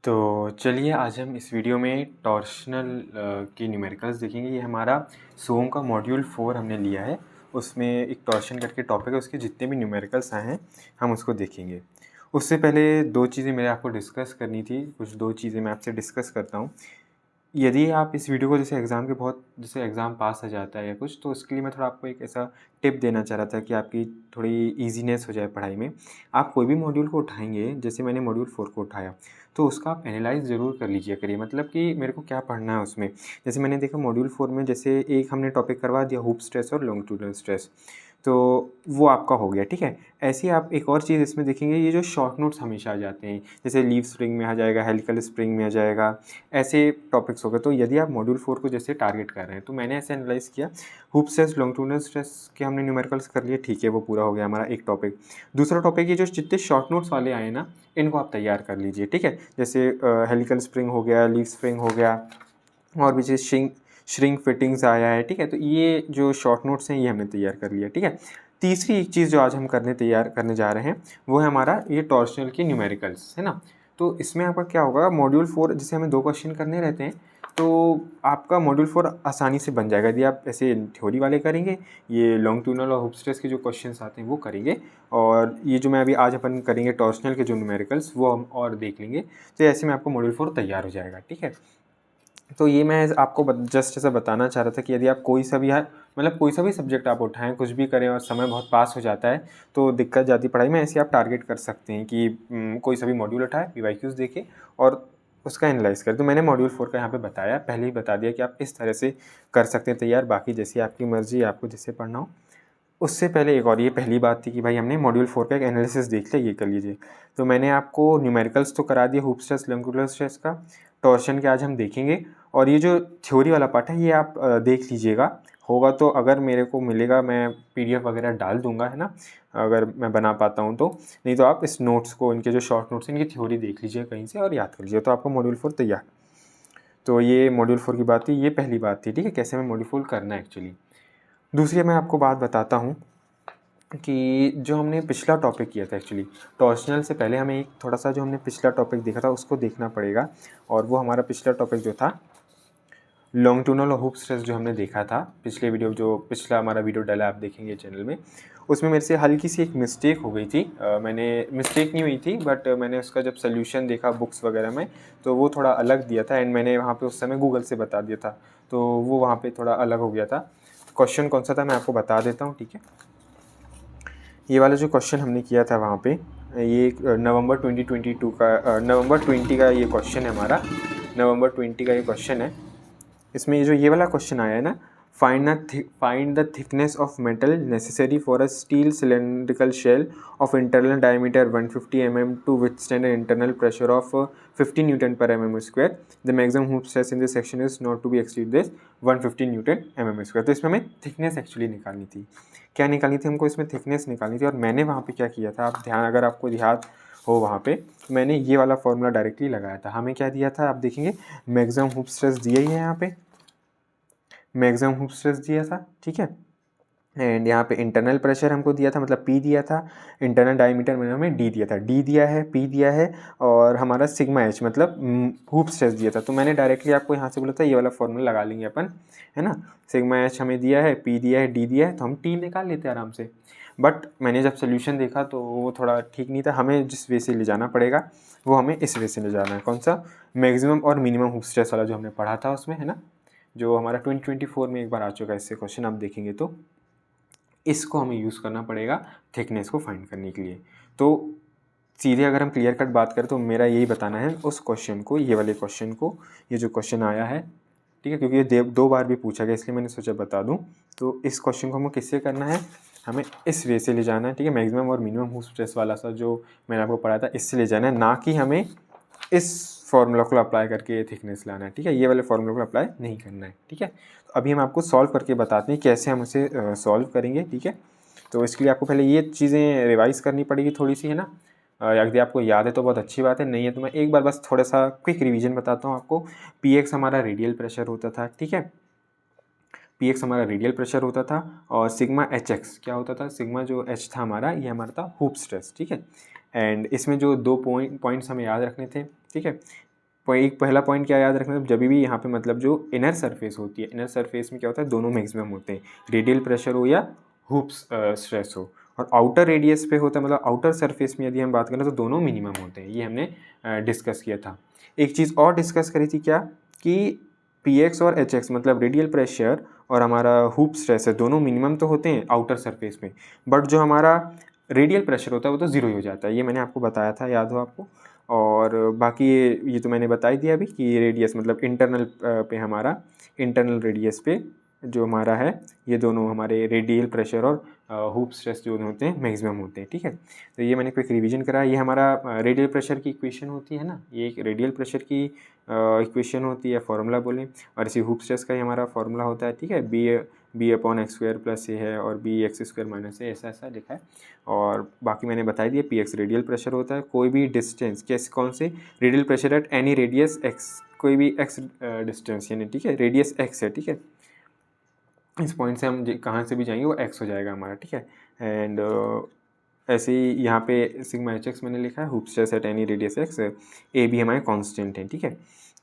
तो चलिए आज हम इस वीडियो में टॉर्शनल की न्यूमेरिकल्स देखेंगे। ये हमारा सोम का मॉड्यूल 4 हमने लिया है। उसमें एक टॉर्शन करके टॉपिक है, उसके जितने भी न्यूमेरिकल्स आए हैं हम उसको देखेंगे। उससे पहले दो चीज़ें मेरे आपको डिस्कस करनी थी, कुछ दो चीज़ें मैं आपसे डिस्कस करता हूँ। यदि आप इस वीडियो को जैसे एग्ज़ाम के बहुत जैसे एग्ज़ाम पास आ जाता है या कुछ, तो उसके लिए मैं थोड़ा आपको एक ऐसा टिप देना चाह रहा था कि आपकी थोड़ी ईज़ीनेस हो जाए पढ़ाई में। आप कोई भी मॉड्यूल को उठाएँगे, जैसे मैंने मॉड्यूल 4 को उठाया, तो उसका आप एनालाइज़ ज़रूर कर लीजिए करिए, मतलब कि मेरे को क्या पढ़ना है उसमें। जैसे मैंने देखा मॉड्यूल 4 में जैसे एक हमने टॉपिक करवा दिया हूप स्ट्रेस और लॉन्गिट्यूडिनल स्ट्रेस, तो वो आपका हो गया, ठीक है। ऐसे ही आप एक और चीज़ इसमें देखेंगे, ये जो शॉर्ट नोट्स हमेशा आ जाते हैं, जैसे लीफ स्प्रिंग में आ जाएगा, हेलिकल स्प्रिंग में आ जाएगा, ऐसे टॉपिक्स हो गए। तो यदि आप मॉड्यूल 4 को जैसे टारगेट कर रहे हैं, तो मैंने ऐसे एनालाइज़ किया, हूप स्ट्रेस लॉन्गिट्यूडिनल स्ट्रेस के हमने न्यूमेरिकल्स कर लिए, ठीक है, वो पूरा हो गया हमारा एक टॉपिक। दूसरा टॉपिक ये जो जितने शॉर्ट नोट्स वाले आए ना, इनको आप तैयार कर लीजिए, ठीक है। जैसे हेलिकल स्प्रिंग हो गया, लीफ स्प्रिंग हो गया, और भी जैसे श्रिंक फिटिंग्स आया है, ठीक है। तो ये जो शॉर्ट नोट्स हैं ये हमने तैयार कर लिया, ठीक है। तीसरी एक चीज़ जो आज हम तैयार करने जा रहे हैं, वो है हमारा ये टॉर्शनल की न्यूमेरिकल्स, है ना। तो इसमें आपका क्या होगा, मॉड्यूल 4 जैसे हमें 2 क्वेश्चन करने रहते हैं, तो आपका मॉड्यूल 4 आसानी से बन जाएगा यदि आप ऐसे थ्योरी वाले करेंगे। ये लॉन्गिट्यूडिनल और हूप स्ट्रेस के जो क्वेश्चंस आते हैं वो करेंगे, और ये जो मैं अभी आज अपन करेंगे टॉर्शनल के जो न्यूमेरिकल्स, वो हम और देख लेंगे। तो ऐसे में आपको मॉड्यूल 4 तैयार हो जाएगा, ठीक है। तो ये मैं आपको जस्ट ऐसा बताना चाह रहा था कि यदि आप कोई सा भी मतलब कोई सा भी सब्जेक्ट आप उठाएं, कुछ भी करें और समय बहुत पास हो जाता है तो दिक्कत जाती पढ़ाई में, ऐसे आप टारगेट कर सकते हैं कि कोई सा भी मॉड्यूल उठाए, पीवाईक्यूज देखे और उसका एनालाइज करें। तो मैंने मॉड्यूल 4 का यहाँ पे बताया, पहले ही बता दिया कि आप इस तरह से कर सकते हैं तैयार, बाकी जैसी आपकी मर्जी, आपको जैसे पढ़ना हो। उससे पहले एक और ये पहली बात थी कि भाई हमने मॉड्यूल 4 का एक एनालिसिस देख लिया, ये कर लीजिए। तो मैंने आपको न्यूमेरिकल्स तो करा दिया, हूप स्ट्रेस लॉन्गिट्यूडिनल स्ट्रेस का, टॉर्शन के आज हम देखेंगे। और ये जो थ्योरी वाला पार्ट है ये आप देख लीजिएगा, होगा तो अगर मेरे को मिलेगा मैं पीडीएफ वगैरह डाल दूंगा, है ना, अगर मैं बना पाता हूँ तो। नहीं तो आप इस नोट्स को, इनके जो शॉर्ट नोट्स हैं, इनकी थ्योरी देख लीजिए कहीं से और याद कर लीजिए, तो आपको मॉड्यूल 4 तैयार। तो ये मॉड्यूल 4 की बात थी, ये पहली बात थी, ठीक है, कैसे हमें मॉड्यूल 4 करना है एक्चुअली। दूसरी मैं आपको बात बताता हूँ कि जो हमने पिछला टॉपिक किया था एक्चुअली, टॉर्शनल से पहले हमें एक थोड़ा सा जो हमने पिछला टॉपिक देखा था उसको देखना पड़ेगा। और वो हमारा पिछला टॉपिक जो था लॉन्गिट्यूडिनल और हूप स्ट्रेस, जो हमने देखा था पिछले वीडियो, जो पिछला हमारा वीडियो डाला आप देखेंगे चैनल में, उसमें मेरे से हल्की सी एक मिस्टेक हो गई थी। मैंने मिस्टेक नहीं हुई थी, बट मैंने उसका जब सोल्यूशन देखा बुक्स वगैरह में, तो वो थोड़ा अलग दिया था, एंड मैंने वहाँ पे उस समय गूगल से बता दिया था, तो वो वहाँ पे थोड़ा अलग हो गया था। क्वेश्चन कौन सा था मैं आपको बता देता हूँ, ठीक है। ये वाला जो क्वेश्चन हमने किया था वहाँ पे, ये नवंबर 2022 का, नवंबर 20 का ये क्वेश्चन है हमारा, नवंबर 20 का ये क्वेश्चन है। इसमें ये वाला क्वेश्चन आया है ना, find the thickness of metal necessary for a steel cylindrical shell of internal diameter 150 mm to withstand an internal pressure of 50 newton per mm square. The maximum hoop stress in this section is not to be exceed this 150 newton mm square. तो इसमें हमें thickness actually निकालनी थी। क्या निकालनी थी हमको, इसमें थिकनेस निकालनी थी। और मैंने वहाँ पे क्या किया था, आप ध्यान, अगर आपको याद हो वहाँ पे, तो मैंने ये वाला फॉर्मूला डायरेक्टली लगाया था। हमें क्या दिया था आप देखेंगे, मैक्सिमम हूप स्ट्रेस दिया ही है यहाँ पे, मैक्सिमम हूप स्ट्रेस दिया था, ठीक है। एंड यहाँ पे इंटरनल प्रेशर हमको दिया था, मतलब P दिया था, इंटरनल डायमीटर में हमें D दिया था, D दिया है, P दिया है, और हमारा सिग्मा H मतलब हूप स्ट्रेस दिया था। तो मैंने डायरेक्टली आपको यहाँ से बोला था ये वाला फॉर्मूला लगा लेंगे अपन, है ना। सिग्मा H हमें दिया है, P दिया है, D दिया है, तो हम T निकाल लेते हैं आराम से। बट मैंने जब सोल्यूशन देखा तो वो थोड़ा ठीक नहीं था, हमें जिस वे से ले जाना पड़ेगा वो हमें इस वे से ले जाना है। कौन सा, मैक्सिमम और मिनिमम हूप स्ट्रेस वाला जो हमने पढ़ा था उसमें, है ना, जो हमारा 2024 में एक बार आ चुका है इससे क्वेश्चन, आप देखेंगे तो इसको हमें यूज़ करना पड़ेगा थिकनेस को फाइंड करने के लिए। तो सीधे अगर हम क्लियर कट बात करें तो मेरा यही बताना है उस क्वेश्चन को, ये वाले क्वेश्चन को, ये जो क्वेश्चन आया है, ठीक है, क्योंकि ये 2 बार भी पूछा गया इसलिए मैंने सोचा बता दूं। तो इस क्वेश्चन को हमें किससे करना है, हमें इस वे से ले जाना है, ठीक है, मैक्सिमम और मिनिमम हूप स्ट्रेस वाला सा जो मैंने आपको पढ़ा था इससे ले जाना है, ना कि हमें इस फॉर्मूला को अप्लाई करके थिकनेस लाना है, ठीक है। ये वाले फॉर्मूला को अप्लाई नहीं करना है, ठीक है। तो अभी हम आपको सॉल्व करके बताते हैं कैसे हम उसे सॉल्व करेंगे, ठीक है। तो इसके लिए आपको पहले ये चीज़ें रिवाइज करनी पड़ेगी थोड़ी सी, है ना। यदि आपको याद है तो बहुत अच्छी बात है, नहीं है तो मैं एक बार बस थोड़ा सा क्विक रिवीजन बताता हूँ आपको। PX हमारा रेडियल प्रेशर होता था, ठीक है, PX हमारा रेडियल प्रेशर होता था, और सिग्मा HX क्या होता था, सिग्मा जो H था हमारा, ये हमारा था हूप स्ट्रेस, ठीक है। एंड इसमें जो 2 पॉइंट्स हमें याद रखने थे, ठीक है, एक पहला पॉइंट क्या याद रखना है, जब भी यहाँ पे मतलब जो इनर सरफेस होती है, इनर सरफेस में क्या होता है, दोनों मैक्सिमम होते हैं, रेडियल प्रेशर हो या हुप्स स्ट्रेस हो। और आउटर रेडियस पे होता है, मतलब आउटर सरफेस में यदि हम बात करें तो दोनों मिनिमम होते हैं। ये हमने डिस्कस किया था। एक चीज़ और डिस्कस करी थी क्या, कि Px और Hx मतलब रेडियल प्रेशर और हमारा हुप स्ट्रेस है, दोनों मिनिमम तो होते हैं आउटर सरफेस में, बट जो हमारा रेडियल प्रेशर होता है वो तो ज़ीरो ही हो जाता है। ये मैंने आपको बताया था, याद हो आपको। और बाकी ये तो मैंने बता ही दिया अभी कि रेडियस मतलब इंटरनल पे हमारा इंटरनल रेडियस पे जो हमारा है, ये दोनों हमारे रेडियल प्रेशर और हुप स्ट्रेस जो होते हैं मैक्सिमम होते हैं। ठीक है, तो ये मैंने क्विक रिवीजन करा। ये हमारा रेडियल प्रेशर की इक्वेशन होती है ना, ये एक रेडियल प्रेशर की इक्वेशन होती है, फॉर्मूला बोलें। और इसी हुप स्ट्रेस का ही हमारा फॉर्मूला होता है। ठीक है, B upon X square plus A है और B X square minus A, ऐसा ऐसा लिखा है। और बाकी मैंने बता दिया, पी एक्स रेडियल प्रेशर होता है, कोई भी डिस्टेंस, कैसे कौन से, radial pressure at any radius x, कोई भी एक्स डिस्टेंस यानी, ठीक है, रेडियस एक्स है। ठीक है, इस पॉइंट से हम कहाँ से भी जाएंगे वो एक्स हो जाएगा हमारा। ठीक है, एंड ऐसे ही यहाँ पे सिग्मा एच एक्स मैंने लिखा है, hoop stress at any radius X, A भी हमारे कांस्टेंट हैं। ठीक है,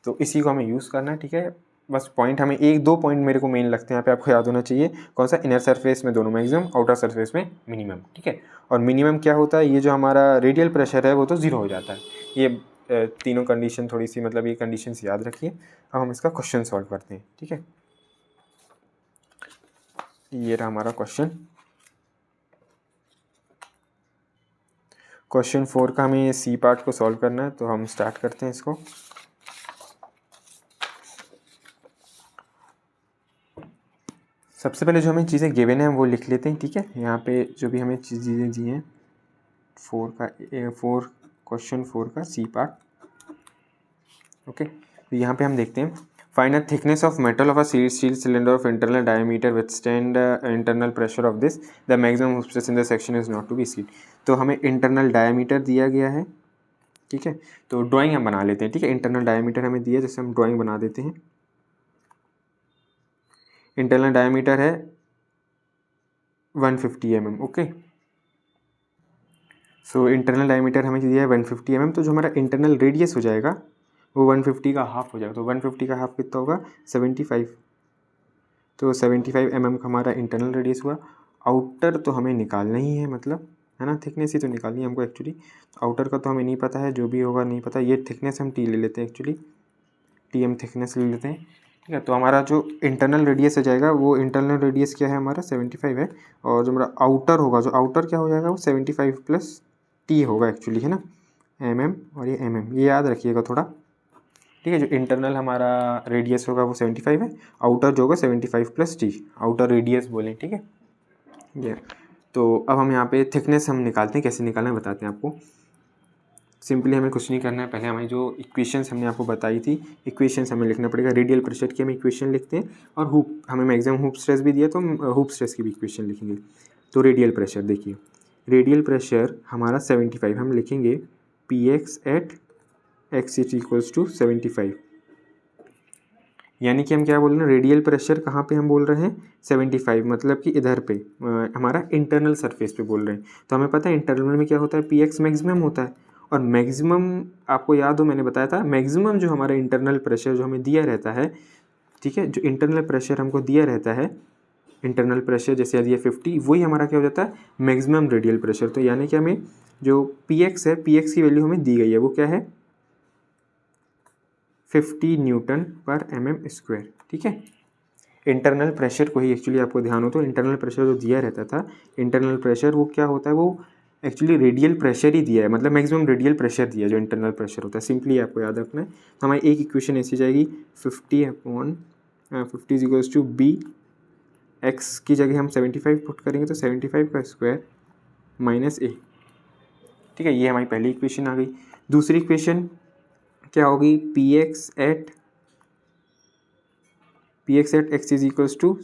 तो इसी को हमें यूज़ करना है। ठीक है, बस पॉइंट हमें एक दो पॉइंट मेरे को मेन लगते हैं यहाँ पे, आपको याद होना चाहिए। कौन सा, इनर सरफेस में दोनों मैक्सिमम, आउटर सरफेस में मिनिमम। ठीक है, और मिनिमम क्या होता है, ये जो हमारा रेडियल प्रेशर है वो तो ज़ीरो हो जाता है। ये तीनों कंडीशन थोड़ी सी मतलब ये कंडीशंस याद रखिए। अब हम इसका क्वेश्चन सॉल्व करते हैं। ठीक है, ये रहा हमारा क्वेश्चन 4 का हमें सी पार्ट को सॉल्व करना है, तो हम स्टार्ट करते हैं इसको। सबसे पहले जो हमें चीज़ें गिवन हैं वो लिख लेते हैं। ठीक है, यहाँ पे जो भी हमें चीज़ें दी हैं, क्वेश्चन 4 का सी पार्ट। ओके, तो यहाँ पे हम देखते हैं, find the thickness of metal of a steel cylinder of internal diameter withstand internal pressure of this, the maximum stress in the section is not to be seen. तो हमें internal diameter दिया गया है। ठीक है, तो ड्राइंग हम बना लेते हैं। ठीक है, इंटरनल डायमीटर हमें दिया, जैसे हम ड्राइंग बना देते हैं। इंटरनल डायमीटर है 150 mm। Okay, so internal diameter हमें दिया है 150 mm, तो जो हमारा इंटरनल रेडियस हो जाएगा वो 150 का हाफ हो जाएगा। तो 150 का हाफ कितना होगा, 75। तो 75 mm का हमारा इंटरनल रेडियस हुआ। आउटर तो हमें निकालना ही है, मतलब है ना, थिकनेस ही तो निकालनी है हमको एक्चुअली। आउटर का तो हमें नहीं पता है, जो भी होगा नहीं पता। ये थिकनेस हम टी ले लेते हैं, एक्चुअली टी हम थिकनेस ले लेते हैं। ठीक है, तो हमारा जो इंटरनल रेडियस हो जाएगा वो इंटरनल रेडियस क्या है हमारा, 75 है। और जो हमारा आउटर होगा, जो आउटर क्या हो जाएगा वो 75 प्लस टी होगा एक्चुअली, है ना, mm और ये mm, ये याद रखिएगा थोड़ा। ठीक है, जो इंटरनल हमारा रेडियस होगा वो 75 है, आउटर जो होगा 75 प्लस टी, आउटर रेडियस बोलें। ठीक है, ये तो अब हम यहाँ पे थिकनेस हम निकालते हैं, कैसे निकालना है बताते हैं आपको। सिंपली हमें कुछ नहीं करना है, पहले हमें जो इक्वेशंस हमने आपको बताई थी, इक्वेशंस हमें लिखना पड़ेगा। रेडियल प्रेशर की हम इक्वेशन लिखते हैं, और हुप हमें मैक्सिमम हुप स्ट्रेस भी दिया, तो हम हुप स्ट्रेस की भी इक्वेशन लिखेंगे। तो रेडियल प्रेशर देखिए, रेडियल प्रेशर हमारा 75, हम लिखेंगे P X at X is equals to 75। यानी कि हम क्या बोल रहे हैं, रेडियल प्रेशर कहाँ पे हम बोल रहे हैं, 75, मतलब कि इधर पे हमारा इंटरनल सरफेस पे बोल रहे हैं। तो हमें पता है इंटरनल में क्या होता है, पी एक्स मैक्सिमम होता है। और मैक्सिमम आपको याद हो मैंने बताया था, मैक्सिमम जो हमारा इंटरनल प्रेशर जो हमें दिया रहता है, ठीक है, जो इंटरनल प्रेशर हमको दिया रहता है, इंटरनल प्रेशर जैसे यदि 50, वही हमारा क्या हो जाता है, मैक्सिमम रेडियल प्रेशर। तो यानी कि हमें जो पी एक्स है, पी एक्स की वैल्यू हमें दी गई है, वो क्या है, 50 न्यूटन पर mm²। ठीक है, इंटरनल प्रेशर को ही एक्चुअली आपको ध्यान हो तो इंटरनल प्रेशर जो दिया रहता था, इंटरनल प्रेशर वो क्या होता है, वो एक्चुअली रेडियल प्रेशर ही दिया है, मतलब मैक्सिमम रेडियल प्रेशर दिया है जो इंटरनल प्रेशर होता है। सिंपली आपको याद रखना है। तो हमारी एक इक्वेशन ऐसी जाएगी, 50 is equals to B, X की जगह हम 75 पुट करेंगे, तो 75 का स्क्वायर माइनस ए। ठीक है, ये हमारी पहली इक्वेशन आ गई। दूसरी इक्वेशन क्या होगी, P X at X is equals to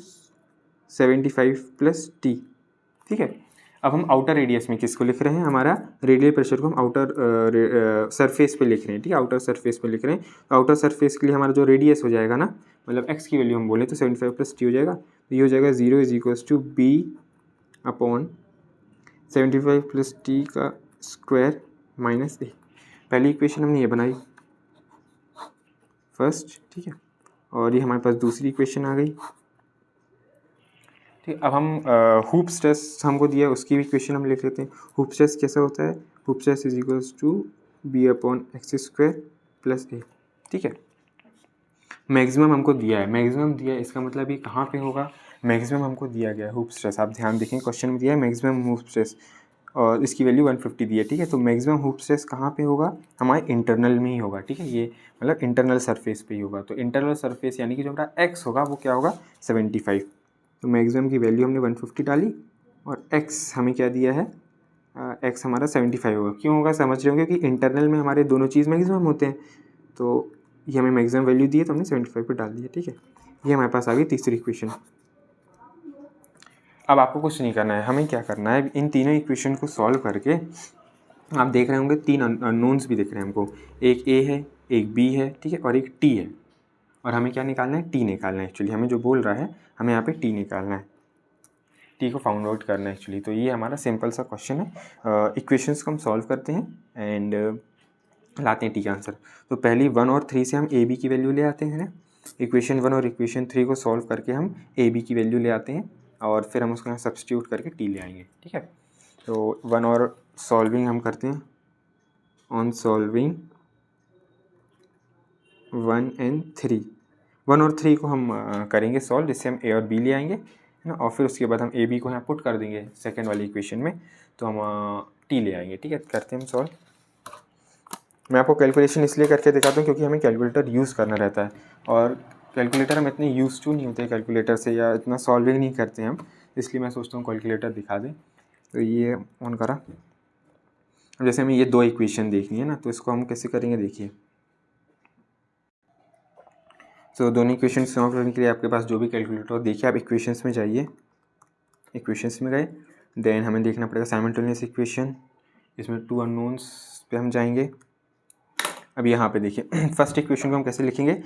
75 plus T. ठीक है, अब हम आउटर रेडियस में किसको लिख रहे हैं, हमारा रेडियल प्रेशर को हम आउटर सरफेस पे लिख रहे हैं। ठीक है, आउटर सरफेस पे लिख रहे हैं। तो आउटर सरफेस के लिए हमारा जो रेडियस हो जाएगा ना, मतलब एक्स की वैल्यू हम बोले तो 75 प्लस टी हो जाएगा। तो ये हो जाएगा 0 is equals to B upon 75 plus T का स्क्वायर माइनस ए। पहली इक्वेशन हमने ये बनाई। फर्स्ट, ठीक है। और ये हमारे पास दूसरी इक्वेशन आ गई, ठीक है। अब हम हूप स्ट्रेस हमको दिया, उसकी भी इक्वेशन हम लिख लेते हैं। हूप स्ट्रेस कैसा होता है? Hoop stress is equals to B upon X square plus A, ठीक है। मैक्सिमम हमको दिया है, मैक्सिमम दिया है, इसका मतलब ये कहाँ पे होगा? मैक्सिमम हमको दिया गया है हूप स्ट्रेस, आप ध्यान देखें क्वेश्चन में दिया है मैक्सिमम हूप स्ट्रेस और इसकी वैल्यू 150 दी है, ठीक है। तो मैक्सिमम हूप स्ट्रेस कहाँ पे होगा? हमारे इंटरनल में ही होगा, ठीक है। ये मतलब इंटरनल सरफेस पे ही होगा। तो इंटरनल सरफेस यानी कि जो हमारा एक्स होगा वो क्या होगा? 75। तो मैक्सिमम की वैल्यू हमने 150 डाली और एक्स हमें क्या दिया है? एक्स हमारा 75 होगा। क्यों होगा समझ रहे होंगे कि इंटरनल में हमारे दोनों चीज़ मैक्सिमम होते हैं, तो ये हमें मैक्सिमम वैल्यू दी है तो हमने 75 पे डाल दिया, ठीक है। ये हमारे पास आ गई तीसरी इक्वेशन। अब आपको कुछ नहीं करना है, हमें क्या करना है, इन तीनों इक्वेशन को सॉल्व करके आप देख रहे होंगे 3 अननोन्स भी दिख रहे हैं हमको, एक ए है, एक बी है, ठीक है, और एक टी है। और हमें क्या निकालना है? टी निकालना है। एक्चुअली हमें जो बोल रहा है हमें यहाँ पे टी निकालना है, टी को फाउंड आउट करना है एक्चुअली। तो ये हमारा सिंपल सा क्वेश्चन है। इक्वेशंस को हम सॉल्व करते हैं एंड लाते हैं टी का आंसर। तो पहली 1 और 3 से हम ए बी की वैल्यू ले आते हैं ना, इक्वेशन 1 और इक्वेशन 3 को सॉल्व करके हम ए बी की वैल्यू ले आते हैं और फिर हम उसको यहाँ सब्स्टिट्यूट करके टी ले आएंगे, ठीक है। तो 1 और सॉल्विंग हम करते हैं, ऑन सॉल्विंग 1 एंड 3, 1 और 3 को हम करेंगे सॉल्व, जिससे हम ए और बी ले आएंगे, है ना। और फिर उसके बाद हम ए बी को यहाँ पुट कर देंगे सेकेंड वाली इक्वेशन में, तो हम टी ले आएंगे, ठीक है। करते हैं हम सॉल्व। मैं आपको कैलकुलेशन इसलिए करके दिखाता हूँ क्योंकि हमें कैलकुलेटर यूज़ करना रहता है और कैलकुलेटर हम इतने यूज़ टू नहीं होते कैलकुलेटर से, या इतना सॉल्विंग नहीं करते हैं हम, इसलिए मैं सोचता हूँ कैलकुलेटर दिखा दें। तो ये ऑन करा। अब जैसे हमें ये 2 इक्वेशन देखनी है ना, तो इसको हम कैसे करेंगे देखिए। तो दोनों इक्वेशन सॉल्व करने के लिए आपके पास जो भी कैलकुलेटर हो, देखिए आप इक्वेशंस में जाइए, इक्वेशंस में गए, देन हमें देखना पड़ेगा साइमल्टेनियस इक्वेशन, इसमें 2 अननोन्स पे हम जाएंगे। अब यहाँ पे देखिए फर्स्ट इक्वेशन को हम कैसे लिखेंगे,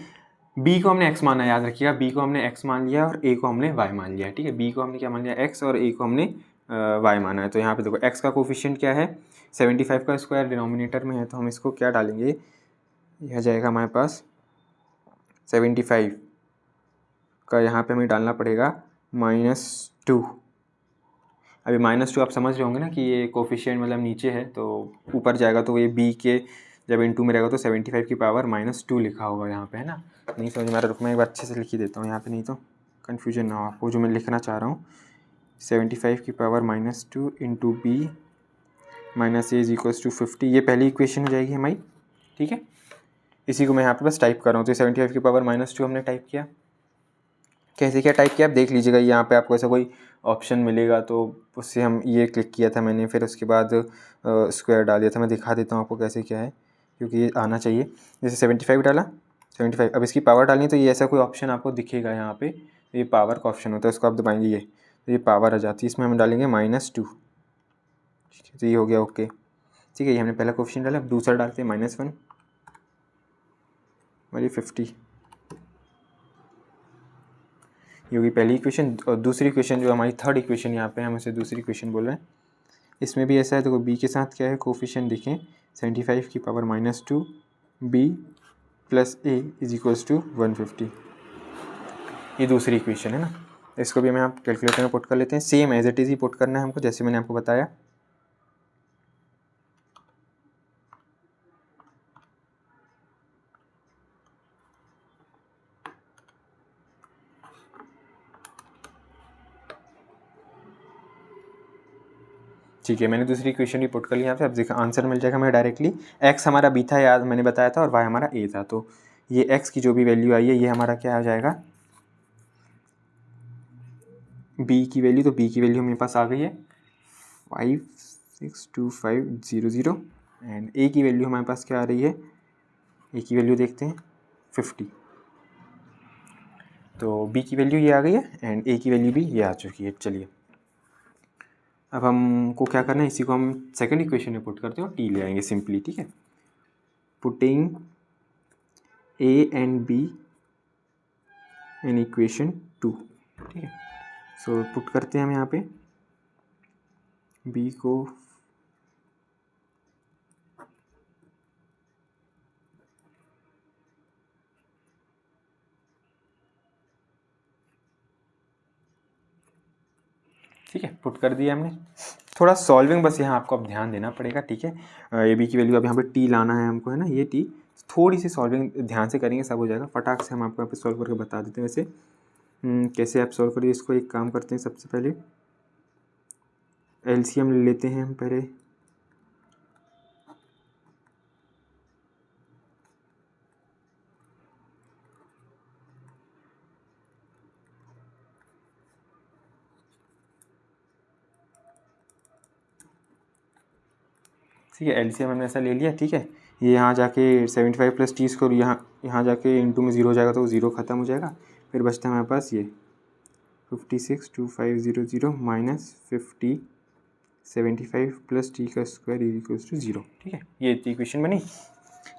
b को हमने x माना, याद रखिएगा b को हमने x मान लिया और a को हमने y मान लिया, ठीक है। b को हमने क्या मान लिया? x, और a को हमने y माना है। तो यहाँ पे देखो x का कोफिशिएंट क्या है? 75 का स्क्वायर डिनोमिनेटर में है, तो हम इसको क्या डालेंगे, यह जाएगा हमारे पास 75 का, यहाँ पे हमें डालना पड़ेगा -2। अभी -2 आप समझ रहे होंगे ना कि ये कोफिशिएंट मतलब नीचे है, तो ऊपर जाएगा तो ये b के जब इनटू में रहेगा तो 75 की पावर -2 लिखा होगा यहाँ पे, है ना। नहीं समझ में आ रहा, रुक मैं एक बार अच्छे से लिख ही देता हूँ यहाँ पे, नहीं तो कन्फ्यूजन ना हो आपको। जो मैं लिखना चाह रहा हूँ 75 की power -2 into B minus A is equals to 50, ये पहली इक्वेशन हो जाएगी हमारी, ठीक है। इसी को मैं यहाँ पे बस टाइप कर रहा हूँ। तो 75 की पावर -2 हमने टाइप किया। कैसे क्या टाइप किया आप देख लीजिएगा, यहाँ पे आपको ऐसा कोई ऑप्शन मिलेगा तो उससे हम ये क्लिक किया था मैंने, फिर उसके बाद स्क्वायर डाल दिया था। मैं दिखा देता हूँ आपको कैसे क्या है, क्योंकि ये आना चाहिए। जैसे 75 डाला, 75, अब इसकी पावर डालनी, तो ये ऐसा कोई ऑप्शन आपको दिखेगा यहाँ पे, तो ये पावर का ऑप्शन होता है, उसको आप दबाएंगे ये, तो ये पावर आ जाती है। इसमें हम डालेंगे -2, ठीक है। तो ये हो गया ओके, ठीक है। ये हमने पहला कोफिशिएंट डाला। अब दूसरा डालते हैं -1 और 50, ये होगी पहली इक्वेशन। और दूसरी इक्वेशन जो हमारी थर्ड इक्वेशन यहाँ पे हम इसे दूसरी इक्वेशन बोल रहे हैं, इसमें भी ऐसा है। देखो बी के साथ क्या है कोफिशिएंट देखें, 75 की power -2 B plus A is equals to 150, ये दूसरी इक्वेशन है ना। इसको भी हमें आप कैलकुलेटर में पुट कर लेते हैं, सेम एज इट इज़ ही पुट करना है हमको, जैसे मैंने आपको बताया। ठीक है, मैंने दूसरी इक्वेशन भी पुट कर लिया यहाँ पे। अब देखो आंसर मिल जाएगा हमें डायरेक्टली। एक्स हमारा बी था, याद मैंने बताया था, और वाई हमारा ए था। तो ये एक्स की जो भी वैल्यू आई है ये हमारा क्या आ जाएगा, बी की वैल्यू। तो बी की वैल्यू मेरे पास आ गई है 56250 एंड ए की वैल्यू हमारे पास क्या आ रही है, ए की वैल्यू देखते हैं 50। तो बी की वैल्यू ये आ गई है एंड ए की वैल्यू भी ये आ चुकी है। चलिए अब हमको क्या करना है, इसी को हम सेकंड इक्वेशन में पुट करते हैं और टी ले आएंगे सिंपली, ठीक है। Putting A and be in equation 2, ठीक है। सो पुट करते हैं हम यहाँ पे बी को ठीक है, पुट कर दिया हमने। थोड़ा सॉल्विंग बस यहाँ आपको अब ध्यान देना पड़ेगा, ठीक है। ए बी की वैल्यू अब यहाँ पे टी लाना है हमको, है ना, ये टी। थोड़ी सी सॉल्विंग ध्यान से करेंगे सब हो जाएगा। फटाक से हम आपको यहाँ पे सॉल्व करके बता देते हैं। वैसे कैसे आप सॉल्व करिए इसको, एक काम करते हैं, सबसे पहले एलसीएम ले लेते हैं हम पहले। ठीक है, एलसीएम हमने ऐसा ले लिया, ठीक है। ये यहाँ जाके 75 प्लस टी स्क्वायर, यहाँ जाके इंटू में 0 हो जाएगा तो 0 ख़त्म हो जाएगा। फिर बचता है हमारे पास ये 562500 माइनस 75 प्लस टी का स्क्वायर इक्वल्स टू 0, ठीक है। ये इक्वेशन बनी।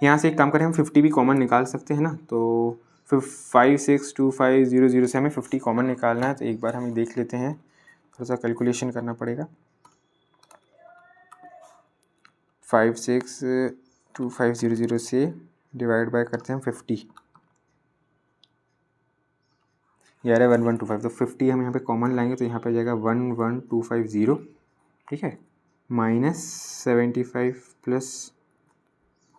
यहाँ से एक काम करें, हम 50 भी कॉमन निकाल सकते हैं ना, तो 562500 से हमें 50 कॉमन निकालना है। तो एक बार हम देख लेते हैं, थोड़ा सा कैलकुलेशन करना पड़ेगा। 562500 से डिवाइड बाय करते हैं 50, ये आ रहा है 1125। तो 50 हम यहाँ पे कॉमन लाएंगे तो यहाँ पे जाएगा 11250, ठीक है, माइनस 75 प्लस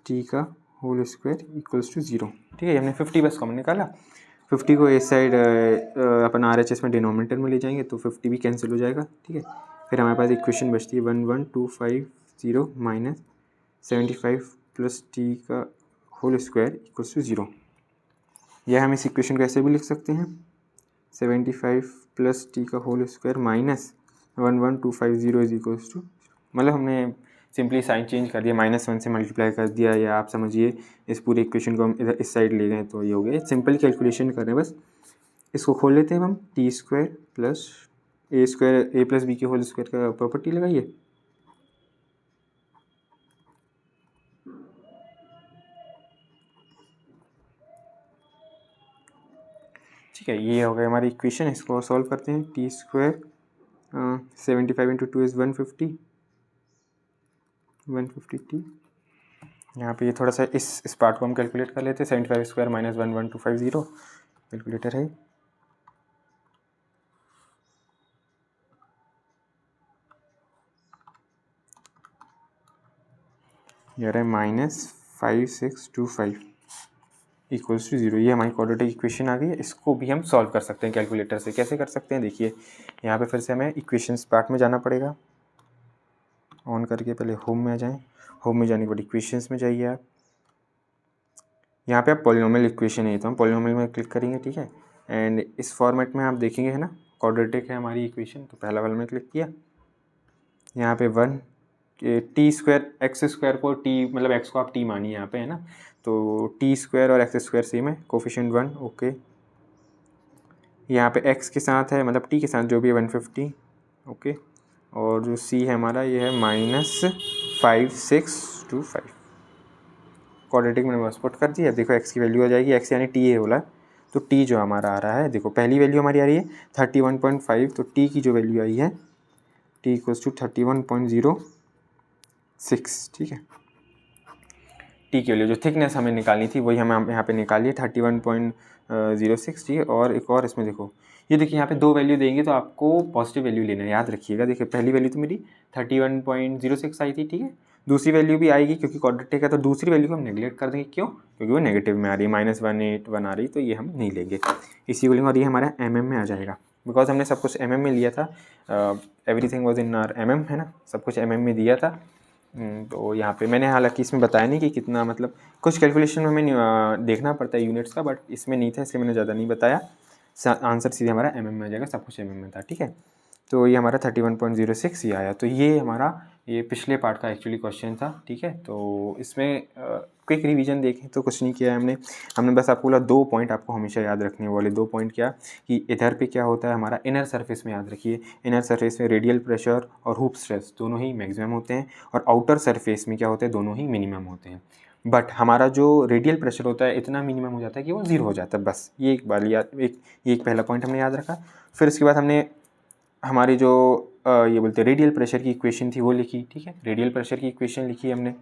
टी का होल स्क्वायर इक्वल्स टू 0, ठीक है। हमने 50 बस कॉमन निकाला। 50 को इस साइड अपन RHS में डिनोमिनेटर में ले जाएंगे तो 50 भी कैंसिल हो जाएगा, ठीक है। फिर हमारे पास इक्वेशन बचती है 11250 माइनस 75 प्लस टी का होल स्क्वायर इक्वल्स टू 0। यह हम इस इक्वेशन को ऐसे भी लिख सकते हैं, 75 प्लस टी का whole square minus 11250 is equals to, मतलब हमने सिंपली साइन चेंज कर दिया, -1 से मल्टीप्लाई कर दिया, या आप समझिए इस पूरे इक्वेशन को हम इधर इस साइड ले गए तो ये हो गया। सिंपल कैलकुलेशन कर रहे हैं बस। इसको खोल लेते हैं हम, टी स्क्वायर प्लस ए स्क्वायर, ए प्लस बी के होल स्क्वायर का प्रॉपर्टी लगाइए। ठीक है, ये हो गया हमारी इक्वेशन। इसको सॉल्व करते हैं। T square 75 into 2 is 150 T. यहाँ पे ये थोड़ा सा इस पार्ट को हम कैलकुलेट कर लेते हैं। 75 स्क्वायर माइनस 11250, कैलकुलेटर है, ये रहा है -5625 इक्वल्स टू 0। ये हमारी क्वाड्रेटिक इक्वेशन आ गई है। इसको भी हम सॉल्व कर सकते हैं कैलकुलेटर से। कैसे कर सकते हैं देखिए, यहाँ पे फिर से हमें इक्वेशंस पार्ट में जाना पड़ेगा। ऑन करके पहले होम में आ जाएं। होम में जाने के बाद इक्वेशंस में जाइए आप। यहाँ पे आप पॉलिनोमियल इक्वेशन है तो हम पॉलिनोमियल में क्लिक करेंगे, ठीक है। एंड इस फॉर्मेट में आप देखेंगे, है ना, क्वाड्रेटिक है हमारी इक्वेशन, तो पहला वाला में क्लिक किया। यहाँ पे 1 टी स्क्वायर, एक्स स्क्वायर को टी, मतलब एक्स को आप टी मानिए यहाँ पे, है ना, तो टी स्क्वायर और एक्स स्क्वायर सेम है, कोफिशिएंट 1, ओके। यहाँ पे एक्स के साथ है, मतलब टी के साथ जो भी है 150, ओके। और जो सी है हमारा ये है -5625। क्वाड्रेटिक मैंने बस पुट कर दिया। देखो एक्स की वैल्यू आ जाएगी, एक्स यानी टी ए बोला, तो टी जो हमारा आ रहा है, देखो पहली वैल्यू हमारी आ रही है 31.5, तो टी की जो वैल्यू आई है टी इक्वल्स टू 31.06, ठीक है। टी की वैल्यू जो थिकनेस हमें निकालनी थी वही हमें यहाँ पे निकाली 31.06, ठीक है। और एक और इसमें देखो, ये देखिए यहाँ पे दो वैल्यू देंगे तो आपको पॉजिटिव वैल्यू लेना है, याद रखिएगा। देखिए पहली वैल्यू तो मेरी 31.06 आई थी, ठीक है। दूसरी वैल्यू भी आएगी क्योंकि क्वाड्रेटिक है, तो दूसरी वैल्यू को हम नेगलेक्ट कर देंगे। क्यों? क्योंकि वो नेगेटिव में आ रही है, -181 आ रही, तो ये हम नहीं लेंगे। इसी को लेंगे और ये हमारा mm में आ जाएगा, बिकॉज हमने सब कुछ mm में लिया था। Everything was in our mm, है ना, सब कुछ mm में दिया था। तो यहाँ पे मैंने हालांकि इसमें बताया नहीं कि कितना, मतलब कुछ कैलकुलेशन में हमें देखना पड़ता है यूनिट्स का, बट इसमें नहीं था इसलिए मैंने ज़्यादा नहीं बताया। आंसर सीधे हमारा mm में आ जाएगा, सब कुछ mm में था, ठीक है। तो ये हमारा 31.06 ये आया। तो ये हमारा ये पिछले पार्ट का एक्चुअली क्वेश्चन था, ठीक है। तो इसमें क्विक रिवीजन देखें तो कुछ नहीं किया है हमने बस आपको बोला 2 पॉइंट आपको हमेशा याद रखने वाले। 2 पॉइंट क्या, कि इधर पे क्या होता है हमारा इनर सरफेस में, याद रखिए इनर सरफेस में रेडियल प्रेशर और हुप स्ट्रेस दोनों ही मैक्सिमम होते हैं, और आउटर सरफेस में क्या होते हैं, दोनों ही मिनिमम होते हैं। बट हमारा जो रेडियल प्रेशर होता है इतना मिनिमम हो जाता है कि वो 0 हो जाता है, बस ये एक बार याद, एक पहला पॉइंट हमने याद रखा। फिर उसके बाद हमने हमारी जो ये बोलते हैं रेडियल प्रेशर की इक्वेशन थी वो लिखी, ठीक है। रेडियल प्रेशर की इक्वेशन लिखी हमने,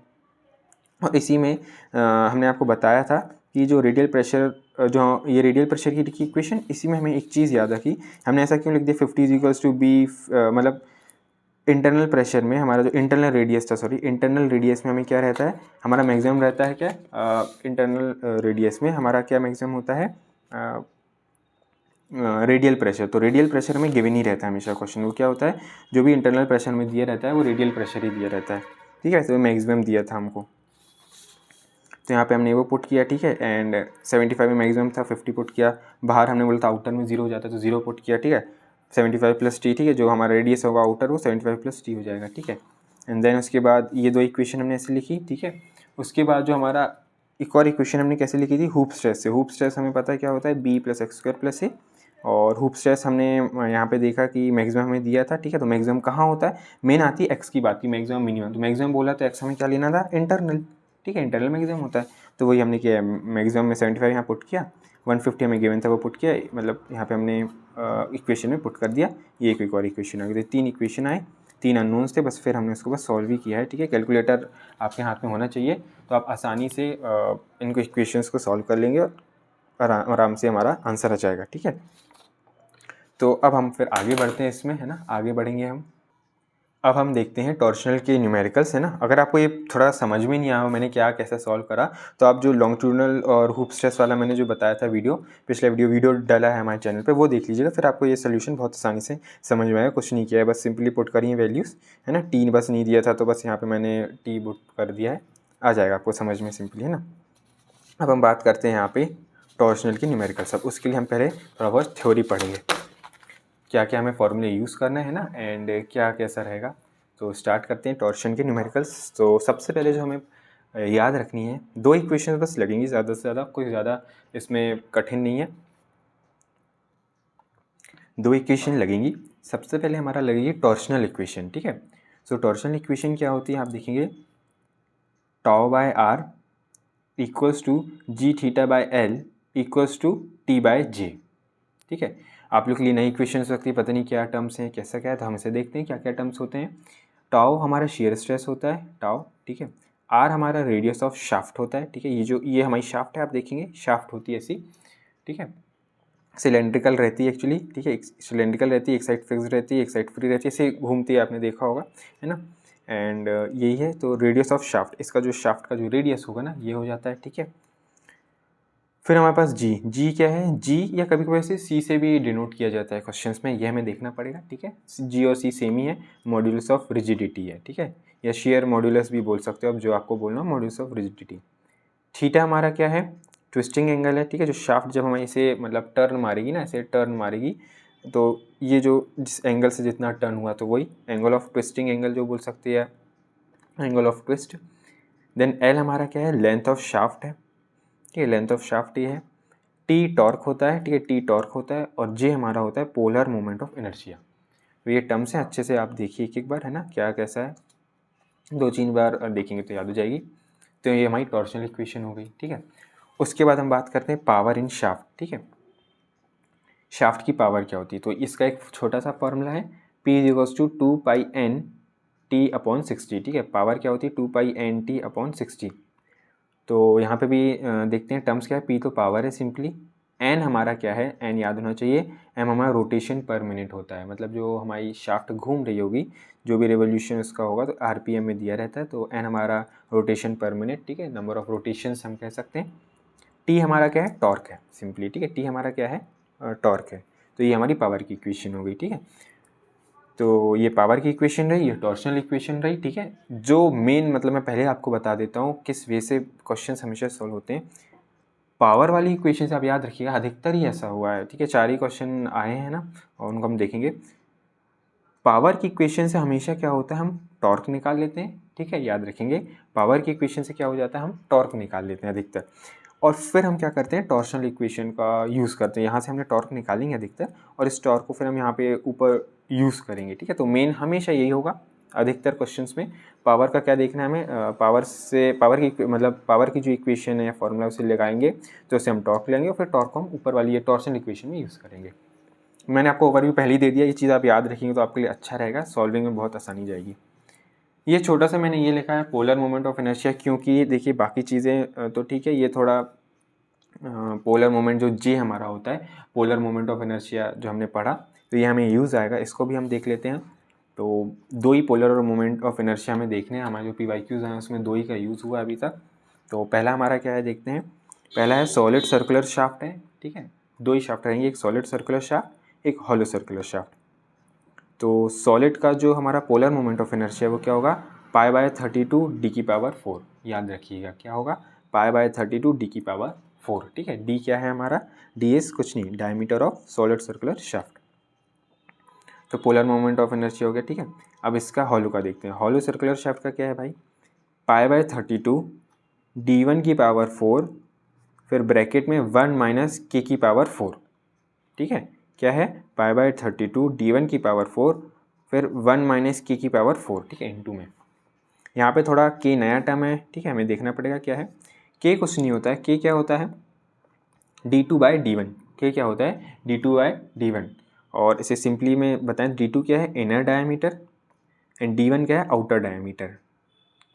और इसी में हमने आपको बताया था कि जो रेडियल प्रेशर जो ये रेडियल प्रेशर की इक्वेशन, इसी में हमें एक चीज़ याद रखी, हमने ऐसा क्यों लिख दिया 50 इज इक्वल्स टू बी, मतलब इंटरनल प्रेशर में हमारा जो इंटरनल रेडियस था, सॉरी इंटरनल रेडियस में हमें क्या रहता है, हमारा मैक्सिमम रहता है क्या, इंटरनल रेडियस में हमारा क्या मैक्सिमम होता है, रेडियल प्रेशर। तो रेडियल प्रेशर में गिवन ही रहता है हमेशा क्वेश्चन, वो क्या होता है, जो भी इंटरनल प्रेशर में दिया रहता है वो रेडियल प्रेशर ही दिया रहता है, ठीक है। तो मैक्सिमम दिया था हमको, तो यहाँ पे हमने वो पुट किया, ठीक है। एंड 75 में मैक्सिमम था, 50 पुट किया, बाहर हमने बोला था आउटर में 0 हो जाता है तो 0 पुट किया, ठीक है। 75 प्लस टी, ठीक है, जो हमारा रेडियस होगा आउटर वो 75 प्लस टी हो जाएगा, ठीक है। एंड देन उसके बाद ये दो इक्वेशन हमने ऐसे लिखी, ठीक है। उसके बाद जो हमारा एक और इक्वेशन हमने कैसे लिखी थी, हुप स्ट्रेस से। हुप स्ट्रेस हमें पता है क्या होता है, B plus X square plus A, और हुप स्ट्रेस हमने यहाँ पे देखा कि मैक्सिमम हमें दिया था, ठीक है। तो मैक्सिमम कहाँ होता है, मेन आती है एक्स की बात की, मैक्सिमम मिनिमम। तो मैक्सिमम बोला तो एक्स हमें क्या लेना था, इंटरनल, ठीक है, इंटरनल मैक्सिमम होता है। तो वही हमने किया, मैक्सिमम में 75 यहाँ पुट किया, 150 हमें गिवन था वो पुट किया, मतलब यहाँ पे हमने इक्वेशन में पुट कर दिया। ये एक और इक्वेशन आ गई, 3 इक्वेशन आए, 3 अननोन्स थे, बस फिर हमने उसको बस सॉल्व ही किया है, ठीक है। कैलकुलेटर आपके हाथ में होना चाहिए, तो आप आसानी से इनको इक्वेशंस को सॉल्व कर लेंगे और आराम से हमारा आंसर आ जाएगा, ठीक है। तो अब हम फिर आगे बढ़ते हैं इसमें, है ना, आगे बढ़ेंगे हम। अब हम देखते हैं टॉर्शनल के न्यूमेरिकल्स, है ना। अगर आपको ये थोड़ा समझ में नहीं आया हो मैंने क्या कैसे सॉल्व करा, तो आप जो लॉन्गिट्यूडनल और हुप स्ट्रेस वाला मैंने जो बताया था वीडियो, पिछला वीडियो डाला है हमारे चैनल पे, वो देख लीजिएगा, फिर आपको ये सोल्यूशन बहुत आसानी से समझ में आएगा। कुछ नहीं किया है, बस सिंपली पुट करी है वैल्यूज़, है ना। टी बस नहीं दिया था तो बस यहाँ पर मैंने टी पुट कर दिया है, आ जाएगा आपको समझ में सिंपली, है ना। अब हम बात करते हैं यहाँ पे टॉर्शनल की न्यूमेरिकल्स। अब उसके लिए हम पहले थोड़ा बहुत थ्योरी पढ़ेंगे, क्या क्या हमें फॉर्मूले यूज़ करना है ना, एंड क्या कैसा रहेगा। तो स्टार्ट करते हैं टॉर्शन के न्यूमेरिकल्स। तो सबसे पहले जो हमें याद रखनी है, 2 इक्वेशन बस लगेंगी, ज़्यादा से ज़्यादा, कोई ज़्यादा इसमें कठिन नहीं है, 2 इक्वेशन लगेंगी। सबसे पहले हमारा लगेगी टॉर्शनल इक्वेशन, ठीक है। सो टॉर्शनल इक्वेशन क्या होती है, आप देखेंगे tau by R equals to G theta by L equals to T by J, ठीक है। आप लोग के लिए नई इक्वेशन हो सकती है, पता नहीं क्या टर्म्स हैं कैसा क्या है, तो हम इसे देखते हैं क्या क्या टर्म्स होते हैं। टाउ हमारा शेयर स्ट्रेस होता है, टाउ, ठीक है। आर हमारा रेडियस ऑफ शाफ्ट होता है, ठीक है। ये हमारी शाफ्ट है, आप देखेंगे शाफ्ट होती है ऐसी, ठीक है, सिलेंड्रिकल रहती है एक्चुअली, ठीक है, सिलेंड्रिकल रहती है, एक साइड फिक्स रहती है, एक साइड फ्री रहती है, ऐसे घूमती है, आपने देखा होगा, है ना। एंड यही है, तो रेडियस ऑफ शाफ्ट, इसका जो शाफ्ट का जो रेडियस होगा ना, ये हो जाता है, ठीक है। फिर हमारे पास जी क्या है, जी या कभी कभी ऐसे सी से भी डिनोट किया जाता है क्वेश्चंस में, ये हमें देखना पड़ेगा, ठीक है। जी और सी सेम ही है, मॉड्यूलस ऑफ रिजिडिटी है, ठीक है, या शेयर मॉड्यूलस भी बोल सकते हो अब, जो आपको बोलना मॉड्यूलस ऑफ रिजिडिटी। थीटा हमारा क्या है, ट्विस्टिंग एंगल है, ठीक है, जो शाफ्ट जब हमें इसे मतलब टर्न मारेगी ना, ऐसे टर्न मारेगी, तो ये जो जिस एंगल से जितना टर्न हुआ तो वही एंगल ऑफ ट्विस्टिंग एंगल जो बोल सकते हैं, angle of twist. Then L हमारा क्या है, लेंथ ऑफ शाफ्ट है, ठीक है, लेंथ ऑफ शाफ्ट ये है। टी टॉर्क होता है, ठीक है, टी टॉर्क होता है, और जे हमारा होता है पोलर मोमेंट ऑफ इनर्शिया। तो ये टर्म्स हैं, अच्छे से आप देखिए एक बार, है ना, क्या कैसा है, 2-3 बार देखेंगे तो याद हो जाएगी। तो ये हमारी टॉर्शनल इक्वेशन हो गई, ठीक है। उसके बाद हम बात करते हैं पावर इन शाफ्ट, ठीक है, शाफ्ट की पावर क्या होती है। तो इसका एक छोटा सा फॉर्मूला है, P इक्वल्स टू 2πN/T/60, ठीक है। पावर क्या होती है, 2πN/T/60। तो यहाँ पे भी देखते हैं टर्म्स क्या है, P तो पावर है सिंपली, N हमारा क्या है, N याद होना चाहिए, M हमारा रोटेशन पर मिनट होता है, मतलब जो हमारी शाफ्ट घूम रही होगी, जो भी रेवोल्यूशन उसका होगा तो RPM में दिया रहता है, तो N हमारा रोटेशन पर मिनट, ठीक है, नंबर ऑफ रोटेशंस हम कह सकते हैं। T हमारा क्या है, टॉर्क है सिंपली, ठीक है, T हमारा क्या है, टॉर्क है। तो ये हमारी पावर की इक्वेशन हो गई, ठीक है। तो ये पावर की इक्वेशन रही, ये टॉर्शनल इक्वेशन रही, ठीक है। जो मेन मतलब मैं पहले आपको बता देता हूँ किस वे से क्वेश्चंस हमेशा सॉल्व होते हैं। पावर वाली इक्वेशन से आप याद रखिएगा, अधिकतर ही ऐसा हुआ है, ठीक है, 4 ही क्वेश्चन आए हैं ना, और उनको हम देखेंगे। पावर की इक्वेशन से हमेशा क्या होता है, हम टॉर्क निकाल लेते हैं, ठीक है, याद रखेंगे। पावर की इक्वेशन से क्या हो जाता है, हम टॉर्क निकाल लेते हैं अधिकतर, और फिर हम क्या करते हैं, टॉर्शनल इक्वेशन का यूज़ करते हैं। यहाँ से हमने टॉर्क निकालेंगे अधिकतर, और इस टॉर्क को फिर हम यहाँ पे ऊपर यूज़ करेंगे, ठीक है। तो मेन हमेशा यही होगा अधिकतर क्वेश्चंस में। पावर का क्या देखना है हमें, पावर की मतलब पावर की जो इक्वेशन है या फॉर्मूला उसे लगाएंगे, तो उससे हम टॉर्क लेंगे और फिर टॉर्क को हम ऊपर वाली ये टॉर्शनल इक्वेशन में यूज़ करेंगे। मैंने आपको ओवरव्यू पहले ही दे दिया, ये चीज़ आप याद रखेंगे तो आपके लिए अच्छा रहेगा, सॉल्विंग में बहुत आसानी जाएगी। ये छोटा सा मैंने ये लिखा है पोलर मोमेंट ऑफ इनर्शिया, क्योंकि देखिए बाकी चीज़ें तो ठीक है, ये थोड़ा पोलर मोमेंट जो जे हमारा होता है, पोलर मोमेंट ऑफ इनर्शिया जो हमने पढ़ा, तो ये हमें यूज़ आएगा, इसको भी हम देख लेते हैं। तो दो ही पोलर और मोमेंट ऑफ इनर्शिया हमें देखने हैं, हमारे जो PYQs हैं उसमें दो ही का यूज़ हुआ अभी तक। तो पहला हमारा क्या है देखते हैं। पहला है सॉलिड सर्कुलर शाफ्ट है, ठीक है, दो ही शाफ्ट रहेंगे, एक सॉलिड सर्कुलर शाफ्ट, एक हॉलो सर्कुलर शाफ्ट। तो सॉलिड का जो हमारा पोलर मोमेंट ऑफ इनर्शिया वो क्या होगा, π/32 d⁴, याद रखिएगा क्या होगा, π/32 d⁴, ठीक है। डी क्या है हमारा, डी इज कुछ नहीं, diameter of solid circular shaft. तो पोलर मोमेंट ऑफ इनर्शिया हो गया, ठीक है। अब इसका हॉलो का देखते हैं। हॉलो सर्कुलर शाफ्ट का क्या है भाई, π/32 d⁴, फिर ब्रैकेट में 1 - k⁴, ठीक है। क्या है, π/32 d⁴, फिर 1 - k⁴, ठीक है, इनटू में। यहाँ पे थोड़ा k नया टर्म है, ठीक है, हमें देखना पड़ेगा क्या है। k कुछ नहीं होता है, k क्या होता है, d2/d1। k क्या होता है, d2/d1। और इसे सिंपली में बताएं, d2 क्या है, इनर डायमीटर, एंड d1 क्या है, आउटर डायमीटर।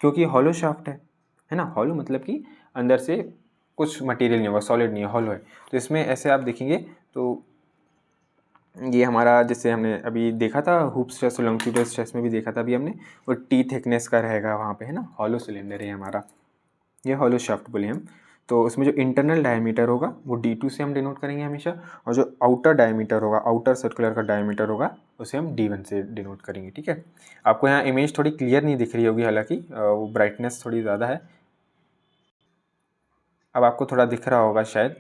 क्योंकि हॉलो शाफ्ट है ना, हॉलो मतलब कि अंदर से कुछ मटेरियल नहीं होगा, सॉलिड नहीं है, हॉलो है। तो इसमें ऐसे आप देखेंगे तो ये हमारा, जैसे हमने अभी देखा था हुप स्ट्रेस और लॉन्गिट्यूडल स्ट्रेस में भी देखा था अभी हमने, वो टी थिकनेस का रहेगा वहाँ पे, है ना, हॉलो सिलेंडर है हमारा, ये हॉलो शाफ्ट बोले हम। तो उसमें जो इंटरनल डायमीटर होगा वो d2 से हम डिनोट करेंगे हमेशा, और जो आउटर डायमीटर होगा, आउटर सर्कुलर का डायमीटर होगा, उसे हम d1 से डिनोट करेंगे, ठीक है। आपको यहाँ इमेज थोड़ी क्लियर नहीं दिख रही होगी, हालांकि वो ब्राइटनेस थोड़ी ज़्यादा है। अब आपको थोड़ा दिख रहा होगा शायद,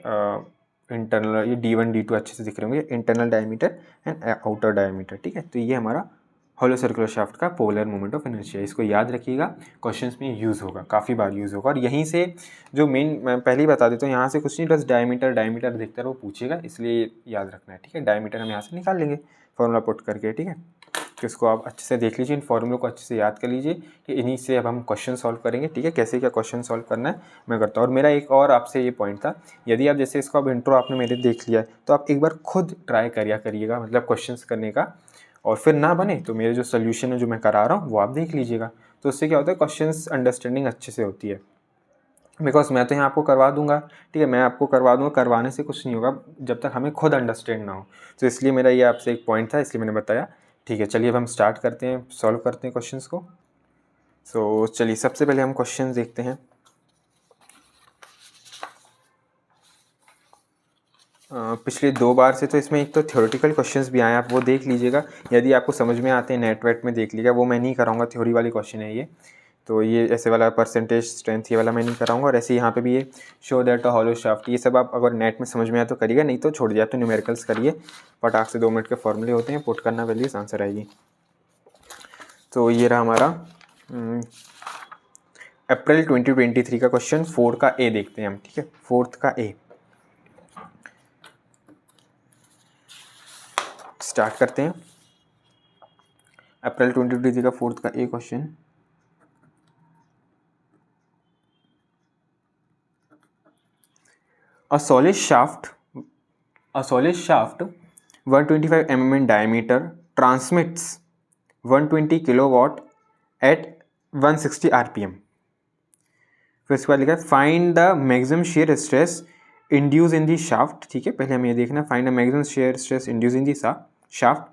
इंटरनल, ये d1 d2 अच्छे से दिख रहे होंगे, internal diameter and outer diameter, ठीक है। तो ये हमारा हॉलो सर्कुलर शाफ्ट का पोलर मोमेंट ऑफ इनर्शिया, इसको याद रखिएगा, क्वेश्चंस में यूज़ होगा, काफ़ी बार यूज़ होगा। और यहीं से जो मेन, मैं पहले ही बता देता हूँ, यहाँ से कुछ नहीं, बस डायमीटर देखते रहो, पूछेगा, इसलिए याद रखना है, ठीक है। डायमीटर हम यहाँ से निकाल लेंगे फॉर्मूला पुट करके, ठीक है। तो इसको आप अच्छे से देख लीजिए, इन फॉर्मूलों को अच्छे से याद कर लीजिए कि इन्हीं से अब हम क्वेश्चन सॉल्व करेंगे, ठीक है। कैसे क्या क्वेश्चन सॉल्व करना है मैं करता हूँ। और मेरा एक और आपसे ये पॉइंट था, यदि आप जैसे इसको अब इंट्रो आपने मेरे देख लिया है, तो आप एक बार खुद ट्राई करिएगा, मतलब क्वेश्चंस करने का, और फिर ना बने तो मेरे जो सोल्यूशन है जो मैं करा रहा हूँ वो आप देख लीजिएगा। तो उससे क्या होता है, क्वेश्चंस अंडरस्टैंडिंग अच्छे से होती है। बिकॉज मैं तो यहाँ आपको करवा दूंगा, ठीक है, मैं आपको करवा दूंगा, करवाने से कुछ नहीं होगा जब तक हमें खुद अंडरस्टैंड ना हो। तो इसलिए मेरा ये आपसे एक पॉइंट था, इसलिए मैंने बताया, ठीक है। चलिए अब हम स्टार्ट करते हैं, सॉल्व करते हैं क्वेश्चंस को। सो चलिए सबसे पहले हम क्वेश्चन देखते हैं। पिछले 2 बार से तो इसमें एक तो थ्योरेटिकल क्वेश्चंस भी आए, आप वो देख लीजिएगा, यदि आपको समझ में आते हैं नेट वेट में देख लीजिएगा, वो मैं नहीं कराऊंगा, थ्योरी वाली क्वेश्चन है ये। तो ये ऐसे वाला परसेंटेज स्ट्रेंथ ये वाला मैं नहीं कराऊंगा। और ऐसे यहाँ पे भी ये show that a hollow shaft, ये सब आप अगर नेट में समझ में आए तो करिएगा, नहीं तो छोड़ दिया, तो न्यूमेरिकल्स करिए, फटाक से 2 मिनट के फॉर्मूले होते हैं, पुट करना, वैल्यूज, आंसर आएगी। तो ये रहा हमारा अप्रैल 2023 का क्वेश्चन 4 का ए देखते हैं हम, ठीक है, 4th का ए स्टार्ट करते हैं। अप्रैल 2023 का 4th का ए question, A solid shaft 125 mm in diameter transmits 120 kilowatt at 160 rpm। फिर इसके बाद लिखा है find the maximum shear stress induced in the shaft, ठीक है। पहले हमें ये देखना, find the maximum shear stress induced in the shaft,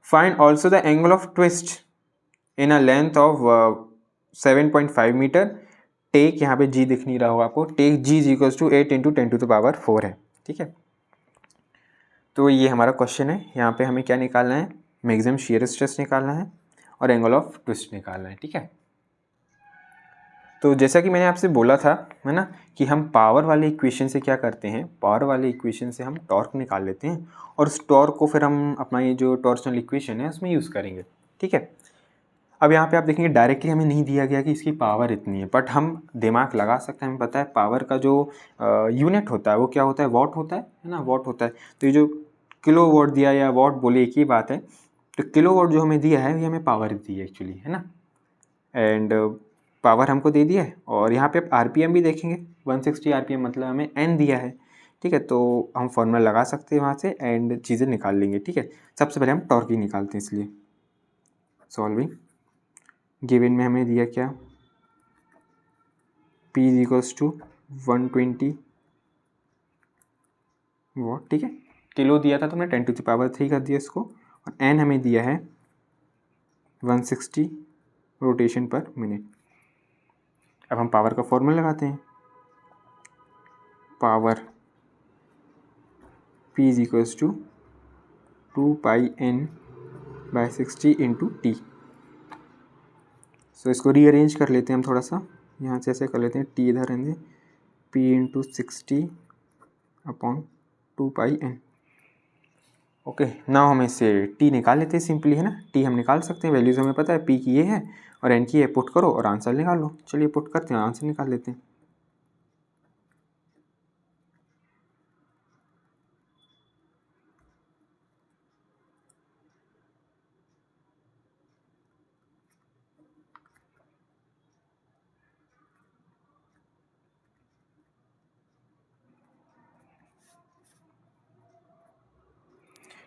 find also the angle of twist in a length of 7.5 metre. Take, यहाँ पे जी दिख नहीं रहा होगा आपको, टेक जी इक्वल्स टू 8 × 10⁴ है, ठीक है। तो ये हमारा क्वेश्चन है, यहाँ पे हमें क्या निकालना है, मैक्सिमम शियर स्ट्रेस निकालना है और एंगल ऑफ ट्विस्ट निकालना है, ठीक है। तो जैसा कि मैंने आपसे बोला था, है ना, कि हम पावर वाले इक्वेशन से क्या करते हैं, पावर वाले इक्वेशन से हम टॉर्क निकाल लेते हैं, और उस टॉर्क को फिर हम अपना ये जो टॉर्शनल इक्वेशन है उसमें यूज़ करेंगे, ठीक है। अब यहाँ पे आप देखेंगे डायरेक्टली हमें नहीं दिया गया कि इसकी पावर इतनी है, बट हम दिमाग लगा सकते हैं, हमें पता है पावर का जो यूनिट होता है वो क्या होता है, वॉट होता है ना, वॉट होता है। तो ये जो किलो वॉट दिया या वॉट बोले एक ही बात है। तो किलो वॉट जो हमें दिया है ये हमें पावर दी है एक्चुअली, है ना, एंड पावर हमको दे दिया है। और यहाँ पे आप आरपीएम भी देखेंगे, 160 आरपीएम मतलब हमें एन दिया है, ठीक है। तो हम फॉर्मूला लगा सकते हैं वहाँ से एंड चीज़ें निकाल लेंगे, ठीक है। सबसे पहले हम टॉर्क ही निकालते हैं, इसलिए सॉल्विंग। गिवन में हमें दिया क्या, P = 120 वॉट, ठीक है। किलो दिया था तो हमने 10⁻³ कर दिया इसको, और एन हमें दिया है 160 रोटेशन पर मिनट। अब हम पावर का फॉर्मूला लगाते हैं, power P is equals to 2πn/60 into T. So इसको रीअरेंज कर लेते हैं हम थोड़ा सा, यहाँ से ऐसे कर लेते हैं, टी इधर रहने, P into 60/2πn। Okay, now हम इससे टी निकाल लेते हैं सिंपली, है ना। टी हम निकाल सकते हैं, वैल्यूज हमें पता है, पी की ये है और एन की ये, पुट करो और आंसर निकाल लो। चलिए पुट करते हैं, आंसर निकाल लेते हैं।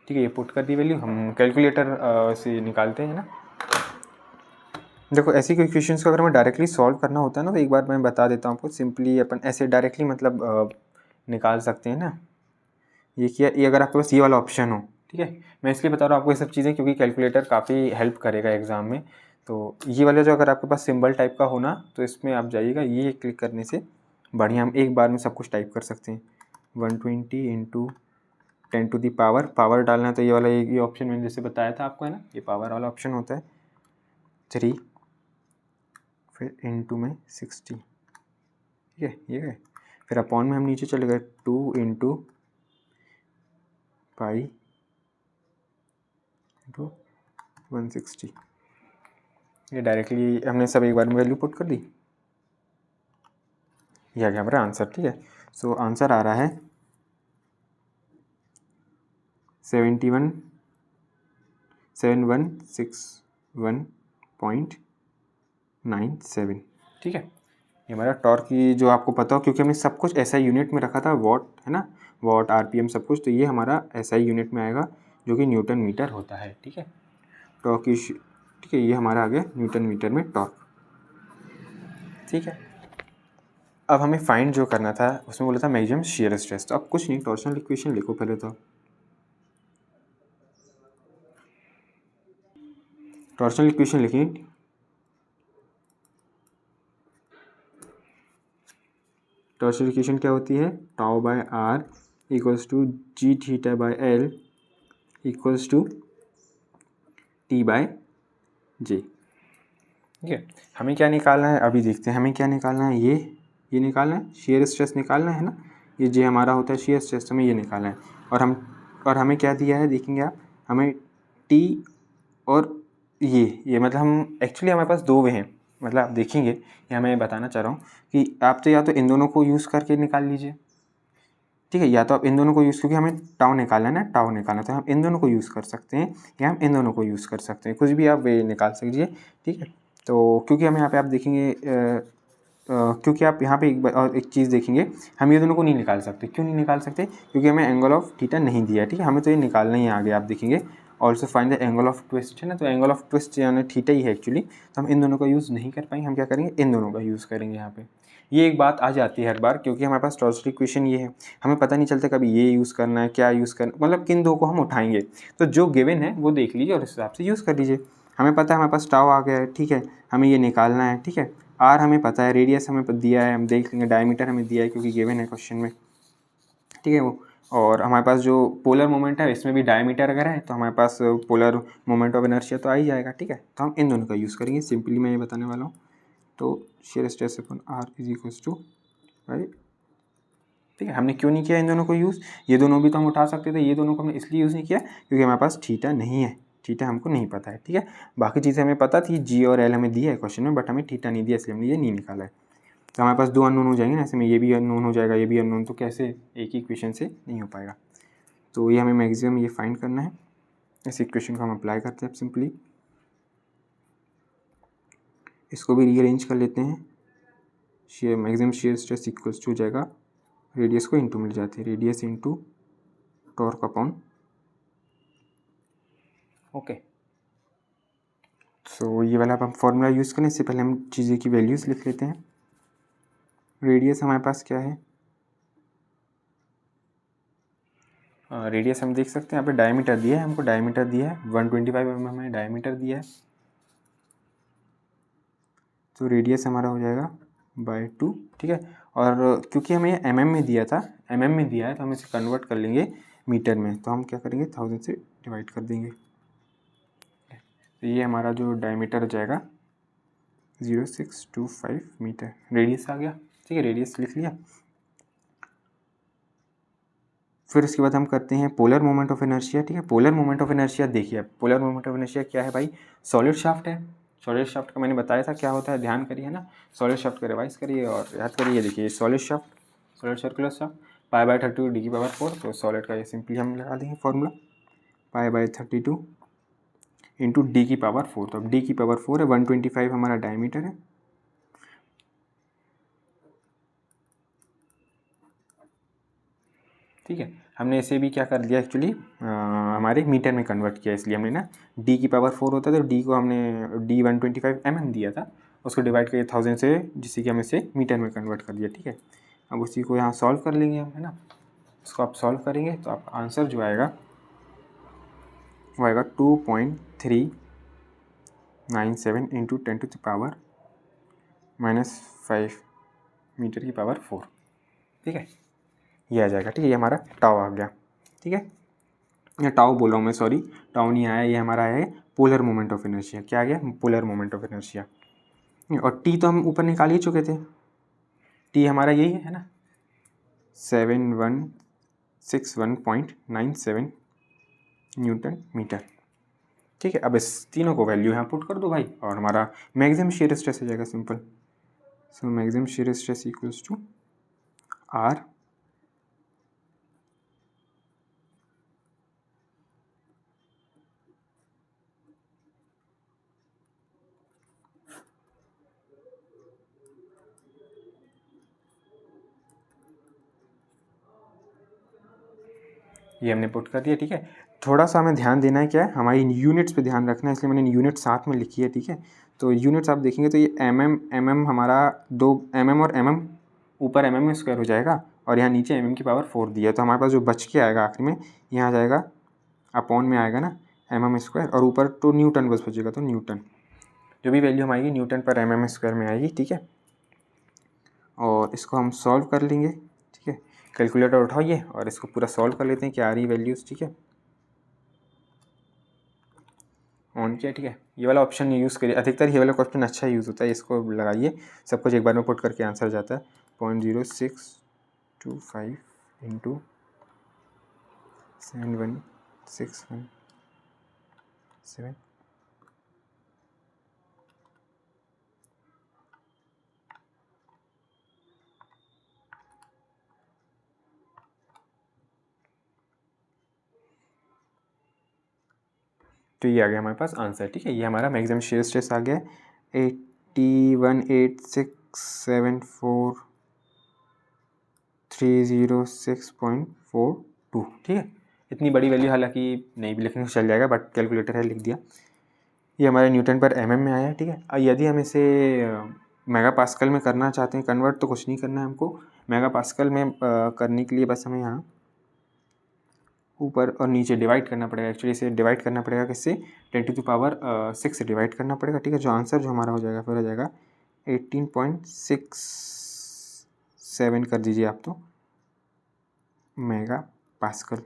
ठीक है, ये पुट कर दी वैल्यू, हम कैलकुलेटर से निकालते हैं ना। देखो ऐसी कोई क्वेश्चंस को अगर हमें डायरेक्टली सॉल्व करना होता है ना, तो एक बार मैं बता देता हूँ आपको, सिंपली अपन ऐसे डायरेक्टली मतलब निकाल सकते हैं ना। ये किया, ये अगर आपके पास ये वाला ऑप्शन हो, ठीक है, मैं इसलिए बता रहा हूँ आपको ये सब चीज़ें क्योंकि कैलकुलेटर काफ़ी हेल्प करेगा एग्जाम में। तो ये वाला जो अगर आपके पास सिंबल टाइप का हो ना, तो इसमें आप जाइएगा, ये क्लिक करने से बढ़िया हम एक बार में सब कुछ टाइप कर सकते हैं। 120 इंटू 10⁻, पावर डालना है तो ये वाला, ये ऑप्शन मैंने जैसे बताया था आपको, है ना, ये पावर वाला ऑप्शन होता है 3, फिर इंटू में 60, ठीक है, ये है। फिर अपॉन में हम नीचे चले गए 2 इंटू पाई इंटू 160। ये डायरेक्टली हमने सब एक बार में वैल्यू पुट कर दी, ये आ गया हमारा आंसर, ठीक है। सो आंसर आ रहा है 7161.97, ठीक है। ये हमारा टॉर्क की जो आपको पता हो, क्योंकि हमने सब कुछ ऐसा यूनिट में रखा था, वॉट, है ना, वॉट, आरपीएम सब कुछ, तो ये हमारा ऐसा यूनिट में आएगा जो कि न्यूटन मीटर होता है, ठीक है। टॉर्क की, ठीक है, ये हमारा आ गया न्यूटन मीटर में टॉर्क, ठीक है। अब हमें फाइंड जो करना था उसमें बोला था मैक्सिमम शियर स्ट्रेस, तो अब कुछ नहीं, टॉर्शनल इक्वेशन लिखो पहले। तो टॉर्शनल इक्वेशन लिखिए, टॉर्शनल इक्वेशन क्या होती है, tau by R equals to G theta by L equals to T by J, ठीक है। हमें क्या निकालना है अभी देखते हैं, हमें क्या निकालना है, ये निकालना है, शेयर स्ट्रेस निकालना है ना, ये जे हमारा होता है शेयर स्ट्रेस, हमें ये निकालना है। और हमें क्या दिया है देखेंगे आप, हमें टी और ये मतलब हम एक्चुअली हमारे पास दो वे हैं, मतलब आप देखेंगे, ये मैं बताना चाह रहा हूँ कि आप तो या तो इन दोनों को यूज़ करके निकाल लीजिए, ठीक है, या तो आप इन दोनों को यूज़, क्योंकि हमें टाउ निकालना है ना, टाउ निकालना, तो हम इन दोनों को यूज़ कर सकते हैं या हम इन दोनों को यूज़ कर सकते हैं, कुछ भी आप वे निकाल सकते, ठीक है। तो क्योंकि हमें यहाँ पे आप देखेंगे क्योंकि आप यहाँ पे एक चीज़ देखेंगे, हम ये दोनों को नहीं निकाल सकते। क्यों नहीं निकाल सकते, क्योंकि हमें एंगल ऑफ थीटा नहीं दिया है, ठीक है, हमें तो ये निकालना ही आगे आप देखेंगे। Also find the angle of twist, है ना, तो एंगल ऑफ ट्विस्ट यानी थीटा ही है एक्चुअली, तो हम इन दोनों का यूज़ नहीं कर पाएंगे, हम क्या करेंगे, इन दोनों का यूज़ करेंगे यहाँ पे। ये एक बात आ जाती है हर बार, क्योंकि हमारे पास टॉर्शनल इक्वेशन ये है, हमें पता नहीं चलता कभी ये यूज़ करना है, क्या यूज़ करना, मतलब किन दो को हम उठाएंगे। तो जो गिवन है वो देख लीजिए और इस हिसाब से यूज़ कर लीजिए। हमें पता है हमारे पास टाउ आ गया है, ठीक है, हमें ये निकालना है, ठीक है। आर हमें पता है, रेडियस हमें दिया है, हम देख लेंगे, डायमीटर हमें दिया है क्योंकि गिवन है क्वेश्चन में, ठीक है वो। और हमारे पास जो पोलर मोमेंट है इसमें भी डायमीटर अगर है तो हमारे पास पोलर मोमेंट ऑफ इनर्शिया तो आ ही जाएगा, ठीक है। तो हम इन दोनों का यूज़ करेंगे, सिंपली मैं ये बताने वाला हूँ। तो shear stress upon R is equals to, right, ठीक है। हमने क्यों नहीं किया इन दोनों को यूज़, ये दोनों भी तो हम उठा सकते थे, ये दोनों को हमने इसलिए यूज़ नहीं किया क्योंकि हमारे पास थीटा नहीं है, थीटा हमको नहीं पता है, ठीक है। बाकी चीज़ें हमें पता थी, जी और एल हमें दिया है क्वेश्चन में, बट हमें थीटा नहीं दिया, इसलिए हमने ये नहीं निकाला है। तो हमारे पास दो अननोन हो जाएंगे ना, ऐसे में ये भी अननोन हो जाएगा, ये भी अननोन, तो कैसे एक ही इक्वेशन से नहीं हो पाएगा। तो ये हमें मैक्सिमम ये फाइंड करना है, इस इक्वेशन को हम अप्लाई करते हैं सिंपली, इसको भी रीअरेंज कर लेते हैं। Shear maximum shear stress equals to हो जाएगा, रेडियस को इंटू मिल जाती है, radius into torque upon, okay. So ये वाला अब हम फॉर्मूला यूज़ करें, इससे पहले हम चीज़ें की वैल्यूज़ लिख लेते हैं। रेडियस हमारे पास क्या है, रेडियस हम देख सकते हैं, यहाँ पे डायमीटर दिया है, हमको डायमीटर दिया है 125 mm हमें डायमीटर दिया है, तो रेडियस हमारा हो जाएगा बाय 2, ठीक है। और क्योंकि हमें mm में दिया था, mm में दिया है, तो हम इसे कन्वर्ट कर लेंगे मीटर में, तो हम क्या करेंगे 1000 से डिवाइड कर देंगे, तो ये हमारा जो डायमीटर हो जाएगा 0625 मीटर, रेडियस आ गया, ठीक है, रेडियस लिख लिया। फिर उसके बाद हम करते हैं पोलर मोमेंट ऑफ इनर्शिया, ठीक है। पोलर मोमेंट ऑफ इनर्शिया देखिए, पोलर मोमेंट ऑफ इनर्शिया क्या है भाई, सॉलिड शाफ्ट है, सॉलिड शाफ्ट का मैंने बताया था क्या होता है, ध्यान करिए ना, सॉलिड शाफ्ट को रिवाइज करिए और याद करिए। देखिए solid shaft, solid circular shaft, π/32 d⁴, तो सॉलिड का ये सिंपली हम लगा देंगे फॉर्मूला, π/32 इंटू d⁴, तो अब d⁴ है, 125 हमारा डायमीटर है, ठीक है। हमने इसे भी क्या कर दिया एक्चुअली, हमारे मीटर में कन्वर्ट किया, इसलिए हमने ना d⁴ होता है, तो d को हमने d125 mm दिया था, उसको डिवाइड करिए 1000 से, जिससे कि हम इसे मीटर में कन्वर्ट कर दिया, ठीक है। अब उसी को यहाँ सॉल्व कर लेंगे हम, है ना, इसको आप सॉल्व करेंगे तो आप आंसर जो आएगा वो आएगा 2.397 इंटू 10⁻⁻5 मीटर की पावर 4, ठीक है, ये आ जाएगा, ठीक है। ये हमारा टाउ आ गया, ठीक है, या टाउ बोल रहा हूँ मैं, सॉरी, टाउ नहीं आया, ये हमारा है पोलर मोमेंट ऑफ इनर्शिया, क्या आ गया, पोलर मोमेंट ऑफ इनर्शिया। और टी तो हम ऊपर निकाल ही चुके थे, टी हमारा यही है ना, 7161.97 न्यूटन मीटर, ठीक है। अब इस तीनों को वैल्यू यहाँ पुट कर दो भाई, और हमारा मैक्सिमम शियर स्ट्रेस हो जाएगा simple, so maximum shear stress equals to R ये हमने पुट कर दिया, ठीक है। थोड़ा सा हमें ध्यान देना है, क्या है, हमारी यूनिट्स पे ध्यान रखना है, इसलिए मैंने यूनिट साथ में लिखी है, ठीक है। तो यूनिट्स आप देखेंगे तो ये mm हमारा 2 mm और mm ऊपर mm में स्क्वायर हो जाएगा, और यहाँ नीचे mm की पावर 4 दिया है, तो हमारे पास जो बच के आएगा आखिर में यहाँ आ जाएगा, अपॉन में आएगा ना mm स्क्वायर, और ऊपर तो न्यूटन बस बचेगा, तो न्यूटन, जो भी वैल्यू हम आएगी न्यूटन पर mm स्क्वायर में आएगी, ठीक है। और इसको हम सॉल्व कर लेंगे, ठीक है, कैलकुलेटर उठाइए और इसको पूरा सॉल्व कर लेते हैं, क्या आ रही वैल्यूज़, ठीक है। ऑन किया, ठीक है, ये वाला ऑप्शन यूज़ करिए, अधिकतर ये वाला क्वेश्चन अच्छा यूज़ होता है, इसको लगाइए, सब कुछ एक बार में पुट करके आंसर जाता है, 0.0625 इंटू 71617, तो ये आ गया हमारे पास आंसर, ठीक है। ये हमारा मैक्सिमम शियर स्ट्रेस आ गया 81,867,430,6.42, ठीक है। इतनी बड़ी वैल्यू हालांकि नहीं भी लिखने को चल जाएगा, बट कैलकुलेटर है लिख दिया। ये हमारे न्यूटन पर mm में आया, ठीक है। यदि हम इसे मेगा पास्कल में करना चाहते हैं कन्वर्ट, तो कुछ नहीं करना है हमको, मेगा पास्कल में करने के लिए बस हमें यहाँ ऊपर और नीचे डिवाइड करना पड़ेगा, एक्चुअली इसे डिवाइड करना पड़ेगा किससे, 10⁻6 से डिवाइड करना पड़ेगा, ठीक है। जो आंसर जो हमारा हो जाएगा फिर हो जाएगा 18.67 कर दीजिए आप, तो मेगा पास्कल,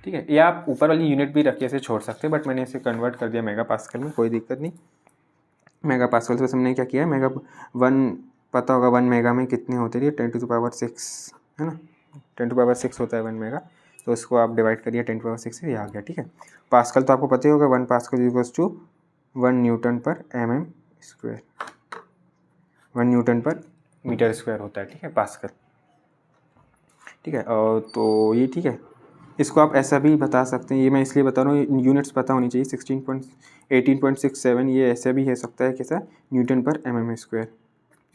ठीक है। या आप ऊपर वाली यूनिट भी रखिए, इसे छोड़ सकते हैं, बट मैंने इसे कन्वर्ट कर दिया मेगा पास्कल में, कोई दिक्कत नहीं। मेगा पास्कल से बस हमने क्या किया है, मेगा 1 पता होगा, 1 मेगा में कितने होते हैं, 10⁻6 है ना, 10⁻6 होता है 1 मेगा, तो इसको आप डिवाइड करिए 10⁻6 से, ये आ गया, ठीक है। पास्कल तो आपको पता ही होगा, 1 pascal equals to 1 newton per mm square, 1 newton पर मीटर स्क्वायर होता है, ठीक है, पास्कल, ठीक है। और तो ये ठीक है, इसको आप ऐसा भी बता सकते हैं, ये मैं इसलिए बता रहा हूँ, यूनिट्स पता होनी चाहिए, 18.67 ये ऐसे भी हो सकता है कैसा, Newton per mm square,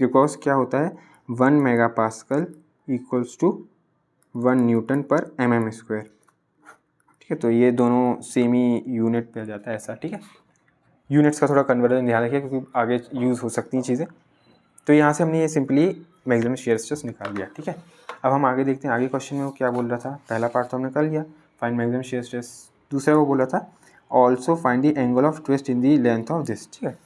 because क्या होता है 1 mega pascal equals to 1 newton per mm square, ठीक है। तो ये दोनों सेम ही यूनिट पे आ जाता है ऐसा, ठीक है। यूनिट्स का थोड़ा कन्वर्जन ध्यान रखिए, क्योंकि आगे यूज़ हो सकती हैं चीज़ें। तो यहाँ से हमने ये सिंपली मैक्सिमम शेयर स्ट्रेस निकाल लिया। ठीक है, अब हम आगे देखते हैं आगे क्वेश्चन में वो क्या बोल रहा था। पहला पार्ट तो हमने कर लिया, फाइंड मैक्सिमम शेयर स्ट्रेस। दूसरा वो बोला था also find the angle of twist in the length of this. ठीक है,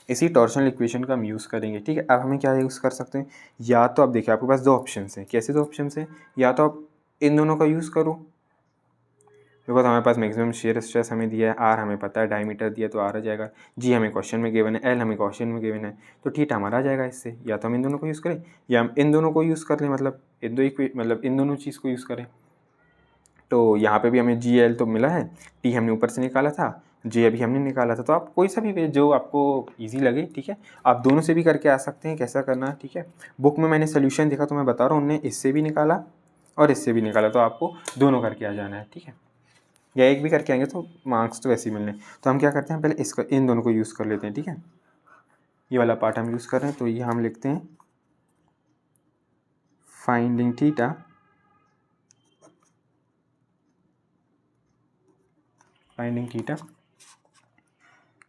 इसी टॉर्शनल इक्वेशन का हम यूज़ करेंगे। ठीक है, अब हमें क्या यूज़ कर सकते हैं, या तो आप देखिए आपके पास दो ऑप्शन हैं। कैसे दो ऑप्शन हैं, या तो आप इन दोनों का यूज़ करो, बिकॉज हमारे पास मैक्सिमम शेयर स्ट्रेस हमें दिया है, आर हमें पता है, डायमीटर दिया तो आर आ जाएगा, जी हमें क्वेश्चन में गिवन है, एल हमें क्वेश्चन में गिवन है, तो थीटा हमारा आ जाएगा इससे। या तो हम इन दोनों को यूज़ करें या हम इन दोनों को यूज़ कर लें, मतलब इन दोनों चीज़ को यूज़ करें। तो यहाँ पे भी हमें जी एल तो मिला है, टी हमने ऊपर से निकाला था, जे अभी हमने निकाला था। तो आप कोई सा भी वे जो आपको इजी लगे, ठीक है, आप दोनों से भी करके आ सकते हैं, कैसा करना है। ठीक है, बुक में मैंने सोल्यूशन देखा तो मैं बता रहा हूँ, उन्होंने इससे भी निकाला और इससे भी निकाला, तो आपको दोनों करके आ जाना है। ठीक है, या एक भी करके आएंगे तो मार्क्स तो वैसे ही मिलने। तो हम क्या करते हैं, पहले इसका इन दोनों को यूज़ कर लेते हैं। ठीक है, ये वाला पार्ट हम यूज़ कर रहे हैं, तो ये हम लिखते हैं finding theta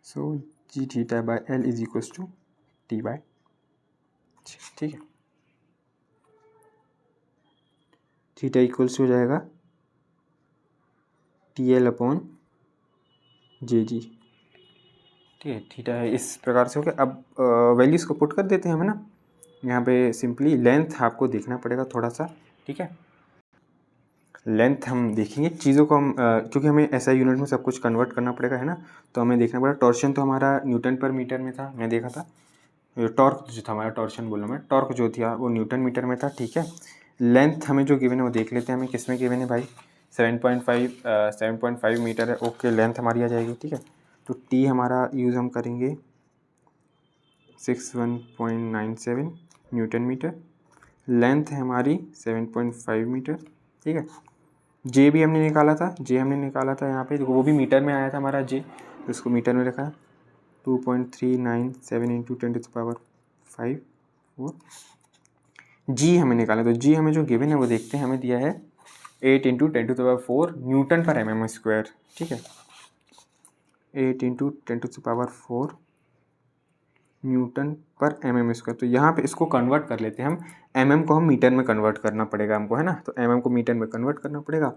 so G theta by L is equals to T by. ठीक है, थीटा इक्वल्स हो जाएगा T L upon J G. ठीक है, थीटा है इस प्रकार से हो गया। अब वैल्यूज़ को पुट कर देते हैं हम, है ना। यहाँ पे सिंपली लेंथ आपको देखना पड़ेगा थोड़ा सा। ठीक है, लेंथ हम देखेंगे, चीज़ों को हम क्योंकि हमें एसआई यूनिट में सब कुछ कन्वर्ट करना पड़ेगा, है ना। तो हमें देखना पड़ेगा, टॉर्शन तो हमारा न्यूटन पर मीटर में था, मैं देखा था। टॉर्क जो था हमारा, टॉर्शन बोला मैं, टॉर्क जो था वो न्यूटन मीटर में था। ठीक है, लेंथ हमें जो गिवन है वो देख लेते हैं, हमें किस में गिवन है भाई, 7.5 मीटर है। ओके, लेंथ हमारी आ जाएगी। ठीक है, तो टी हमारा यूज़ हम करेंगे 61.97 न्यूटन मीटर, लेंथ है हमारी 7.5 मीटर। ठीक है, जे भी हमने निकाला था, यहाँ पे वो भी मीटर में आया था हमारा जे, तो इसको मीटर में रखा 2.397 इंटू 10⁵ 4। जी हमें निकाला, तो जी हमें जो गिवन है वो देखते हैं, हमें दिया है 8 into 10⁴ Newton per mm square. ठीक है, 8 into 10⁴ Newton per mm square. तो यहाँ पे इसको कन्वर्ट कर लेते हैं हम, mm को हम मीटर में कन्वर्ट करना पड़ेगा हमको, है ना। तो mm को मीटर में कन्वर्ट करना पड़ेगा,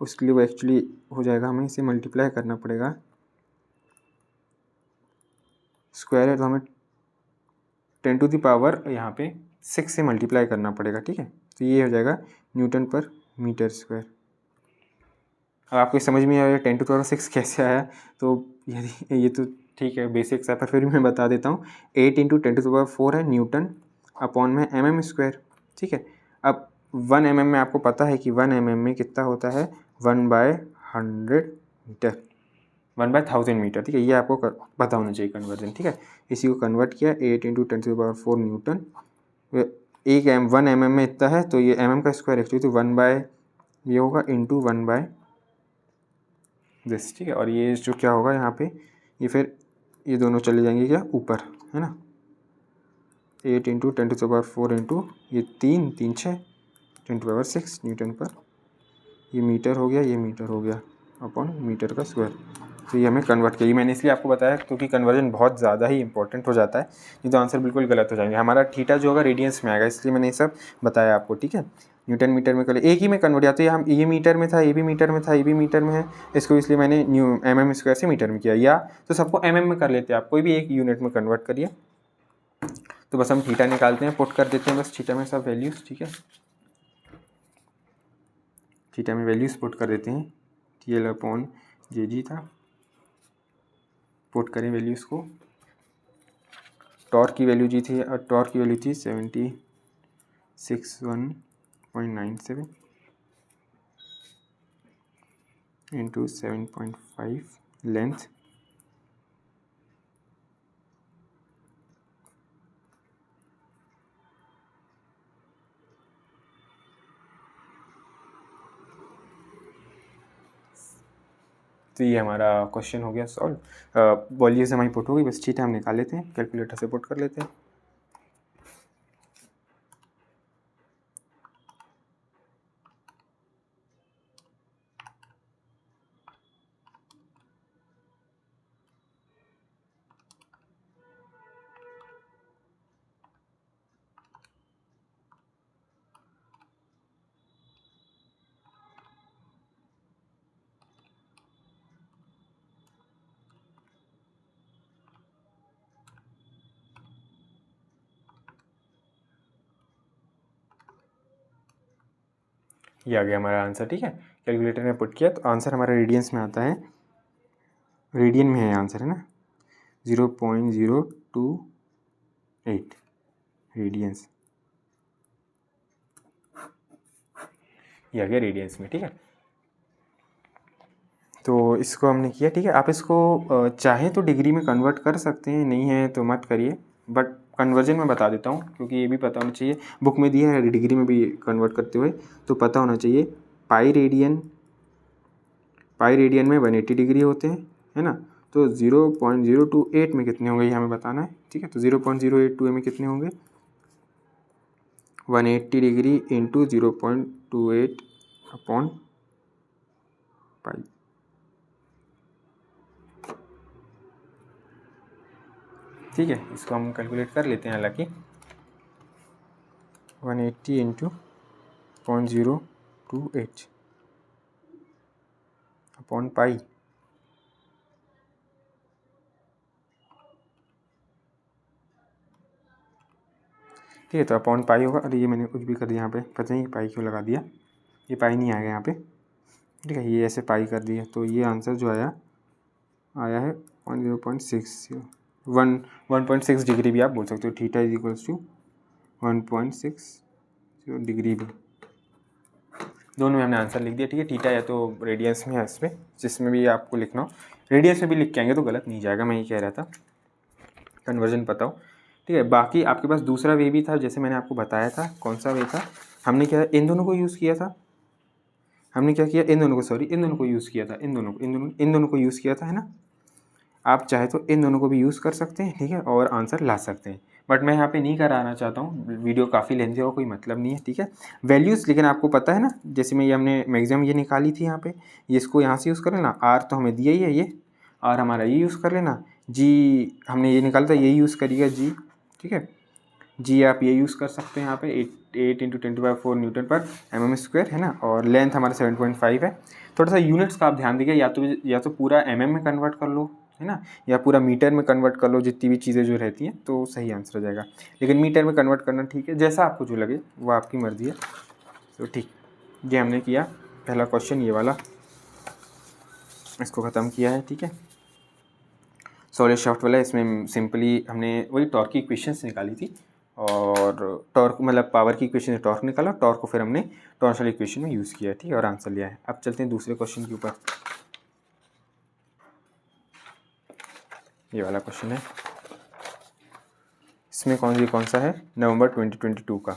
उसके लिए वो एक्चुअली हो जाएगा, हमें इसे मल्टीप्लाई करना पड़ेगा, स्क्वायर है तो हमें 10⁻⁶ यहाँ पे 6 से मल्टीप्लाई करना पड़ेगा। ठीक है, तो ये हो जाएगा न्यूटन पर मीटर स्क्वायर। अब आपको समझ में आया 10⁻⁶ कैसे आया, तो यदि ये तो ठीक है बेसिक्स है, पर फिर भी मैं बता देता हूँ। 8 इंटू 10⁴ है न्यूटन अपॉन में mm स्क्वायर। ठीक है, अब 1 mm में आपको पता है कि 1 mm में कितना होता है, 1/100 मीटर, 1/1000 मीटर। ठीक है, ये आपको पता होना चाहिए कन्वर्जन। ठीक है, इसी को कन्वर्ट किया 8 इंटू 10⁴ न्यूटन, एक 1 mm में इतना है, तो ये mm का स्क्वायर एक्चुअली तो 1 ये होगा इंटू 1 दिस। ठीक है, और ये जो क्या होगा यहाँ पे, ये फिर ये दोनों चले जाएंगे क्या ऊपर, है ना। 8 इंटू 10⁴ इंटू ये 3 3 6 10⁻⁶ न्यूटन पर, ये मीटर हो गया, ये मीटर हो गया अपॉन मीटर का स्क्वायर। तो ये हमें कन्वर्ट किया, ये मैंने इसलिए आपको बताया क्योंकि कन्वर्जन बहुत ज़्यादा ही इंपॉर्टेंट हो जाता है, नहीं तो आंसर बिल्कुल गलत हो जाएंगे। हमारा थीटा जो होगा रेडियंस में आएगा, इसलिए मैंने ये सब बताया आपको। ठीक है, न्यूटन मीटर में कर एक ही में कन्वर्ट, या तो ये हम ये मीटर में था, ये भी मीटर में था, ये भी मीटर में है, इसको इसलिए मैंने mm स्क्वायर से मीटर में किया, या तो सबको mm में कर लेते हैं, आप कोई भी एक यूनिट में कन्वर्ट करिए। तो बस हम थीटा निकालते हैं, पुट कर देते हैं बस थीटा में सब वैल्यूज़। ठीक है, थीटा में वैल्यूज़ पुट कर देते हैं, TL अपॉन जे जी था, पुट करें वैल्यूज़ को। टॉर्क की वैल्यू जी थी, और टॉर्क की वैल्यू थी 76.97 इंटू 7.5 लेंथ, तो ये हमारा क्वेश्चन हो गया सॉल्व। वॉल्यूज हमारी पुट हो गई, बस ठीक है, हम निकाल लेते हैं, कैलकुलेटर से पुट कर लेते हैं। ये आ गया हमारा आंसर। ठीक है, कैलकुलेटर में पुट किया तो आंसर हमारा रेडियंस में आता है, रेडियन में है आंसर, है ना, 0.028 रेडियंस, ये आ गया रेडियंस में। ठीक है, तो इसको हमने किया। ठीक है, आप इसको चाहें तो डिग्री में कन्वर्ट कर सकते हैं, नहीं है तो मत करिए, बट कन्वर्जन में बता देता हूँ क्योंकि ये भी पता होना चाहिए, बुक में दिया है डिग्री में भी कन्वर्ट करते हुए, तो पता होना चाहिए। पाई रेडियन में 180 डिग्री होते हैं, है ना, तो 0.028 में कितने होंगे ये हमें बताना है। ठीक है, तो 0.082 में कितने होंगे, 180 डिग्री इंटू 0.28 अपॉन पाई। ठीक है, इसको हम कैलकुलेट कर लेते हैं। हालांकि 180 इंटू 0.028 अपॉन पाई, ठीक है, तो अपॉन पाई होगा। अरे ये मैंने कुछ भी कर दिया यहाँ पे, पता नहीं पाई क्यों लगा दिया, ये पाई नहीं आएगा यहाँ पे। ठीक है, ये ऐसे पाई कर दिया, तो ये आंसर जो आया है 1.6 डिग्री भी आप बोल सकते हो। Theta is equals to 1.60 degree भी, दोनों में हमने आंसर लिख दिया। ठीक है, थीटा या तो रेडियंस में है, इसमें जिसमें भी आपको लिखना हो, रेडियंस में भी लिख के आएंगे तो गलत नहीं जाएगा, मैं ये कह रहा था, कन्वर्जन पता हो। ठीक है, बाकी आपके पास दूसरा वे भी था, जैसे मैंने आपको बताया था। कौन सा वे था, हमने क्या इन दोनों को यूज़ किया था, हमने क्या किया, इन दोनों को यूज़ किया था, इन दोनों को यूज़ किया था, है ना। आप चाहे तो इन दोनों को भी यूज़ कर सकते हैं, ठीक है, और आंसर ला सकते हैं, बट मैं यहाँ पे नहीं कराना चाहता हूँ, वीडियो काफ़ी लेंथी हो, कोई मतलब नहीं है। ठीक है, वैल्यूज़ लेकिन आपको पता है ना, जैसे मैं ये हमने मैक्सिमम ये निकाली थी यहाँ पे, ये इसको यहाँ से यूज़ कर लेना, आर तो हमें दिया ही है, ये आर हमारा ये यूज़ कर लेना, जी हमने ये निकाला था, ये यूज़ करिएगा जी। ठीक है, जी आप ये यूज़ कर सकते हैं यहाँ पे 8 × 10⁴ न्यूटन पर mm², है ना, और लेंथ हमारा 7.5 है। थोड़ा सा यूनिट्स का आप ध्यान दीजिए, या तो पूरा mm में कन्वर्ट कर लो, है ना, या पूरा मीटर में कन्वर्ट कर लो, जितनी भी चीज़ें जो रहती हैं, तो सही आंसर हो जाएगा। लेकिन मीटर में कन्वर्ट करना ठीक है, जैसा आपको जो लगे वो आपकी मर्ज़ी है। तो ठीक, ये हमने किया पहला क्वेश्चन, ये वाला, इसको ख़त्म किया है। ठीक है, सॉलिड शाफ्ट वाला, इसमें सिंपली हमने वही टॉर्क की इक्वेशंस निकाली थी, और टॉर्क मतलब पावर की इक्वेशन से टॉर्क निकाला, टॉर्क को फिर हमने टॉर्शनल इक्वेशन में यूज़ किया, ठीक है, और आंसर लिया है। अब चलते हैं दूसरे क्वेश्चन के ऊपर। ये वाला क्वेश्चन है, इसमें कौन सा है, नवंबर 2022 का।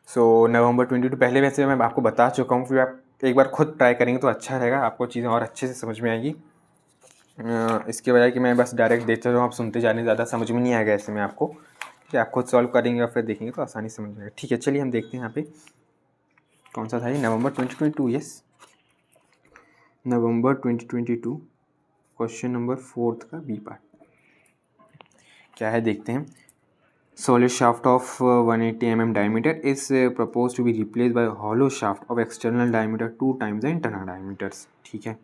सो नवंबर 22 पहले वैसे मैं आपको बता चुका हूँ, फिर आप एक बार खुद ट्राई करेंगे तो अच्छा रहेगा, आपको चीज़ें और अच्छे से समझ में आएगी। इसके बजाय कि मैं बस डायरेक्ट देखते जाऊँ, आप सुनते जाने, ज़्यादा समझ में नहीं आएगा ऐसे में आपको, कि आप खुद सॉल्व करेंगे और फिर देखेंगे तो आसानी समझ में आएगा। ठीक है, चलिए हम देखते हैं यहाँ पे कौन सा था ये, नवंबर 2022, यस, नवंबर 2022, क्वेश्चन नंबर 4 का बी पार्ट क्या है देखते हैं। Solid shaft of 180 mm diameter is proposed to be replaced by hollow shaft of external diameter 2 times the internal diameters. ठीक है,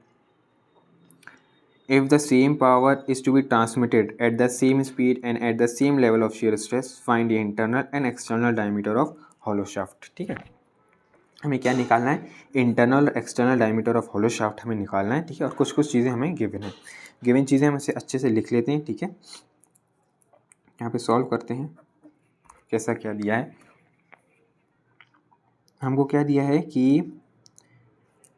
if the same power is to be transmitted at the same speed and at the same level of shear stress, find the internal and external diameter of hollow shaft. ठीक है, हमें क्या निकालना है, internal external diameter of hollow shaft हमें निकालना है। ठीक है, और कुछ चीज़ें हमें गिवन है, गिवन चीज़ें हम इसे अच्छे से लिख लेते हैं। ठीक है, यहाँ पे सॉल्व करते हैं, कैसा क्या दिया है हमको, क्या दिया है कि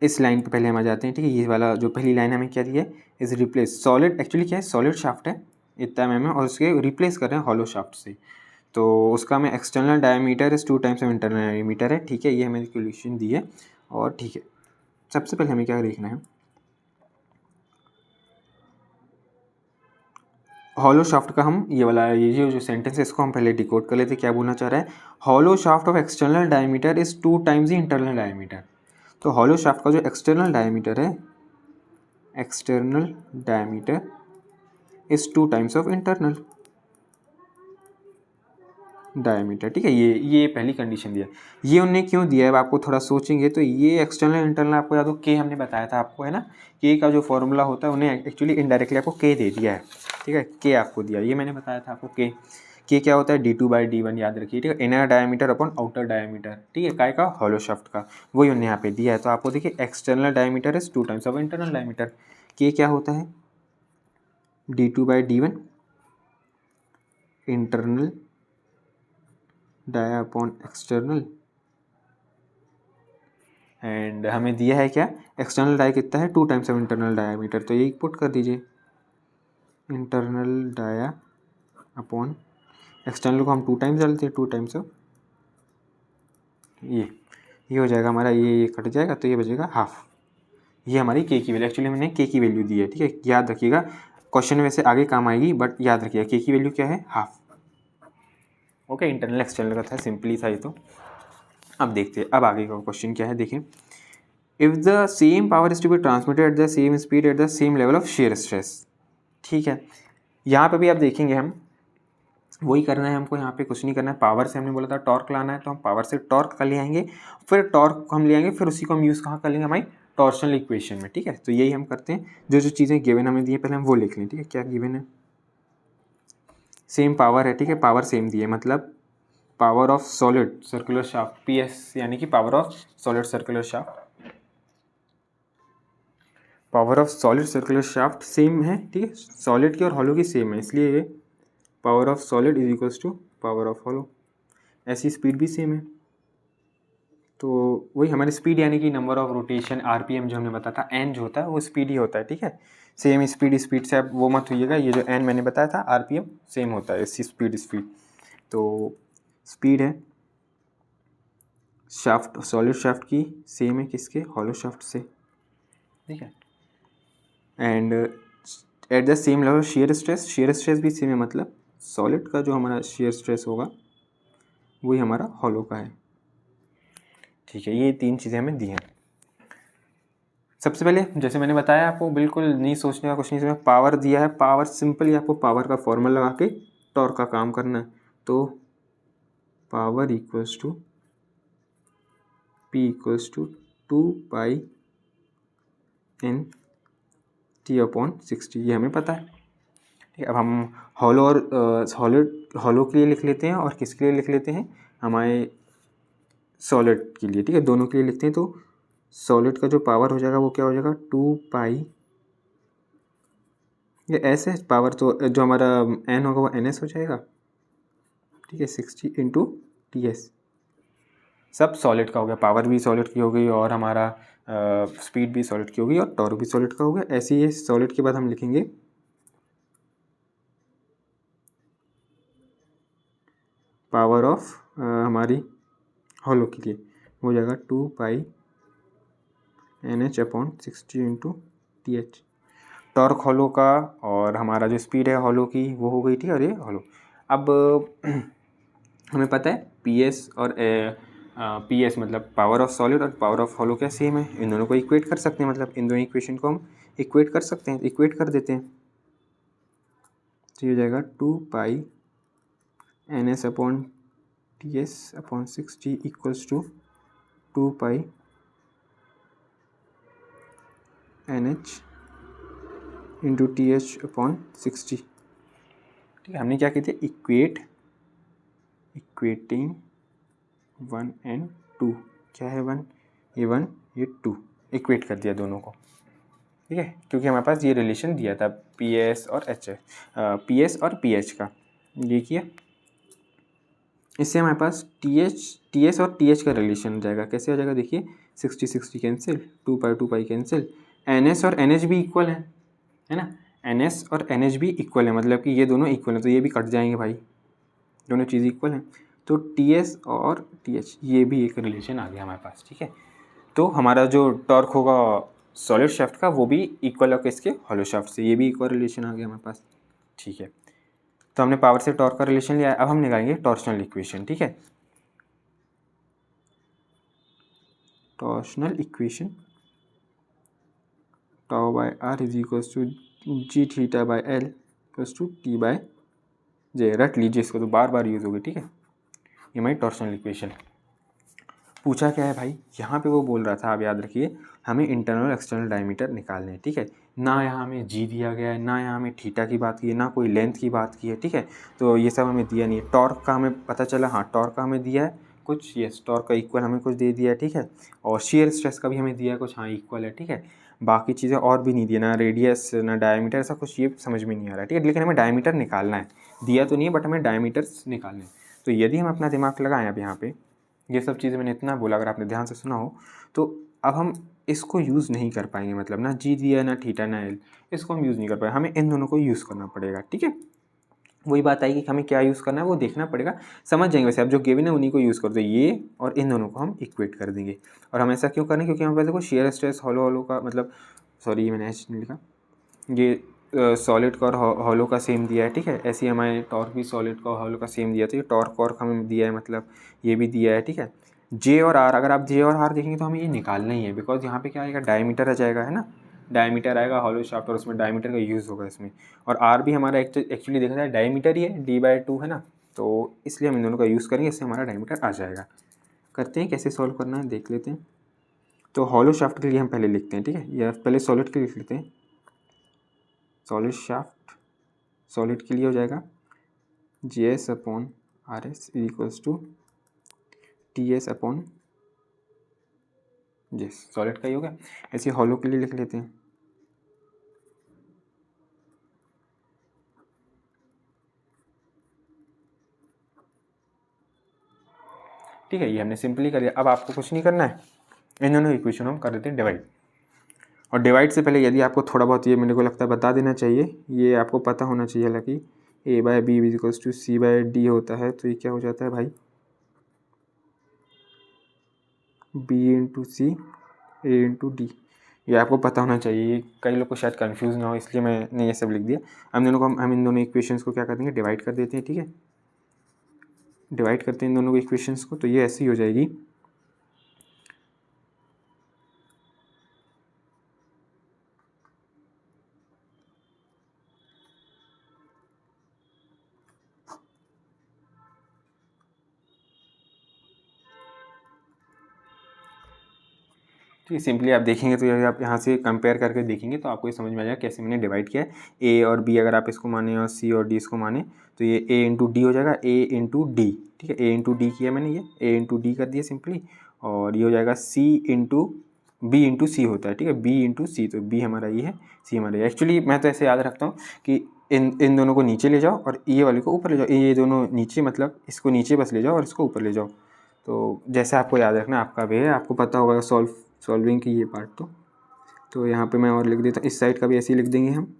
इस लाइन पे पहले हम आ जाते हैं। ठीक है, ये वाला जो पहली लाइन हमें क्या दिया है, इज रिप्लेस सॉलिड, एक्चुअली क्या है, सॉलिड शाफ्ट है इतना mm है, और उसके रिप्लेस कर रहे हैं हॉलो शाफ्ट से, तो उसका हमें external diameter is 2 times internal diameter है। ठीक है, ये हमें कैलकुलेशन दी है, और ठीक है, सबसे पहले हमें क्या देखना है, हॉलो शाफ्ट का हम ये वाला ये जो सेंटेंस है इसको हम पहले डिकोड कर लेते हैं। क्या बोलना चाह रहा है, hollow shaft of external diameter is 2 times the internal diameter. तो हॉलो शाफ्ट का जो एक्सटर्नल डायमीटर है, external diameter is 2 times of internal diameter. ठीक है, ये पहली कंडीशन दिया। ये उन्हें क्यों दिया है, आपको थोड़ा सोचेंगे तो ये एक्सटर्नल इंटरनल आपको याद हो, के हमने बताया था आपको, है ना, के का जो फॉर्मूला होता है उन्हें एक्चुअली इनडायरेक्टली आपको के दे दिया है। ठीक है, के आपको दिया, ये मैंने बताया था आपको, के क्या होता है d2/d1 याद रखिए, ठीक है, inner diameter upon outer diameter, ठीक है, काय का, हॉलो शाफ्ट का, वही उन्होंने यहाँ पे दिया है। तो आपको देखिए external diameter is 2 times of internal diameter, K क्या होता है d2/d1 internal dia upon external, and हमें दिया है क्या, एक्सटर्नल डाया कितना है 2 टाइम्स ऑफ इंटरनल डायमीटर, तो ये पुट कर दीजिए, इंटरनल डाया अपॉन एक्सटर्नल को हम 2 टाइम्स डालते हैं, 2 टाइम्स ऑफ ये हो जाएगा हमारा, ये कट जाएगा तो ये बचेगा हाफ। ये हमारी के की वैल्यू, एक्चुअली मैंने के की वैल्यू दी है, ठीक है, याद रखिएगा, क्वेश्चन में से आगे काम आएगी, बट याद रखिएगा के की वैल्यू क्या है, हाफ। ओके, इंटरनल एक्सटर्नल का था, सिंपली था ये तो। अब देखते हैं अब आगे का क्वेश्चन क्या है, देखें, if the same power is to be transmitted at the same speed at the same level of shear stress, ठीक है, यहाँ पे भी आप देखेंगे हम वही करना है हमको, यहाँ पे कुछ नहीं करना है, पावर से हमने बोला था टॉर्क लाना है, तो हम पावर से टॉर्क कर ले आएंगे, फिर टॉर्क हम ले आएंगे, फिर उसी को हम यूज़ कहाँ कर लेंगे, हमारी टॉर्शनल इक्वेशन में, ठीक है। तो यही हम करते हैं, जो जो चीज़ें गिवन हमें दी है पहले हम वो लिख लें, ठीक है, क्या गिवन है, सेम पावर है, ठीक है, पावर सेम दी है, मतलब power of solid circular shaft PS, यानी कि power of solid circular shaft, power of solid circular shaft same है, ठीक है, सॉलिड की और हॉलो की सेम है, इसलिए ये power of solid is equals to power of hollow, ऐसी स्पीड भी सेम है, तो वही हमारी स्पीड यानी कि नंबर ऑफ रोटेशन RPM जो हमने बताया था, n जो होता है वो स्पीड ही होता है, ठीक है, सेम स्पीड से आप वो मत होइएगा, ये जो n मैंने बताया था RPM सेम होता है, इसकी स्पीड, तो स्पीड है शाफ्ट, सॉलिड शाफ्ट की सेम है किसके, हॉलो शाफ्ट से, ठीक है, and eight the same level shear stress भी सेम है, मतलब सॉलिड का जो हमारा शेयर स्ट्रेस होगा वही हमारा हॉलो का है, ठीक है। ये 3 चीज़ें हमें दी हैं। सबसे पहले जैसे मैंने बताया आपको, बिल्कुल नहीं सोचने का कुछ नहीं, पावर दिया है, पावर सिंपली आपको पावर का फॉर्मूला लगा के टॉर्क का काम करना है, तो power equals to P equals to 2 π N T/60, ये हमें पता है, ठीक है। अब हम हॉलो और हॉलो के लिए लिख लेते हैं और किसके लिए लिख लेते हैं, हमारे सॉलिड के लिए, ठीक है, दोनों के लिए लिखते हैं, तो सॉलिड का जो पावर हो जाएगा वो क्या हो जाएगा 2 π, ये ऐसे पावर, तो जो हमारा n होगा वो NS हो जाएगा, ठीक है, 60 × TS, सब सॉलिड का हो गया, पावर भी सॉलिड की हो गई और हमारा स्पीड भी सॉलिड की हो गई और टॉर्क भी सॉलिड का हो गया। ऐसे ही सॉलिड के बाद हम लिखेंगे पावर ऑफ हमारी हॉलो के लिए हो जाएगा 2 π NH/60 × TH, टॉर्क हॉलो का और हमारा जो स्पीड है हॉलो की वो हो गई थी, और ये हॉलो। अब हमें पता है PS और PS मतलब पावर ऑफ सॉलिड और पावर ऑफ हॉलो क्या सेम है, इन दोनों को इक्वेट कर सकते हैं, मतलब इन दोनों इक्वेशन को हम इक्वेट कर सकते हैं, इक्वेट कर देते हैं, तो ये हो जाएगा 2 π NS/TS/60 equals to 2 π NH × TH/60, ठीक है। हमने क्या किया था, इक्वेटिंग 1 and 2, क्या है 1, ये 1 ये 2, इक्वेट कर दिया दोनों को, ठीक है, क्योंकि हमारे पास ये रिलेशन दिया था PS और PH का, देखिए इससे हमारे पास TS और TH का रिलेशन हो जाएगा, कैसे हो जाएगा, देखिए 60 कैंसिल, 2 π कैंसिल, NS और NH भी इक्वल है ना, NS और NH भी इक्वल है, मतलब कि ये दोनों इक्वल हैं, तो ये भी कट जाएंगे भाई, दोनों चीज़ इक्वल हैं, तो TS और TH ये भी एक रिलेशन आ गया हमारे पास, ठीक है। तो हमारा जो टॉर्क होगा सॉलिड शाफ्ट का वो भी इक्वल होगा इसके हॉलो शाफ्ट से, ये भी इक्वल रिलेशन आ गया हमारे पास, ठीक है। तो हमने पावर से टॉर्क का रिलेशन लिया, अब हम निकालेंगे टॉर्शनल इक्वेशन, ठीक है। Torsional equation τ/r is equals to gθ/L equals to T/J, रट लीजिए इसको, तो बार बार यूज़ होगी, ठीक है। ये हमारी टॉर्शनल इक्वेशन, पूछा क्या है भाई, यहाँ पे वो बोल रहा था, आप याद रखिए, हमें इंटरनल एक्सटर्नल डायमीटर निकालने हैं, ठीक है। ना यहाँ हमें जी दिया गया है, ना यहाँ हमें थीटा की बात की है, ना कोई लेंथ की बात की है, ठीक है। तो ये सब हमें दिया नहीं है। टॉर्क का हमें पता चला, हाँ टॉर्क का हमें दिया है कुछ, यस टॉर्क का इक्वल हमें कुछ दे दिया है, ठीक है। और शियर स्ट्रेस का भी हमें दिया है कुछ, हाँ इक्वल है, ठीक है। बाकी चीज़ें और भी नहीं दिया, ना रेडियस ना डायमीटर, ऐसा कुछ ये समझ में नहीं आ रहा है, ठीक है। लेकिन हमें डायमीटर निकालना है, दिया तो नहीं है बट हमें डायमीटर्स निकालने हैं। तो यदि हम अपना दिमाग लगाएं अब यहाँ पे, ये सब चीज़ें मैंने इतना बोला, अगर आपने ध्यान से सुना हो तो अब हम इसको यूज़ नहीं कर पाएंगे, मतलब ना जी दिया ना थीटा ना एल, इसको हम यूज़ नहीं कर पाएंगे, हमें इन दोनों को यूज़ करना पड़ेगा, ठीक है। वही बात आएगी कि हमें क्या यूज़ करना है वो देखना पड़ेगा, समझ जाएंगे वैसे। अब जो गिवन है उन्हीं को यूज़ कर दो, ये और इन दोनों को हम इक्वेट कर देंगे। और हम ऐसा क्यों करें, क्योंकि हमारे पास देखो शेयर स्ट्रेस हॉलो हॉलो का मतलब, सॉरी ये मैंने एच नहीं लिखा, ये सॉलिड का और हॉलो का सेम दिया है, ठीक है। ऐसे ही हमारे टॉर्क भी सॉलिड का और हॉलो का सेम दिया, तो ये टॉर्क और हमें दिया है, मतलब ये भी दिया है, ठीक है। जे और आर, अगर आप जे और आर देखेंगे तो हमें ये निकालना ही है, बिकॉज यहाँ पे क्या आएगा, डायमीटर आ जाएगा, है ना। डायमीटर आएगा हॉलो शाफ्ट और उसमें डायमीटर का यूज़ होगा इसमें। और आर भी हमारा एक्चुअली देखा जाए डायमीटर ही है, D/2 है ना, तो इसलिए हम इन दोनों का यूज़ करेंगे, इससे हमारा डायमीटर आ जाएगा। करते हैं कैसे सॉल्व करना है देख लेते हैं। तो हॉलो शाफ्ट के लिए हम पहले लिखते हैं, ठीक है, या पहले सॉलिड के लिए लिख लेते हैं। सॉलिड शाफ्ट, सॉलिड के लिए हो जाएगा GS/RS = TS/, जी सॉलिड का ही हो गया। ऐसे हॉलो के लिए लिख लेते हैं। ठीक है, ये हमने सिंपली कर दिया। अब आपको कुछ नहीं करना है, इन दोनों इक्वेशन हम कर देते हैं डिवाइड। और डिवाइड से पहले यदि आपको थोड़ा बहुत ये मेरे को लगता है बता देना चाहिए, ये आपको पता होना चाहिए, हालांकि A/B = C/D होता है, तो ये क्या हो जाता है भाई, B × C A × D। ये आपको पता होना चाहिए, कई लोग को शायद कंफ्यूज ना हो, इसलिए मैंने ये सब लिख दिया। हम इन दोनों इक्वेशंस को क्या कर देंगे, डिवाइड कर देते हैं, ठीक है। डिवाइड करते हैं इन दोनों को इक्वेशंस को, तो ये ऐसी हो जाएगी, ठीक है। सिंपली आप देखेंगे तो यदि आप यहाँ से कंपेयर करके देखेंगे तो आपको ये समझ में आ जाएगा कैसे मैंने डिवाइड किया है। ए और बी अगर आप इसको माने और सी और डी इसको माने, तो ये A × D हो जाएगा, A × D, ठीक है। A × D किया मैंने, ये A × D कर दिया सिंपली। और ये हो जाएगा B × C होता है, ठीक है, B × C, तो B हमारा ये है, C हमारा ये। एक्चुअली मैं तो ऐसे याद रखता हूँ कि इन दोनों को नीचे ले जाओ और ये वाले को ऊपर ले जाओ, ये दोनों नीचे, मतलब इसको नीचे बस ले जाओ और इसको ऊपर ले जाओ। तो जैसे आपको याद रखना, आपका भी है, आपको पता होगा सॉल्विंग की ये पार्ट। तो यहाँ पे मैं और लिख देता हूँ, इस साइड का भी ऐसे ही लिख देंगे हम।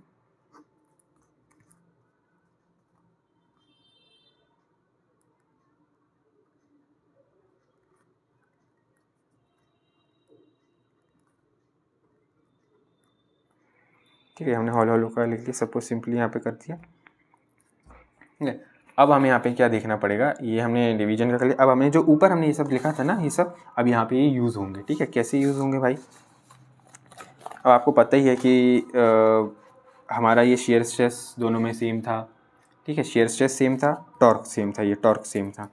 ठीक है, हमने हॉलो हॉलो का लिख दिया, सपोज सिंपली यहाँ पे कर दिया, ठीक है। अब हमें यहाँ पे क्या देखना पड़ेगा, ये हमने डिवीजन का कर लिया। अब हमें जो ऊपर हमने ये सब लिखा था ना, ये सब अब यहाँ पे ये यूज़ होंगे, ठीक है। कैसे यूज़ होंगे भाई, अब आपको पता ही है कि हमारा ये शेयर स्ट्रेस दोनों में सेम था, ठीक है, शेयर स्ट्रेस सेम था, टॉर्क सेम था, ये टॉर्क सेम था,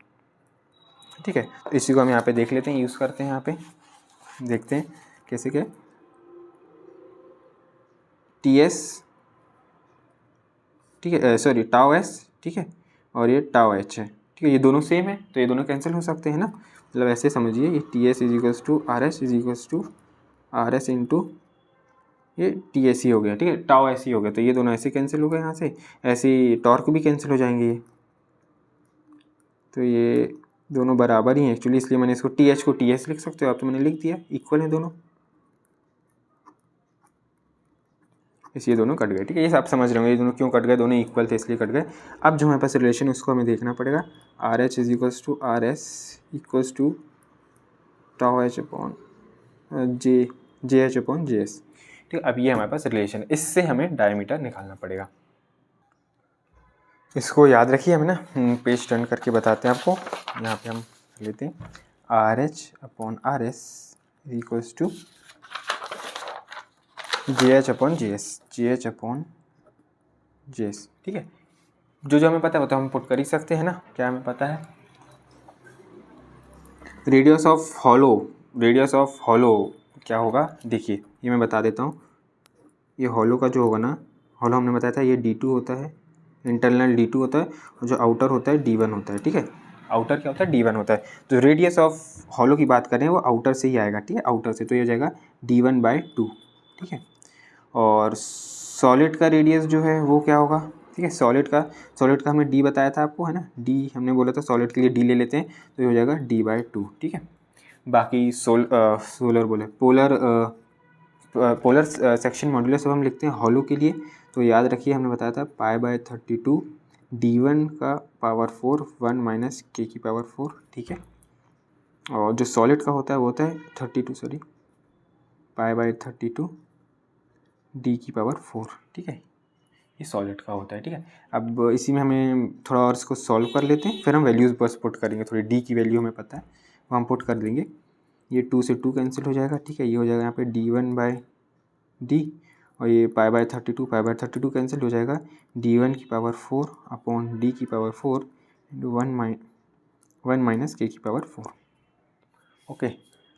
ठीक है। तो इसी को हम यहाँ पे देख लेते हैं, यूज़ करते हैं, यहाँ पे देखते हैं कैसे क्या, TS, ठीक है, सॉरी टाउ S, ठीक है, और ये टाउ H है, ठीक है। ये दोनों सेम है तो ये दोनों कैंसिल हो सकते हैं ना, मतलब ऐसे समझिए, ये TS = RS इंटू ये TS ही हो गया, ठीक है, टाउ ऐसे ही हो गया, तो ये दोनों ऐसे कैंसिल हो गए यहाँ से, ऐसे ही टॉर्क भी कैंसिल हो जाएंगे ये, तो ये दोनों बराबर ही हैं एक्चुअली, इसलिए मैंने इसको TH को TS लिख सकते हो आप, तो मैंने लिख दिया, इक्वल है दोनों, इसलिए दोनों कट गए, ठीक है। ये आप समझ रहे होंगे ये दोनों क्यों कट गए, दोनों इक्वल थे इसलिए कट गए। अब जो हमारे पास रिलेशन है उसको हमें देखना पड़ेगा, RH = RS = टाउ H/JH/JS, ठीक है। अब ये हमारे पास रिलेशन है, इससे हमें डायमीटर निकालना पड़ेगा। इसको याद रखिए, हमें ना पेज टर्न करके बताते हैं आपको। यहाँ पे हम लेते हैं RH/RS = JH/JS, ठीक है। जो हमें पता है वो तो हम पुट कर ही सकते हैं ना, क्या हमें पता है, रेडियस ऑफ हॉलो क्या होगा, देखिए ये मैं बता देता हूँ। ये हॉलो का जो होगा ना, हॉलो हमने बताया था ये D2 होता है, इंटरनल D2 होता है, और जो आउटर होता है D1 होता है, ठीक है। आउटर क्या होता है, D1 होता है। तो रेडियस ऑफ हॉलो की बात करें वो आउटर से ही आएगा, ठीक है, आउटर से, तो ये हो जाएगा D1/2, ठीक है। और सॉलिड का रेडियस जो है वो क्या होगा, ठीक है, सॉलिड का हमने D बताया था आपको, है ना, D हमने बोला था सॉलिड के लिए D ले लेते हैं, तो ये हो जाएगा D/2, ठीक है। बाकी पोलर सेक्शन मॉड्यूलस जब हम लिखते हैं हॉलो के लिए, तो याद रखिए हमने बताया था π/32 D1 का पावर 4 1 माइनस k की पावर 4, ठीक है। और जो सॉलिड का होता है वो होता है π/32 D की पावर 4, ठीक है, ये सॉलिड का होता है, ठीक है। अब इसी में हमें थोड़ा और इसको सॉल्व कर लेते हैं, फिर हम वैल्यूज़ बस पुट करेंगे, थोड़ी D की वैल्यू हमें पता है वो हम पुट कर देंगे। ये 2 से 2 कैंसिल हो जाएगा, ठीक है, ये हो जाएगा यहाँ पे D1/D, और ये π/32 कैंसिल हो जाएगा, D1 की पावर 4 अपॉन D की पावर 4 इंटू 1 माइनस k की पावर 4, ओके।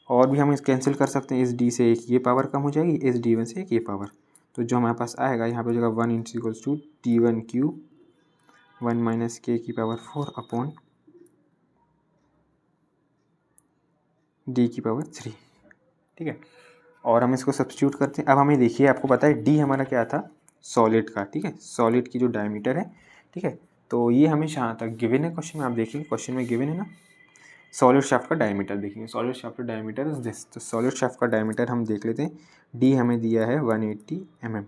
और भी हम इस कैंसिल कर सकते हैं, इस D से एक ये पावर कम हो जाएगी, इस D1 से एक ये पावर, तो जो हमारे पास आएगा यहाँ पे हो जाएगा 1 equals to D1³ 1 minus k की पावर 4 अपॉन D की पावर 3, ठीक है। और हम इसको सब्स्टिट्यूट करते हैं। अब हमें देखिए, आपको पता है D हमारा क्या था, सॉलिड का, ठीक है, सॉलिड की जो डायमीटर है, ठीक है। तो ये हमेशा यहाँ तक गिवन है क्वेश्चन में, आप देखिए क्वेश्चन में गिवन है ना, सॉलिड शाफ्ट का डायमीटर देखेंगे, सॉलिड शाफ्ट का डायमीटर इज दिस, तो सॉलिड शाफ्ट का डायमीटर हम देख लेते हैं, D हमें दिया है 180 mm,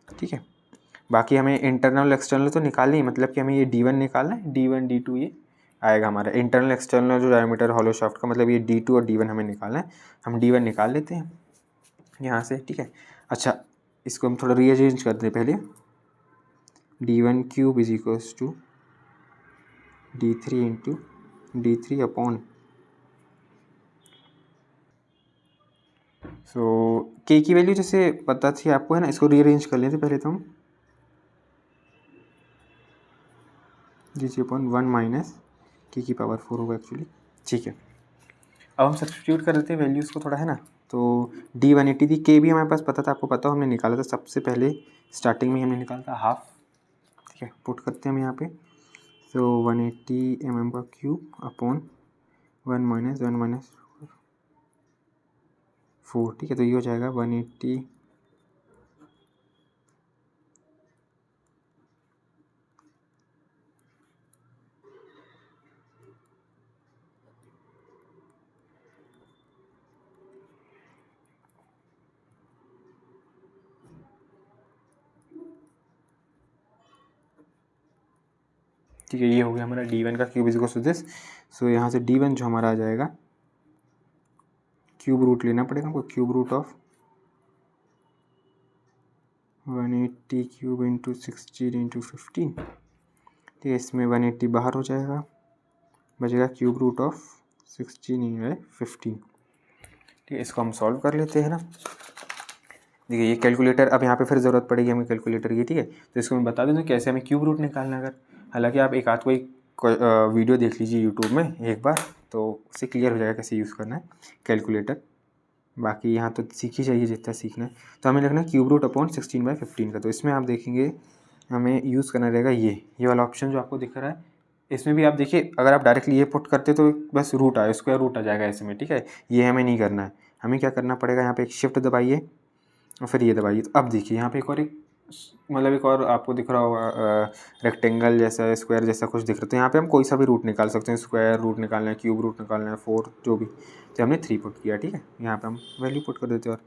ठीक है। बाकी हमें इंटरनल एक्सटर्नल तो निकालनी है, मतलब कि हमें ये D1 निकालना है, D1 D2 ये आएगा हमारा इंटरनल एक्सटर्नल जो डायमीटर हॉलो शाफ्ट का, मतलब ये D2 और D1 हमें निकालना है। हम D1 निकाल लेते हैं यहाँ से, ठीक है। अच्छा, इसको हम थोड़ा रीअरेंज करते हैं पहले, D1³ is equals to D3 into D3 upon, so k की वैल्यू जैसे पता थी आपको, है ना, इसको रीअरेंज कर लेते पहले तो हम D3 अपॉन 1 माइनस k की पावर 4 होगा एक्चुअली, ठीक है। अब हम सब्स्टिट्यूट कर देते हैं वैल्यूज़ को थोड़ा, है ना, तो D180 थी, k भी हमारे पास पता था, आपको पता हो हमने निकाला था सबसे पहले स्टार्टिंग में हमने निकाला था हाफ, ठीक है। पुट करते हैं हम यहाँ पे, तो 180 mm का क्यूब अपॉन 1 माइनस 4, ठीक है, तो ये हो जाएगा 180 ठीक है। ये हो गया हमारा D1 का cube is equal to this, so यहाँ से D1 जो हमारा आ जाएगा, क्यूब रूट लेना पड़ेगा हमको, cube root of 180 cube into 16 into 15, ठीक है। इसमें 180 बाहर हो जाएगा, बचेगा क्यूब रूट ऑफ 16/15, ठीक है। इसको हम सॉल्व कर लेते हैं ना, देखिए ये कैलकुलेटर, अब यहाँ पे फिर ज़रूरत पड़ेगी हमें कैलकुलेटर की, ठीक है। तो इसको मैं बता दूँ कैसे हमें क्यूब रूट निकालना है। अगर हालांकि आप एक आध कोई वीडियो देख लीजिए यूट्यूब में एक बार, तो उससे क्लियर हो जाएगा कैसे यूज़ करना है कैलकुलेटर। बाकी यहाँ तो सीख ही चाहिए जितना सीखना है। तो हमें लिखना है क्यूब रूट अपॉन 16/15 का, तो इसमें आप देखेंगे हमें यूज़ करना रहेगा ये वाला ऑप्शन जो आपको दिख रहा है। इसमें भी आप देखिए, अगर आप डायरेक्टली ये पुट करते तो बस स्क्वायर रूट आ जाएगा ऐसे में, ठीक है। ये हमें नहीं करना है, हमें क्या करना पड़ेगा, यहाँ पे एक शिफ्ट दबाइए और फिर ये दबाइए। तो अब देखिए यहाँ पे एक और आपको दिख रहा होगा रेक्टेंगल जैसा, स्क्वायर जैसा कुछ दिख रहा है। तो यहाँ पे हम कोई सा भी रूट निकाल सकते हैं, स्क्वायर रूट निकालना है, क्यूब रूट निकालना है, 4 जो भी। तो हमने 3 पुट किया, ठीक है। यहाँ पे हम वैल्यू पुट कर देते हैं, और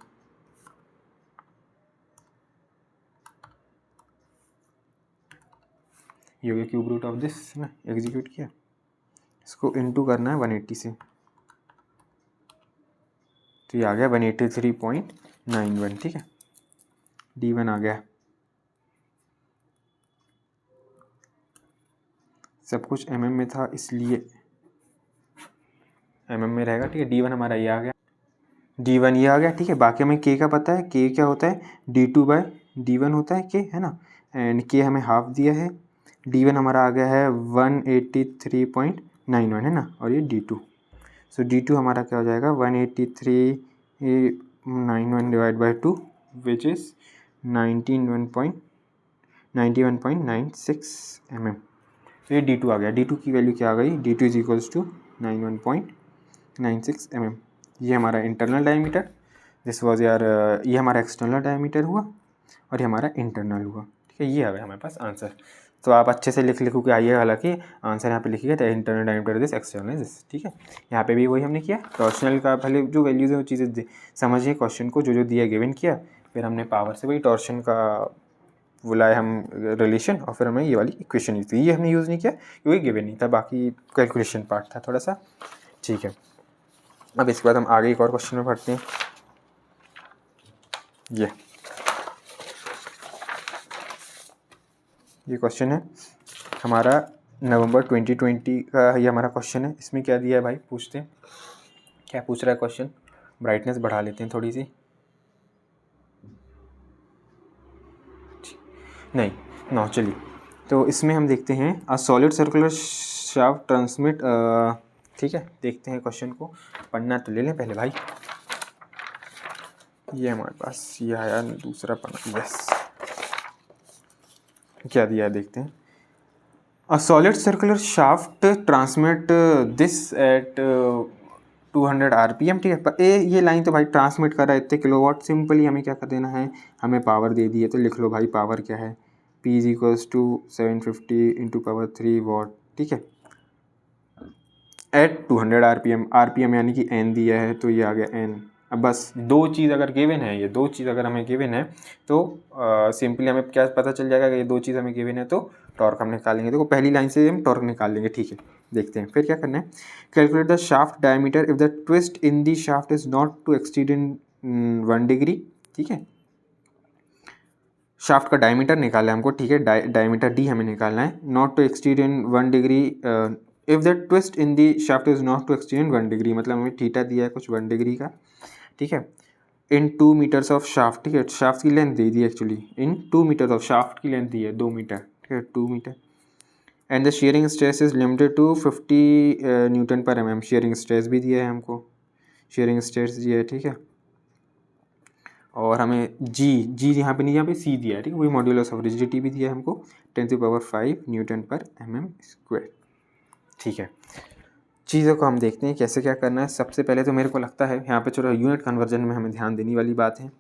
ये हो गया क्यूब रूट ऑफ दिस ना, एग्जीक्यूट किया। इसको इनटू करना है 180 से, तो ये आ गया 183.91, ठीक है। D1 आ गया, सब कुछ mm में था इसलिए mm में रहेगा, ठीक है। D1 हमारा ये आ गया, D1 ये आ गया, ठीक है। बाकी हमें k का पता है, k क्या होता है, D2/D1 होता है k, है ना, एंड k हमें हाफ दिया है। D1 हमारा आ गया है 183.91, है ना, और ये D2, सो D2 हमारा क्या हो जाएगा 18391 divide by 2 which is 91.96 mm। तो ये D2 आ गया। D2 की वैल्यू क्या आ गई, D2 is equals to 91.96 mm। ये हमारा इंटरनल डायमीटर, दिस वॉज यार, ये हमारा एक्सटर्नल डायमीटर हुआ और ये हमारा इंटरनल हुआ। ठीक है, ये आ गया हमारे पास आंसर। तो आप अच्छे से लिखो कि आइए, हालांकि आंसर यहाँ पे लिखिएगा तो internal diameter this, external this. ठीक है, यहाँ पे भी वही हमने किया, टॉर्शनल का पहले जो वैल्यूज़ है वो चीज़ें समझिए, क्वेश्चन को जो जो दिया गिवन किया, फिर हमने पावर से वही टॉर्शन का बुलाए हम रिलेशन, और फिर हमें ये वाली इक्वेशन यूज़ की। ये हमने यूज़ नहीं किया क्योंकि गिवन नहीं था, बाकी कैलकुलेशन पार्ट था थोड़ा सा। ठीक है, अब इसके बाद हम आगे एक और क्वेश्चन में पढ़ते हैं। ये क्वेश्चन है हमारा नवंबर 2020 का, ये हमारा क्वेश्चन है। इसमें क्या दिया है भाई, पूछते हैं क्या पूछ रहा है क्वेश्चन। ब्राइटनेस बढ़ा लेते हैं थोड़ी सी, नहीं ना, चलिए। तो इसमें हम देखते हैं a solid circular shaft transmit, ठीक है, देखते हैं क्वेश्चन को। पन्ना तो ले लें पहले भाई, ये हमारे पास ये आया दूसरा पन्ना, यस। क्या दिया है देखते हैं। A solid circular shaft transmit this eight 200 RPM। ठीक है, पर ये लाइन तो भाई ट्रांसमिट कर रहा है इतने किलोवाट। सिंपली हमें क्या कर देना है, हमें पावर दे दी है तो लिख लो भाई पावर क्या है, P is equals to 750 into power 3 watt. ठीक है, एट 200 RPM यानी कि N दिया है तो ये आ गया N। अब बस दो चीज़ अगर गिवन है, ये दो चीज़ अगर हमें गिवन है तो सिंपली हमें क्या पता चल जाएगा कि ये दो चीज़ हमें गिवन है, तो टॉर्क हम निकालेंगे। देखो पहली लाइन से हम टॉर्क निकाल लेंगे। ठीक है, देखते हैं फिर क्या करना है। Calculate the shaft diameter if the twist in the shaft is not to exceed in 1 degree. ठीक है, शाफ्ट का डायमीटर निकालना है हमको। ठीक है, डायमीटर D हमें निकालना है। Not to exceed in 1 degree, if the twist in the shaft is not to exceed in 1 degree, मतलब हमें थीटा दिया है कुछ 1 डिग्री का। ठीक है, इन 2 मीटर्स ऑफ शाफ्ट। ठीक है, शाफ्ट की लेंथ दे दी actually, in 2 metres of shaft की लेंथ दी है 2 मीटर। ठीक है, 2 metre. And the shearing stress is limited to 50 newton per mm। Shearing stress भी दिया है हमको, शेयरिंग स्ट्रेस दिया है। ठीक है, और हमें जी यहाँ पे नहीं, यहाँ पे C दिया है। ठीक है, वही मॉड्यूलस ऑफ रिजिडिटी भी दिया है हमको 10⁵ न्यूटन पर mm²। ठीक है, चीज़ों को हम देखते हैं कैसे क्या करना है। सबसे पहले तो मेरे को लगता है यहाँ पे चलो यूनिट कन्वर्जन में हमें ध्यान देने वाली बात है।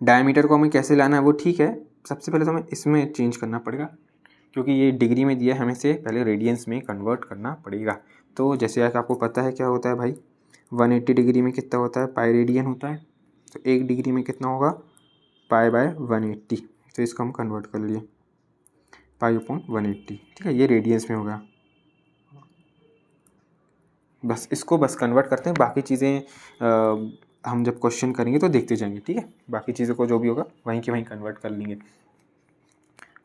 डायमीटर को हमें कैसे लाना है वो ठीक है, सबसे पहले तो हमें इसमें चेंज करना पड़ेगा क्योंकि ये डिग्री में दिया है, हमें से पहले रेडियंस में कन्वर्ट करना पड़ेगा। तो जैसे आपको पता है क्या होता है भाई, 180 डिग्री में कितना होता है, पाई रेडियन होता है। तो 1 डिग्री में कितना होगा, पाई बाय 180। तो इसको हम कन्वर्ट कर लिए पाई अपॉन 180। ठीक है, ये रेडियंस में होगा। बस इसको बस कन्वर्ट करते हैं, बाकी चीज़ें हम जब क्वेश्चन करेंगे तो देखते जाएंगे। ठीक है, बाकी चीज़ों को जो भी होगा वहीं के वहीं कन्वर्ट कर लेंगे।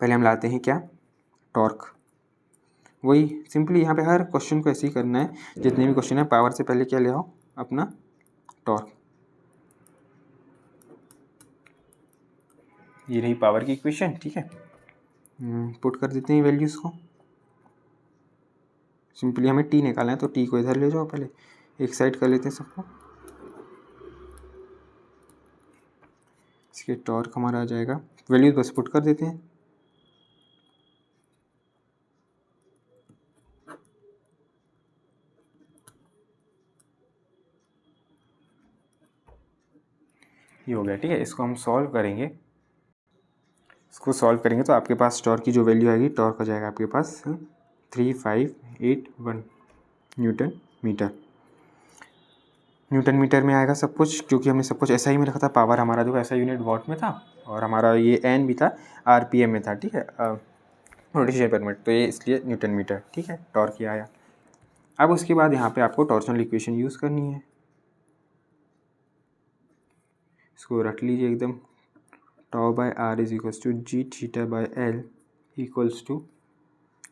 पहले हम लाते हैं क्या, टॉर्क। वही सिंपली यहाँ पे हर क्वेश्चन को ऐसे ही करना है, जितने भी क्वेश्चन है पावर से पहले क्या ले आओ, अपना टॉर्क। ये रही पावर की इक्वेशन। ठीक है, पुट कर देते हैं वैल्यूज़ को। सिंपली हमें T निकालना है तो T को इधर ले जाओ, पहले एक साइड कर लेते हैं सबको। इसके टॉर्क हमारा आ जाएगा, वैल्यूज बस पुट कर देते हैं। ये हो गया। ठीक है, इसको हम सॉल्व करेंगे। इसको सॉल्व करेंगे तो आपके पास टॉर्क की जो वैल्यू आएगी, टॉर्क हो जाएगा आपके पास 3581 न्यूटन मीटर। न्यूटन मीटर में आएगा सब कुछ, क्योंकि हमने सब कुछ ऐसा ही में रखा था। पावर हमारा जो ऐसा यूनिट वॉट में था और हमारा ये N भी था RPM में था। ठीक है, रोटेशन पर मिनट, तो ये इसलिए न्यूटन मीटर। ठीक है, टॉर्क ही आया। अब उसके बाद यहाँ पे आपको टॉर्शनल इक्वेशन यूज़ करनी है। इसको रट लीजिए एकदम, tau by R is equals to G theta by L equals to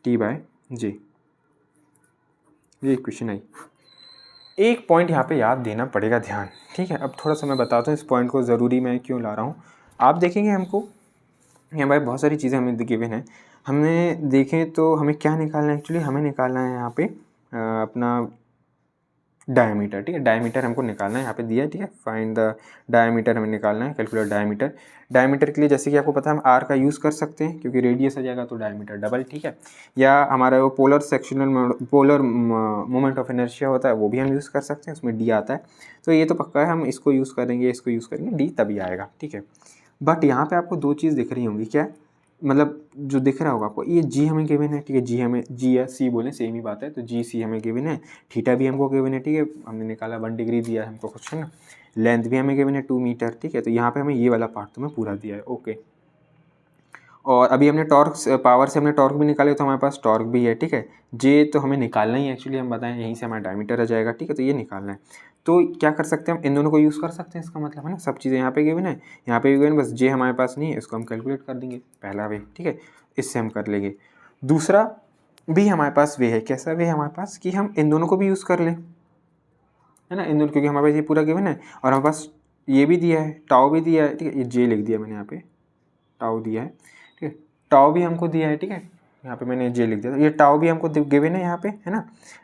T by J। ये इक्वेशन आई। एक पॉइंट यहाँ पे याद देना पड़ेगा, ध्यान। ठीक है, अब थोड़ा सा मैं बताता हूँ इस पॉइंट को ज़रूरी मैं क्यों ला रहा हूँ। आप देखेंगे हमको यहाँ भाई बहुत सारी चीज़ें हमें गिवन है। हमने देखें तो हमें क्या निकालना है, एक्चुअली हमें निकालना है यहाँ पे अपना डायमीटर, ठीक है। डायमीटर हमको निकालना है, यहाँ पे दिया है, ठीक है। फाइंड द डायमीटर हमें निकालना है, कैलकुलेट डायमीटर। डायमीटर के लिए जैसे कि आपको पता है हम आर का यूज़ कर सकते हैं क्योंकि रेडियस आ जाएगा तो डायमीटर डबल, ठीक है। या हमारा वो पोलर मोमेंट ऑफ इनर्शिया होता है वो भी हम यूज़ कर सकते हैं, उसमें डी आता है। तो ये तो पक्का है हम इसको यूज़ करेंगे, इसको यूज़ करेंगे, डी तभी आएगा, ठीक है। बट यहाँ पे आपको दो चीज़ दिख रही होंगी, क्या मतलब जो दिख रहा होगा आपको, ये जी हमें गिवन है, ठीक है। जी हमें, जी या सी बोले सेम ही बात है, तो जी सी हमें गिवन है। थीटा भी हमको गिवन है, ठीक है, हमने निकाला 1 डिग्री दिया है हमको क्वेश्चन ना। लेंथ भी हमें गिवन है 2 मीटर, ठीक है। तो यहाँ पे हमें ये वाला पार्ट तो हमें पूरा दिया है, ओके। और अभी हमने टॉर्क पावर से हमने टॉर्क भी निकाले तो हमारे पास टॉर्क भी है, ठीक है। जे तो हमें निकालना ही एक्चुअली, हम बताएं यहीं से हमारा डायमीटर आ जाएगा, ठीक है। तो ये निकालना है, तो क्या कर सकते हैं हम, इन दोनों को यूज़ कर सकते हैं, इसका मतलब है ना सब चीज़ें यहाँ पे गिवन है, यहाँ पे भी गिवन, बस जे हमारे पास नहीं है, इसको हम कैलकुलेट कर देंगे, पहला वे, ठीक है, इससे हम कर लेंगे। दूसरा भी हमारे पास वे है, कैसा वे है हमारे पास कि हम इन दोनों को भी यूज़ कर लें, है ना, इन दोनों, क्योंकि हमारे पास ये पूरा गिवन है और हमारे पास ये भी दिया है, टाओ भी दिया है, ठीक है। ये जे लिख दिया मैंने यहाँ पे, टाओ दिया है, ठीक है। टाओ भी हमको दिया है, ठीक है, यहाँ पे मैंने जे लिख दिया, ये टाओ भी हमको गिवन है यहाँ पे, है ना।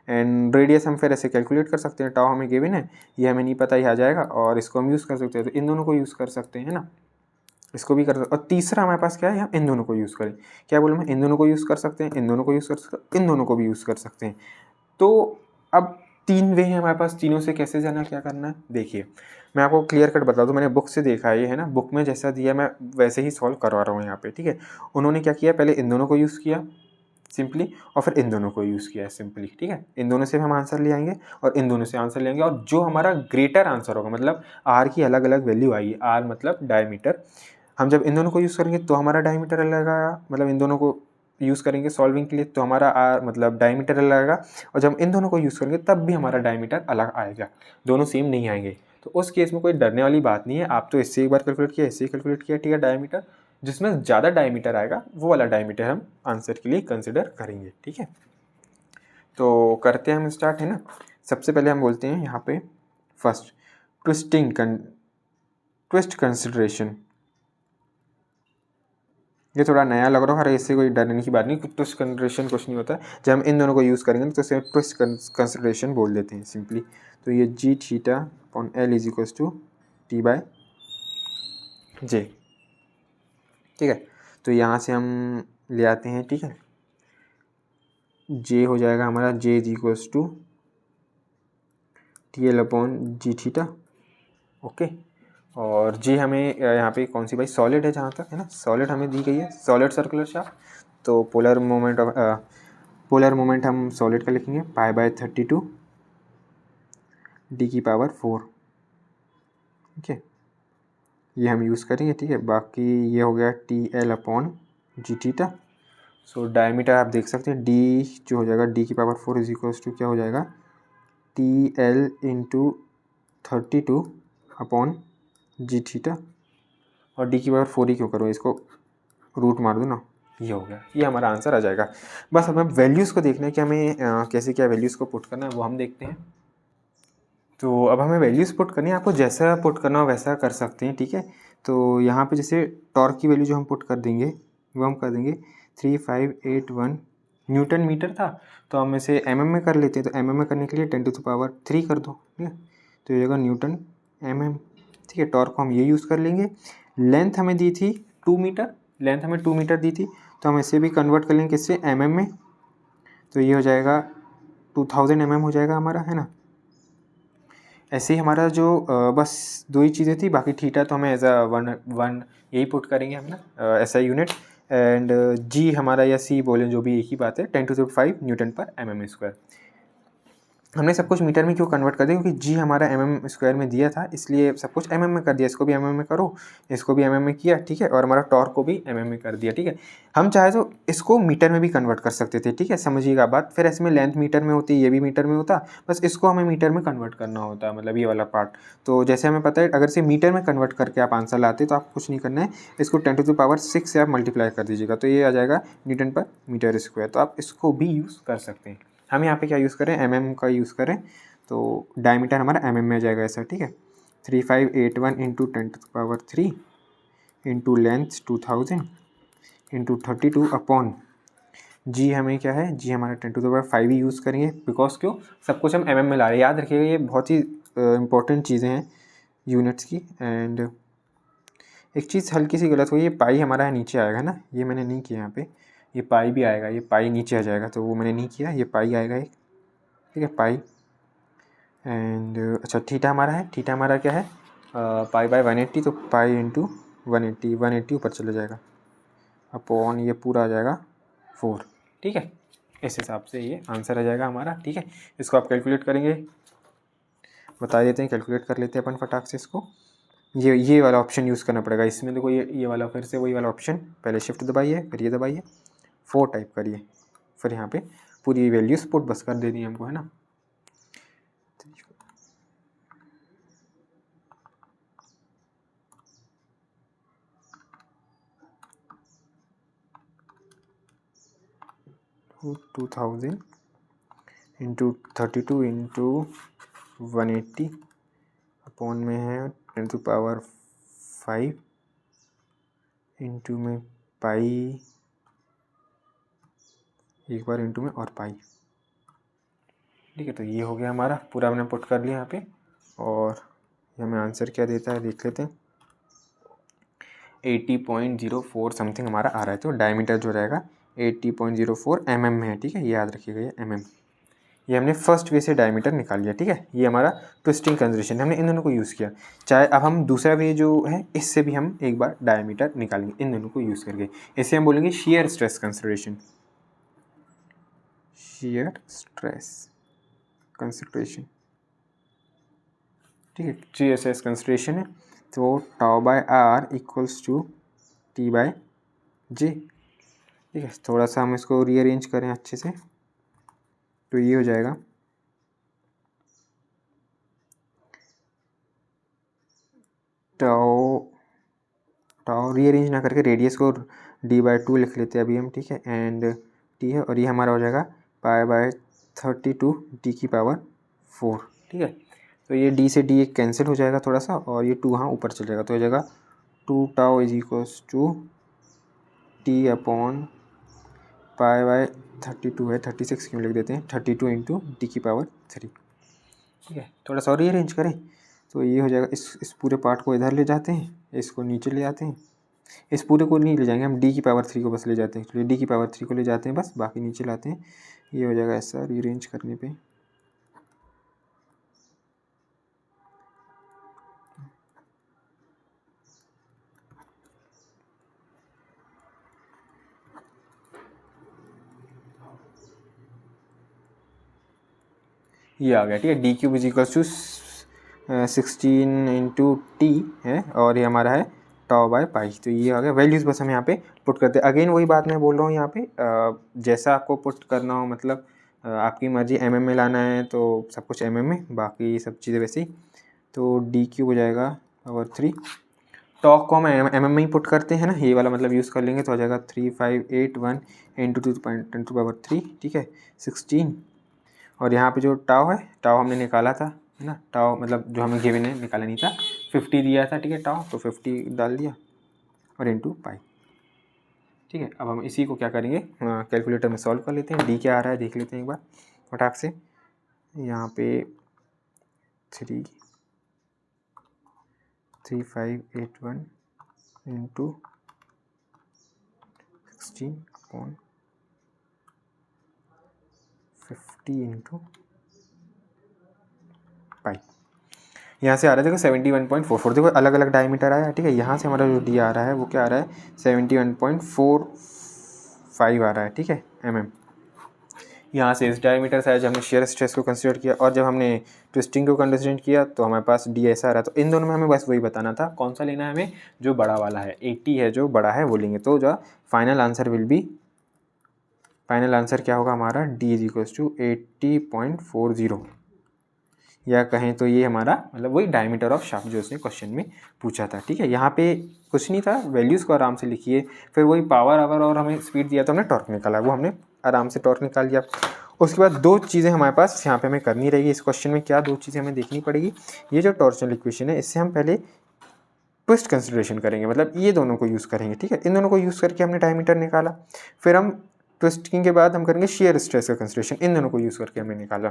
एंड रेडियस हम फिर ऐसे कैलकुलेट कर सकते हैं, टाओ हमें गिवन है, ये हमें नहीं पता, ये आ जाएगा, और इसको हम यूज़ कर सकते हैं, तो इन दोनों को यूज़ कर सकते हैं, है ना, इसको भी कर सकते। और तीसरा हमारे पास क्या है, हम इन दोनों को यूज़ करें, क्या बोलूँ मैं, इन दोनों को यूज़ कर सकते हैं, इन दोनों को यूज़ कर सकते हैं, इन दोनों को भी यूज़ कर सकते हैं। तो अब 3 वे हैं हमारे पास, तीनों से कैसे जाना, क्या करना है, देखिए मैं आपको क्लियर कट बता दूं, मैंने बुक से देखा है ये, है ना, बुक में जैसा दिया मैं वैसे ही सॉल्व करवा रहा हूँ यहाँ पे, ठीक है। उन्होंने क्या किया, पहले इन दोनों को यूज़ किया सिंपली, और फिर इन दोनों को यूज़ किया है सिंपली, ठीक है। इन दोनों से हम आंसर ले आएंगे और इन दोनों से आंसर लेंगे, और जो हमारा ग्रेटर आंसर होगा, मतलब आर की अलग अलग वैल्यू आएगी, आर मतलब डायमीटर, हम जब इन दोनों को यूज़ करेंगे तो हमारा डायमीटर अलग आएगा, मतलब इन दोनों को यूज़ करेंगे सॉल्विंग के लिए तो हमारा आर मतलब डायमीटर अलग आएगा, और जब इन दोनों को यूज़ करेंगे तब भी हमारा डायमीटर अलग आएगा, दोनों सेम नहीं आएंगे। तो उस केस में कोई डरने वाली बात नहीं है, आप तो इससे एक बार कैलकुलेट किया, इससे कैलकुलेट किया, ठीक है, डायमीटर, जिसमें ज़्यादा डायमीटर आएगा वो वाला डायमीटर हम आंसर के लिए कंसिडर करेंगे, ठीक है। तो करते हैं हम स्टार्ट, है ना। सबसे पहले हम बोलते हैं यहाँ पे फर्स्ट ट्विस्ट कंसिडरेशन। ये थोड़ा नया लग रहा है, इससे कोई डरने की बात नहीं, ट्विस्ट कंसिडरेशन कुछ नहीं होता है, जब हम इन दोनों को यूज़ करेंगे तो इसे ट्विस्ट कंसिडरेशन बोल देते हैं सिंपली। तो ये G theta upon L is equals to T by J, ठीक है। तो यहाँ से हम ले आते हैं, ठीक है, जे हो जाएगा हमारा, J is equals to T L upon G theta, okay. और जी हमें यहाँ पे कौन सी भाई, सॉलिड है जहाँ तक, है ना, सॉलिड हमें दी गई है, सॉलिड सर्कुलर शाफ्ट, तो पोलर मोमेंट हम सॉलिड का लिखेंगे पाई बाय 32 डी की पावर 4, ठीक है, ये हम यूज़ करेंगे, ठीक है। बाकी ये हो गया T L upon G theta. So diameter आप देख सकते हैं, डी जो हो जाएगा डी की पावर 4 इज इक्वल्स टू क्या हो जाएगा, T L into 32 upon G theta, और डी की पावर 4 ही क्यों करूँ, इसको रूट मार दो ना, ये हो गया, ये हमारा आंसर आ जाएगा। बस हमें वैल्यूज़ को देखना है कि हमें कैसे क्या वैल्यूज़ को पुट करना है, वो हम देखते हैं। तो अब हमें वैल्यूज़ पुट करनी है, आपको जैसा पुट करना हो वैसा कर सकते हैं, ठीक है। तो यहाँ पे जैसे टॉर्क की वैल्यू जो हम पुट कर देंगे वो हम कर देंगे 3581 न्यूटन मीटर था, तो हम इसे में कर लेते हैं, तो में करने के लिए 10⁻³ कर दो, ठीक है। तो ये होगा न्यूटन ठीक है। टॉर्क को हम ये यूज़ कर लेंगे। लेंथ हमें दी थी 2 मीटर, लेंथ हमें 2 मीटर दी थी, तो हम इसे भी कन्वर्ट कर लेंगे किससे, में, तो ये हो जाएगा 2000 हो जाएगा हमारा, है ना। ऐसे ही हमारा जो बस 2 ही चीज़ें थी, बाकी थीटा तो हमें एज अ वन यही पुट करेंगे हम ना, ऐसा यूनिट, एंड जी हमारा या सी बोलें जो भी एक ही बात है, 10⁵ न्यूटन पर mm²। हमने सब कुछ मीटर में क्यों कन्वर्ट कर दिया, क्योंकि जी हमारा mm² में दिया था, इसलिए सब कुछ में कर दिया, इसको भी में करो, इसको भी में किया, ठीक है, और हमारा टॉर्क को भी में कर दिया, ठीक है। हम चाहे तो इसको मीटर में भी कन्वर्ट कर सकते थे, ठीक है, समझिएगा बात, फिर इसमें लेंथ मीटर में होती, ये भी मीटर में होता, बस इसको हमें मीटर में कन्वर्ट करना होता, मतलब ये वाला पार्ट। तो जैसे हमें पता है, अगर से मीटर में कन्वर्ट करके आप आंसर लाते तो आपको कुछ नहीं करना है, इसको 10⁻6 से आप मल्टीप्लाई कर दीजिएगा, तो ये आ जाएगा न्यूटन पर मीटर²। तो आप इसको भी यूज़ कर सकते हैं। हम यहाँ पे क्या यूज़ करें, का यूज़ करें, तो डायमीटर हमारा में आ जाएगा ऐसा, ठीक है। 3581 into 10⁻³ into length 2000 into 32 upon G हमें क्या है, जी हमारा 10⁵ ही यूज़ करेंगे, बिकॉज क्यों, सब कुछ हम mm में ला रहे हैं। याद रखिएगा ये बहुत ही इंपॉर्टेंट चीज़ें हैं यूनिट्स की। एंड एक चीज़ हल्की सी गलत हुई, ये पाई हमारा नीचे आएगा ना, ये मैंने नहीं किया यहाँ पे, ये पाई भी आएगा, ये पाई नीचे आ जाएगा, तो वो मैंने नहीं किया, ये पाई आएगा एक, ठीक है, पाई। एंड अच्छा थीटा हमारा है, थीटा हमारा क्या है, पाई बाय 180, तो पाई इंटू 180 ऊपर चला जाएगा अपॉन ये पूरा आ जाएगा 4, ठीक है। इस हिसाब से ये आंसर आ जाएगा हमारा, ठीक है। इसको आप कैलकुलेट करेंगे, बता देते हैं, कैलकुलेट कर लेते हैं अपन फटाक से इसको। ये वाला ऑप्शन यूज़ करना पड़ेगा इसमें, देखो ये वाला, फिर से वही वाला ऑप्शन, पहले शिफ्ट दबाइए, फिर ये दबाइए, 4 टाइप करिए, फिर यहाँ पे पूरी वैल्यूज पुट बस कर देनी है हमको, है ना। तो 2000 इंटू 32 इंटू 180 अपॉन में है 10⁵ इंटू में पाई, एक बार इंटू में और पाई, ठीक है। तो ये हो गया हमारा पूरा, हमने पुट कर लिया यहाँ पे, और हमें आंसर क्या देता है देख लेते हैं। 80.04 समथिंग हमारा आ रहा है, तो डायमीटर जो रहेगा 80.04 mm में है, ठीक है, ये याद रखिएगा, ये mm। ये हमने फर्स्ट वे से डायमीटर निकाल लिया, ठीक है। ये हमारा ट्विस्टिंग कंजर्वेशन, हमने इन दोनों को यूज़ किया। चाहे अब हम दूसरा वे जो है, इससे भी हम एक बार डायमीटर निकालेंगे इन दोनों को यूज़ करके। इसे हम बोलेंगे shear stress consideration, shear stress consideration, ठीक है, शेयर स्ट्रेस कंसिडरेशन है। तो τ/r इक्वल्स टू T/J, ठीक है। थोड़ा सा हम इसको रीअरेंज करें अच्छे से, तो ये हो जाएगा टाउ रीअरेंज ना करके रेडियस को D/2 लिख लेते हैं अभी हम, ठीक है। एंड T है, और ये हमारा हो जाएगा π/32 D⁴, ठीक है। तो ये D से D एक कैंसिल हो जाएगा थोड़ा सा, और ये 2 हाँ ऊपर चल जाएगा, तो हो जाएगा 2τ इज इक्वल्स टू T/π/32 है, 36 क्यों लिख देते हैं, 32 इंटू D⁵, ठीक है। थोड़ा सा और रीअरेंज करें, तो ये हो जाएगा, इस पूरे पार्ट को इधर ले जाते हैं, इसको नीचे ले आते हैं, इस पूरे को नहीं ले जाएंगे हम, D⁵ को बस ले जाते हैं, तो D⁵ को ले जाते हैं बस, बाकी नीचे लाते हैं। ये हो जाएगा ऐसा रीअरेंज करने पे, ये आ गया, ठीक है। D³ is equals to 16 into T है, और ये हमारा है τ/π, तो ये आ गया। वैल्यूज़ बस हम यहाँ पे पुट करते हैं। अगेन वही बात मैं बोल रहा हूँ यहाँ पे, जैसा आपको पुट करना हो, मतलब आपकी मर्जी, mm में लाना है तो सब कुछ mm में, बाकी सब चीज़ें वैसे ही। तो D³ हो जाएगा /3, टॉक को हम mm में ही पुट करते हैं ना, ये वाला मतलब यूज़ कर लेंगे, तो हो जाएगा 3581 इंटू 2×10⁻3, ठीक है, 16। और यहाँ पे जो टाव है, टाव हमने निकाला था, है ना, टाव मतलब जो हमें गिवन है, निकाला नहीं था, 50 दिया था, ठीक है, टाव, तो 50 डाल दिया और इंटू पाई, ठीक है। अब हम इसी को क्या करेंगे, कैलकुलेटर में सॉल्व कर लेते हैं। डी क्या आ रहा है देख लेते हैं एक बार फटाक से। यहाँ पे 3581 इंटू 16/50 इंटू पाई, यहाँ से आ रहा है देखो 71.44, देखो अलग अलग डायमीटर आया, ठीक है। यहाँ से हमारा जो डी आ रहा है वो क्या आ रहा है, 71.45 आ रहा है, ठीक है, mm। यहाँ से इस डायमीटर से आया, जब हमने शेयर स्ट्रेस को कंसिडर किया, और जब हमने ट्विस्टिंग को कंसिडर किया, तो हमारे पास डी ऐसा आ रहा है। तो इन दोनों में हमें बस वही बताना था, कौन सा लेना है हमें, जो बड़ा वाला है, 80 है जो बड़ा है वो लेंगे। तो जो final answer will be, final answer क्या होगा हमारा, डी इज इक्वल्स टू 80.40, या कहें तो ये हमारा मतलब वही डायमीटर ऑफ शाफ्ट जो उसने क्वेश्चन में पूछा था, ठीक है। यहाँ पे कुछ नहीं था, वैल्यूज़ को आराम से लिखिए, फिर वही पावर आवर और हमें स्पीड दिया तो हमने टॉर्क निकाला, वो हमने आराम से टॉर्क निकाल लिया। उसके बाद दो चीज़ें हमारे पास यहाँ पे हमें करनी रहेगी इस क्वेश्चन में, क्या दो चीज़ें हमें देखनी पड़ेगी। ये जो टॉर्शनल इक्वेशन है, इससे हम पहले ट्विस्ट कंसिडरेशन करेंगे, मतलब ये दोनों को यूज़ करेंगे, ठीक है। इन दोनों को यूज़ करके हमने डायमीटर निकाला, फिर हम ट्विस्टिंग के बाद हम करेंगे शेयर स्ट्रेस का कंसिडरेशन। इन दोनों को यूज़ करके हमने निकाला।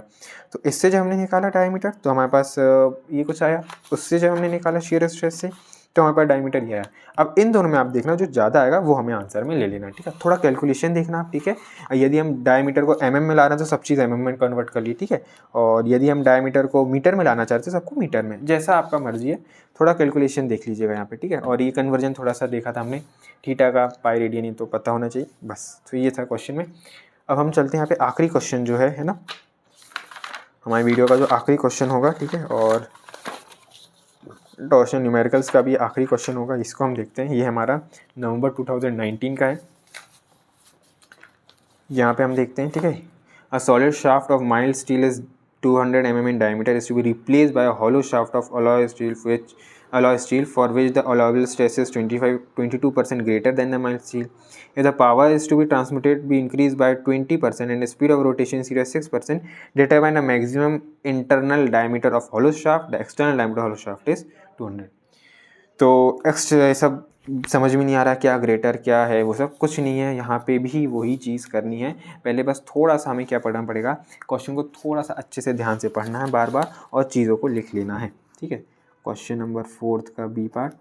तो इससे जब हमने निकाला डायमीटर तो हमारे पास ये कुछ आया, उससे जब हमने निकाला शेयर स्ट्रेस से तो हमारे पास डायमीटर ये आया। अब इन दोनों में आप देखना जो ज़्यादा आएगा वो हमें आंसर में ले लेना, ठीक है। थोड़ा कैलकुलेशन देखना आप, ठीक है। यदि हम डायमीटर को mm में ला रहे हैं तो सब चीज़ mm में कन्वर्ट कर ली, ठीक है। और यदि हम डायमीटर को मीटर में लाना चाहते हैं सबको मीटर में, जैसा आपका मर्जी है। थोड़ा कैलकुलेशन देख लीजिएगा यहाँ पे, ठीक है। और ये कन्वर्जन थोड़ा सा देखा था हमने, थीटा का पाई रेडियन, ही तो पता होना चाहिए बस। तो ये था क्वेश्चन में। अब हम चलते हैं यहाँ पे आखिरी क्वेश्चन जो है ना, हमारी वीडियो का जो आखिरी क्वेश्चन होगा, ठीक है। और टॉर्शन न्यूमेरिकल्स का भी आखिरी क्वेश्चन होगा, इसको हम देखते हैं। ये हमारा नवंबर 2019 का है। यहाँ पे हम देखते हैं, ठीक है। A solid shaft of mild steel is 200 mm in diameter is to be replaced by a hollow shaft of alloy steel for which the allowable stress is 22% greater than the mild steel. If the power is to be transmitted be increased by 20% and the speed of rotation is 6%, determine the maximum internal diameter of hollow shaft. The external diameter of hollow shaft is 200. तो सब समझ में नहीं आ रहा क्या greater क्या है, वो सब कुछ नहीं है। यहाँ पे भी वही चीज़ करनी है। पहले बस थोड़ा सा हमें क्या पढ़ना पड़ेगा, क्वेश्चन को थोड़ा सा अच्छे से ध्यान से पढ़ना है बार बार और चीज़ों को लिख लेना है, ठीक है। क्वेश्चन नंबर 4 का बी पार्ट,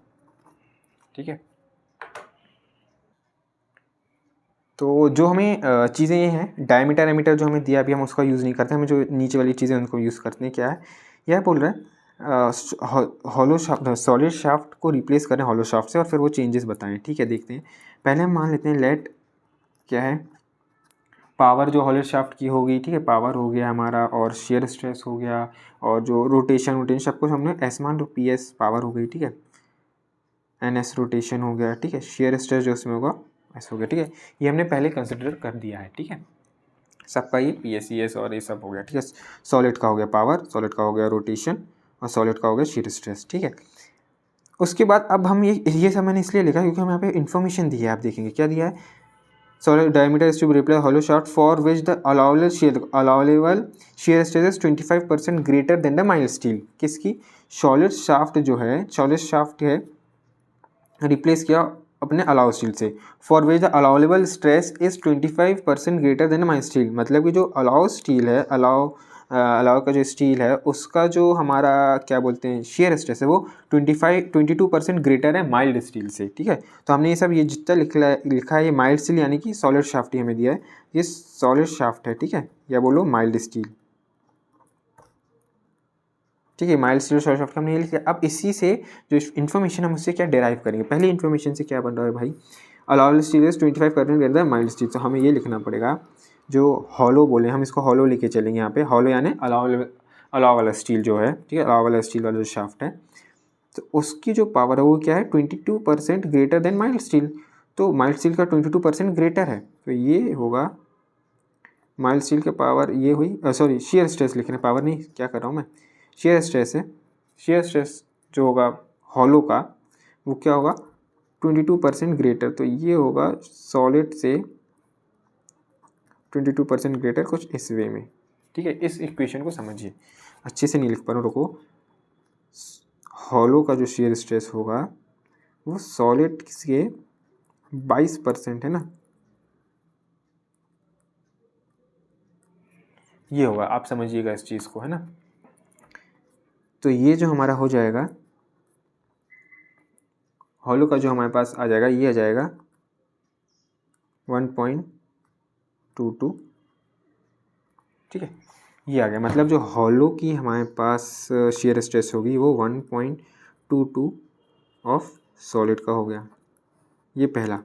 ठीक है। तो जो हमें चीज़ें ये हैं, डायमीटर एमीटर जो हमें दिया अभी हम उसका यूज़ नहीं करते, हमें जो नीचे वाली चीज़ें उनको यूज़ करते हैं। क्या है यह बोल रहा है, हॉलो शाफ्ट, सॉलिड शाफ्ट को रिप्लेस करें हॉलो शाफ्ट से और फिर वो चेंजेस बताएं, ठीक है। देखते हैं, पहले हम मान लेते हैं लेट क्या है, पावर जो हॉलो शाफ्ट की होगी, ठीक है। पावर हो गया हमारा, और शेयर स्ट्रेस हो गया, और जो रोटेशन सब कुछ हमने एस मान लो, पी एस पावर हो गई, ठीक है। एन एस रोटेशन हो गया, ठीक है। शेयर स्ट्रेस जो उसमें होगा एस हो गया, ठीक है। ये हमने पहले कंसिडर कर दिया है, ठीक है। सबका ये पी एस सी एस और ये सब हो गया, ठीक है। सॉलिड का हो गया पावर, सॉलिड का हो गया रोटेशन, और सॉलिड का हो गया शीयर स्ट्रेस, ठीक है। उसके बाद अब हम ये सब मैंने इसलिए लिखा क्योंकि हम यहाँ पे इन्फॉर्मेशन दी है। आप देखेंगे क्या दिया है, solid diameter is to be replace hollow shaft for which the allowable shear stress is 25% greater than the mild steel. किसकी, सॉलिड शाफ्ट जो है, सॉलिड शाफ्ट है रिप्लेस किया अपने अलाउ स्टील से, for which the allowable stress is 25% greater than mild steel. मतलब कि जो अलाउ स्टील है, अलाउ का जो स्टील है उसका जो हमारा क्या बोलते हैं शेयर स्ट्रेस है वो 22% ग्रेटर है माइल्ड स्टील से, ठीक है। तो हमने ये सब ये जितना लिखा है ये माइल्ड स्टील यानी कि सॉलिड शाफ्ट ही हमें दिया है, ये सॉलिड शाफ्ट है, ठीक है। या बोलो माइल्ड स्टील, ठीक है। माइल्ड स्टील सॉलिड शाफ्ट हमने ये लिखा। अब इसी से जो इन्फॉर्मेशन हम उससे क्या डेराइव करेंगे, पहली इन्फॉर्मेशन से क्या बन रहा है भाई, allowable steel is 25% greater than mild steel. तो हमें ये लिखना पड़ेगा, जो हॉलो बोले हम इसको हॉलो लेके चलेंगे यहाँ पे, हॉलो यानी अलाउ वाला स्टील जो है, ठीक है। अलाउ वाला स्टील वाला जो शाफ्ट है तो उसकी जो पावर है वो क्या है 22% ग्रेटर देन माइल्ड स्टील। तो माइल्ड स्टील का 22% ग्रेटर है, तो ये होगा माइल्ड स्टील का पावर ये हुई, सॉरी शेयर स्ट्रेस लिख रहे हैं, पावर नहीं, क्या कर रहा हूँ मैं, शेयर स्ट्रेस है। शेयर स्ट्रेस जो होगा हॉलो का वो क्या होगा 22% ग्रेटर, तो ये होगा सॉलिड से 22% ग्रेटर, कुछ इस वे में, ठीक है। इस इक्वेशन को समझिए, अच्छे से नहीं लिख पा रहा हूँ, रुको। हॉलो का जो शेयर स्ट्रेस होगा वो सॉलिड के 22% है ना, ये होगा, आप समझिएगा इस चीज़ को, है ना। तो ये जो हमारा हो जाएगा हॉलो का जो हमारे पास आ जाएगा, ये आ जाएगा 1.22, ठीक है। ये आ गया, मतलब जो हॉलो की हमारे पास शेयर स्ट्रेस होगी वो 1.22 ऑफ सॉलिड का हो गया, ये पहला,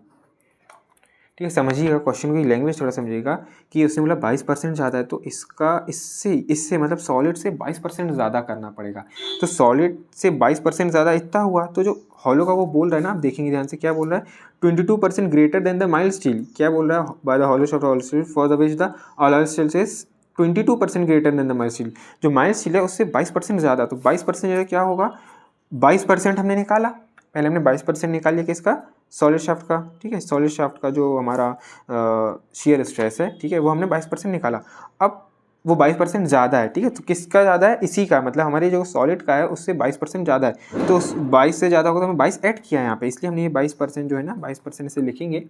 ठीक है। समझिएगा क्वेश्चन की लैंग्वेज थोड़ा समझिएगा कि उसने बोला 22% ज़्यादा है, तो इसका इससे मतलब सॉलिड से 22% ज़्यादा करना पड़ेगा। तो सॉलिड से 22% ज़्यादा इतना हुआ, तो जो हॉलो का वो बोल रहा है ना, आप देखेंगे ध्यान से क्या बोल रहा है 22% greater than the mild steel. क्या बोल रहा है, by the hollow shaft of steel for the which the allowed steel is 22% greater than the mild steel. जो माइल्ड स्टील है उससे 22% ज़्यादा, तो 22% क्या होगा, 22% हमने निकाला, पहले हमने 22% निकाल लिया किसका, सॉलिड शाफ्ट का, ठीक है। सॉलिड शाफ्ट का जो हमारा शेयर स्ट्रेस है, ठीक है, वो हमने 22% निकाला। अब वो 22% ज़्यादा है, ठीक है। तो किसका ज़्यादा है, इसी का, मतलब हमारे जो सॉलिड का है उससे 22% ज़्यादा है। तो उस 22 से ज़्यादा होगा तो हमने 22 ऐड किया है यहाँ पे, इसलिए हमने ये 22% जो है ना 22% से लिखेंगे,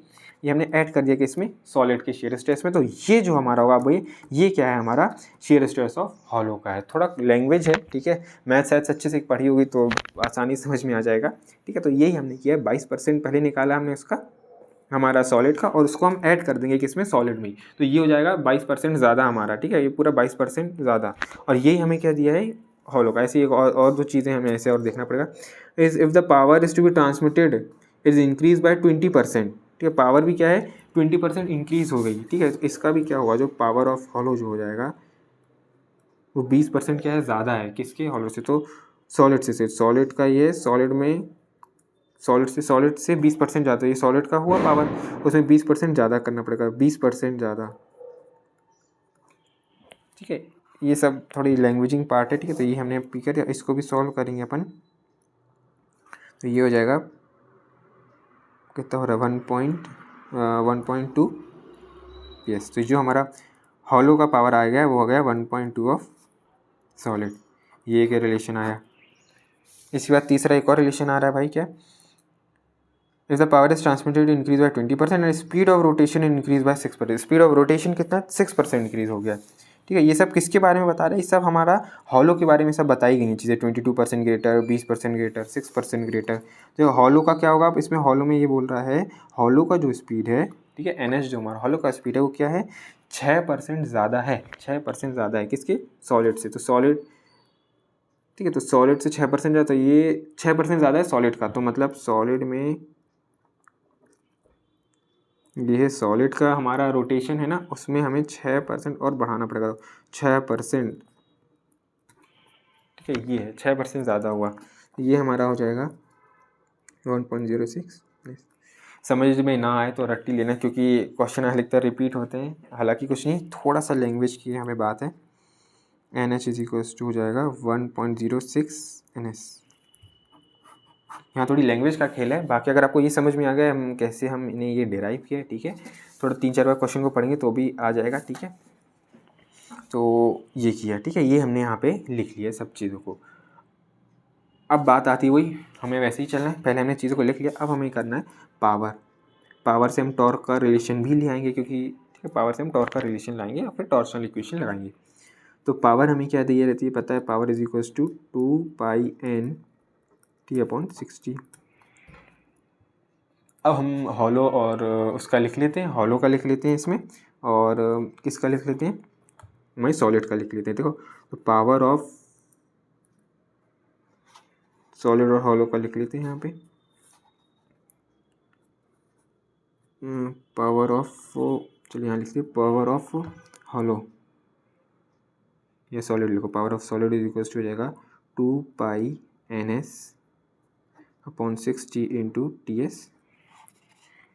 ये हमने ऐड कर दिया कि इसमें सॉलिड के शेयर स्ट्रेस में। तो ये जो हमारा होगा भाई, ये क्या है, हमारा शेयर स्ट्रेस ऑफ हॉलो का है। थोड़ा लैंग्वेज है, ठीक है, मैथ शायद अच्छे से पढ़ी होगी तो आसानी समझ में आ जाएगा, ठीक है। तो यही हमने किया है, 22% पहले निकाला हमने उसका, हमारा सॉलिड का, और उसको हम ऐड कर देंगे किसमें, सॉलिड में। तो ये हो जाएगा 22% ज़्यादा हमारा, ठीक है, ये पूरा 22% ज़्यादा। और यही हमें क्या दिया है, हॉलो का। ऐसी एक और दो चीज़ें हमें ऐसे और देखना पड़ेगा। Is if the power is to be transmitted is increase by 20%, ठीक है, पावर भी क्या है 20% इंक्रीज़ हो गई, ठीक है। तो इसका भी क्या होगा, जो पावर ऑफ हॉलो जो हो जाएगा वो 20% क्या है, ज़्यादा है, किसके, हॉलो से। तो सॉलिड से सॉलिड का, ये सॉलिड में, सॉलिड से 20% ज़्यादा, ये सॉलिड का हुआ पावर, उसमें 20% ज़्यादा करना पड़ेगा, 20% ज़्यादा, ठीक है। ये सब थोड़ी लैंग्वेजिंग पार्ट है, ठीक है। तो ये हमने पी कर दिया, इसको भी सॉल्व करेंगे अपन। तो ये हो जाएगा कितना हो रहा है, 1.2 यस। तो जो हमारा हॉलो का पावर आ गया वो हो गया 1.2 ऑफ सॉलिड, ये एक रिलेशन आया। इसके बाद तीसरा एक और रिलेशन आ रहा है भाई, क्या, if the power is transmitted increase by 20% and speed of rotation increase by 6%। Speed of rotation कितना, 6% इंक्रीज हो गया, ठीक है। ये सब किसके बारे में बता रहे हैं, ये सब हमारा हॉलो के बारे में सब बताई गई हैं चीज़ें, 22% ग्रेटर, 20% ग्रेटर, 6% ग्रेटर। तो हॉलो का क्या होगा, अब इसमें हॉलो में ये बोल रहा है, हॉलो का जो स्पीड है, ठीक है, NH जो हमारा हॉलो का स्पीड है वो क्या है, 6% ज़्यादा है, 6% ज़्यादा है किसके, सॉलिड से। तो सॉलिड, ठीक है, तो सॉलिड से 6% ज़्यादा, तो ये 6% ज़्यादा है सॉलिड का। तो मतलब सॉलिड में, ये है सॉलिड का हमारा रोटेशन है ना, उसमें हमें 6% और बढ़ाना पड़ेगा, 6%, ठीक है, ये है 6% ज़्यादा हुआ, ये हमारा हो जाएगा 1.06। समझ में ना आए तो रट्टी लेना, क्योंकि क्वेश्चन अधिकतर रिपीट होते हैं, हालांकि कुछ नहीं, थोड़ा सा लैंग्वेज की हमें बात है। NH इज इक्वल्स टू हो जाएगा 1.06 NS। यहाँ थोड़ी लैंग्वेज का खेल है, बाकी अगर आपको ये समझ में आ गया हम कैसे हम इन्हें ये डिराइव किया, ठीक है, थोड़ा 3-4 बार क्वेश्चन को पढ़ेंगे तो भी आ जाएगा, ठीक है। तो ये किया, ठीक है, ये हमने यहाँ पे लिख लिया सब चीज़ों को। अब बात आती है वही, हमें वैसे ही चलना है, पहले हमने चीज़ों को लिख लिया, अब हमें करना है पावर। पावर से हम टॉर्क का रिलेशन भी ले आएंगे, क्योंकि ठीक है, पावर से हम टॉर्क का रिलेशन लाएंगे और फिर टॉर्शनल इक्वेशन लगाएंगे। तो पावर हमें क्या दी रहती है, पता है, power is equals to 2πN/60। अब हम हॉलो और उसका लिख लेते हैं, हॉलो का लिख लेते हैं इसमें, और किसका लिख लेते हैं, वही सॉलिड का लिख लेते हैं। देखो, तो पावर ऑफ सॉलिड और हॉलो का लिख लेते हैं यहाँ पे, पावर ऑफ, चलिए यहाँ लिखिए पावर ऑफ हॉलो, ये सॉलिड लिखो, power of solid is equal to हो जाएगा 2πNS/60 इंटू TS।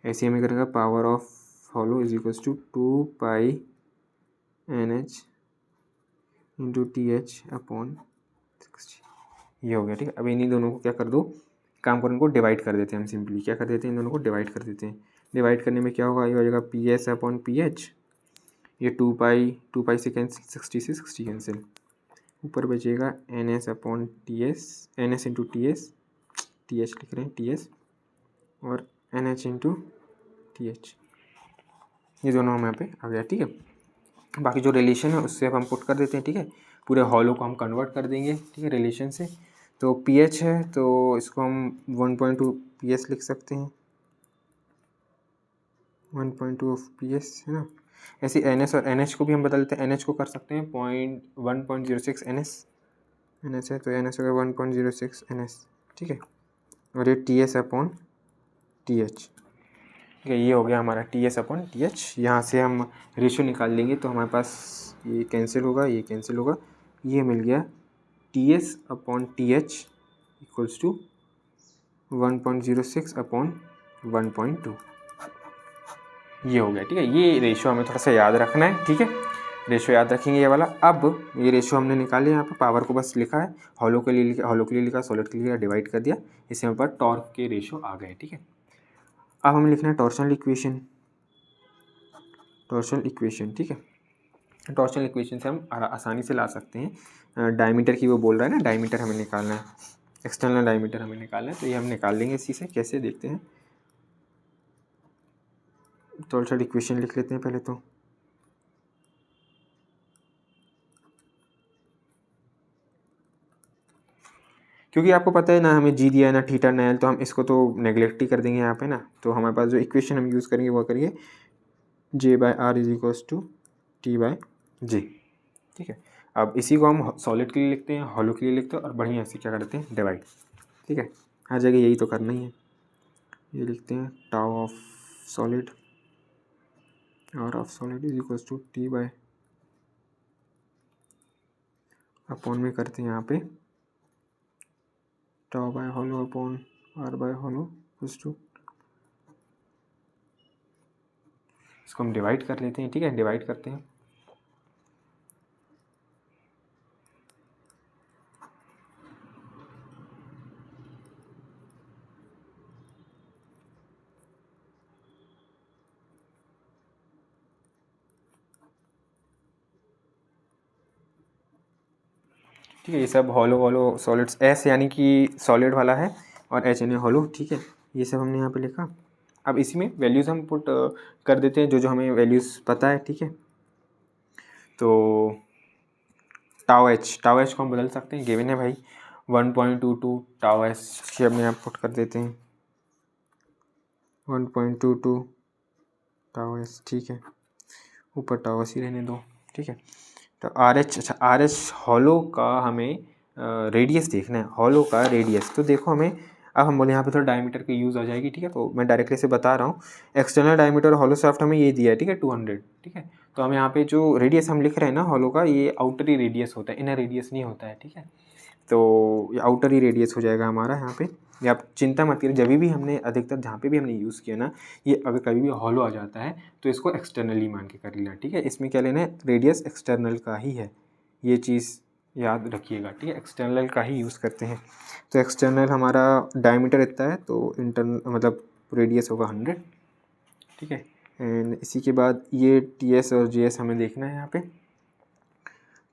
ऐसे हमें करेगा power of hollow is equal to 2πNH into TH/60। ये हो गया, ठीक है। अब इन्हीं दोनों को क्या कर दो, काम करो, इनको डिवाइड कर देते हैं हम, सिंपली क्या कर देते हैं, इन दोनों को डिवाइड कर देते हैं। डिवाइड करने में क्या होगा, ये हो जाएगा PS/PH, ये 2π से कैंसिल, 60 से 60 कैंसिल, ऊपर बचेगा NS/TS, NS into TS, TH लिख रहे हैं TS, और NH इंटू TH, ये दोनों हम यहाँ पे आ गया, ठीक है। बाकी जो रिलेशन है उससे अब हम पुट कर देते हैं, ठीक है, पूरे हॉलो को हम कन्वर्ट कर देंगे, ठीक है, रिलेशन से। तो PH है तो इसको हम 1.2 PS लिख सकते हैं, 1.2 ऑफ PS है ना। ऐसे NS और NH को भी हम बदल देते हैं, NH को कर सकते हैं 1.06 NS है, तो NS होगा 1.06 NS, ठीक है, और ये TS/TH, ठीक है, ये हो गया हमारा TS/TH। यहाँ से हम रेशियो निकाल लेंगे तो हमारे पास ये कैंसिल होगा, ये कैंसिल होगा, ये मिल गया TS/TH इक्वल्स टू 1.06/1.2, ये हो गया, ठीक है। ये रेशियो हमें थोड़ा सा याद रखना है, ठीक है, रेशियो याद रखेंगे ये वाला। अब ये रेशियो हमने निकाले, यहाँ पे पावर को बस लिखा है, हॉलो के लिए लिखा, हॉलो के लिए लिखा, सॉलिड के लिए लिखा, डिवाइड कर दिया, इससे हमारे पास टॉर्क के रेशियो आ गए, ठीक है। अब हमें लिखना है टॉर्शनल इक्वेशन, ठीक है। टॉर्शनल इक्वेशन से हम आसानी से ला सकते हैं। डायमीटर की वो बोल रहा है ना, डायमीटर हमें निकालना है, एक्सटर्नल डायमीटर हमें निकालना है, तो ये हम निकाल लेंगे इसी से। कैसे देखते हैं, टॉर्शनल इक्वेशन लिख लेते हैं पहले तो। क्योंकि आपको पता है ना हमें जी दिया है ना थीटा ना एल, तो हम इसको तो नेगलेक्ट ही कर देंगे यहाँ पे ना। तो हमारे पास जो इक्वेशन हम यूज़ करेंगे वो करिए J by R is equals to T by J. ठीक है, अब इसी को हम सॉलिड के लिए लिखते हैं, हॉलो के लिए लिखते हैं, और बढ़िया ऐसे क्या करते हैं, डिवाइड। ठीक है, हर जगह यही तो करना ही है। ये लिखते हैं tau of solid, R of solid is equals to T by, upon में करते हैं यहाँ पे tau by hollow upon R by hollow equals to, इसको हम डिवाइड कर लेते हैं। ठीक है, डिवाइड करते हैं। ठीक है, ये सब हॉलो हॉलो सॉलिड्स, एस यानी कि सॉलिड वाला है और एच यानी हॉलो। ठीक है, ये सब हमने यहाँ पे लिखा। अब इसी में वैल्यूज़ हम पुट कर देते हैं, जो जो हमें वैल्यूज़ पता है। ठीक है, तो टाउ एच को हम बदल सकते हैं, गिवन है भाई 1.22 टाउ एच, शेप में आप पुट कर देते हैं 1.22 टाउ एच। ठीक है, ऊपर टाउ एच ही रहने दो। ठीक है, तो आर एच, अच्छा आर एच हॉलो का हमें रेडियस देखना है, हॉलो का रेडियस। तो देखो हमें, अब हम बोले यहाँ पे थोड़ा डायमीटर की यूज़ आ जाएगी। ठीक है, तो मैं डायरेक्टली से बता रहा हूँ, एक्सटर्नल डायमीटर हॉलो शाफ्ट हमें ये दिया है। ठीक है, 200। ठीक है, तो हम यहाँ पे जो रेडियस हम लिख रहे हैं ना हॉलो का, ये आउटर ही रेडियस होता है, इनर रेडियस नहीं होता है। ठीक है, तो ये आउटर ही रेडियस हो जाएगा हमारा यहाँ पे। ये आप चिंता मत करिए, जब भी हमने अधिकतर जहाँ पे भी हमने यूज़ किया ना, ये अगर कभी भी हॉलो आ जाता है तो इसको एक्सटर्नली मान के कर लेना। ठीक है, इसमें क्या लेना है, रेडियस एक्सटर्नल का ही है, ये चीज़ याद रखिएगा। ठीक है, एक्सटर्नल का ही यूज़ करते हैं। तो एक्सटर्नल हमारा डायमीटर इतना है, तो इंटरनल मतलब रेडियस होगा 100। ठीक है, एंड इसी के बाद ये टी एस और जे एस हमें देखना है यहाँ पे।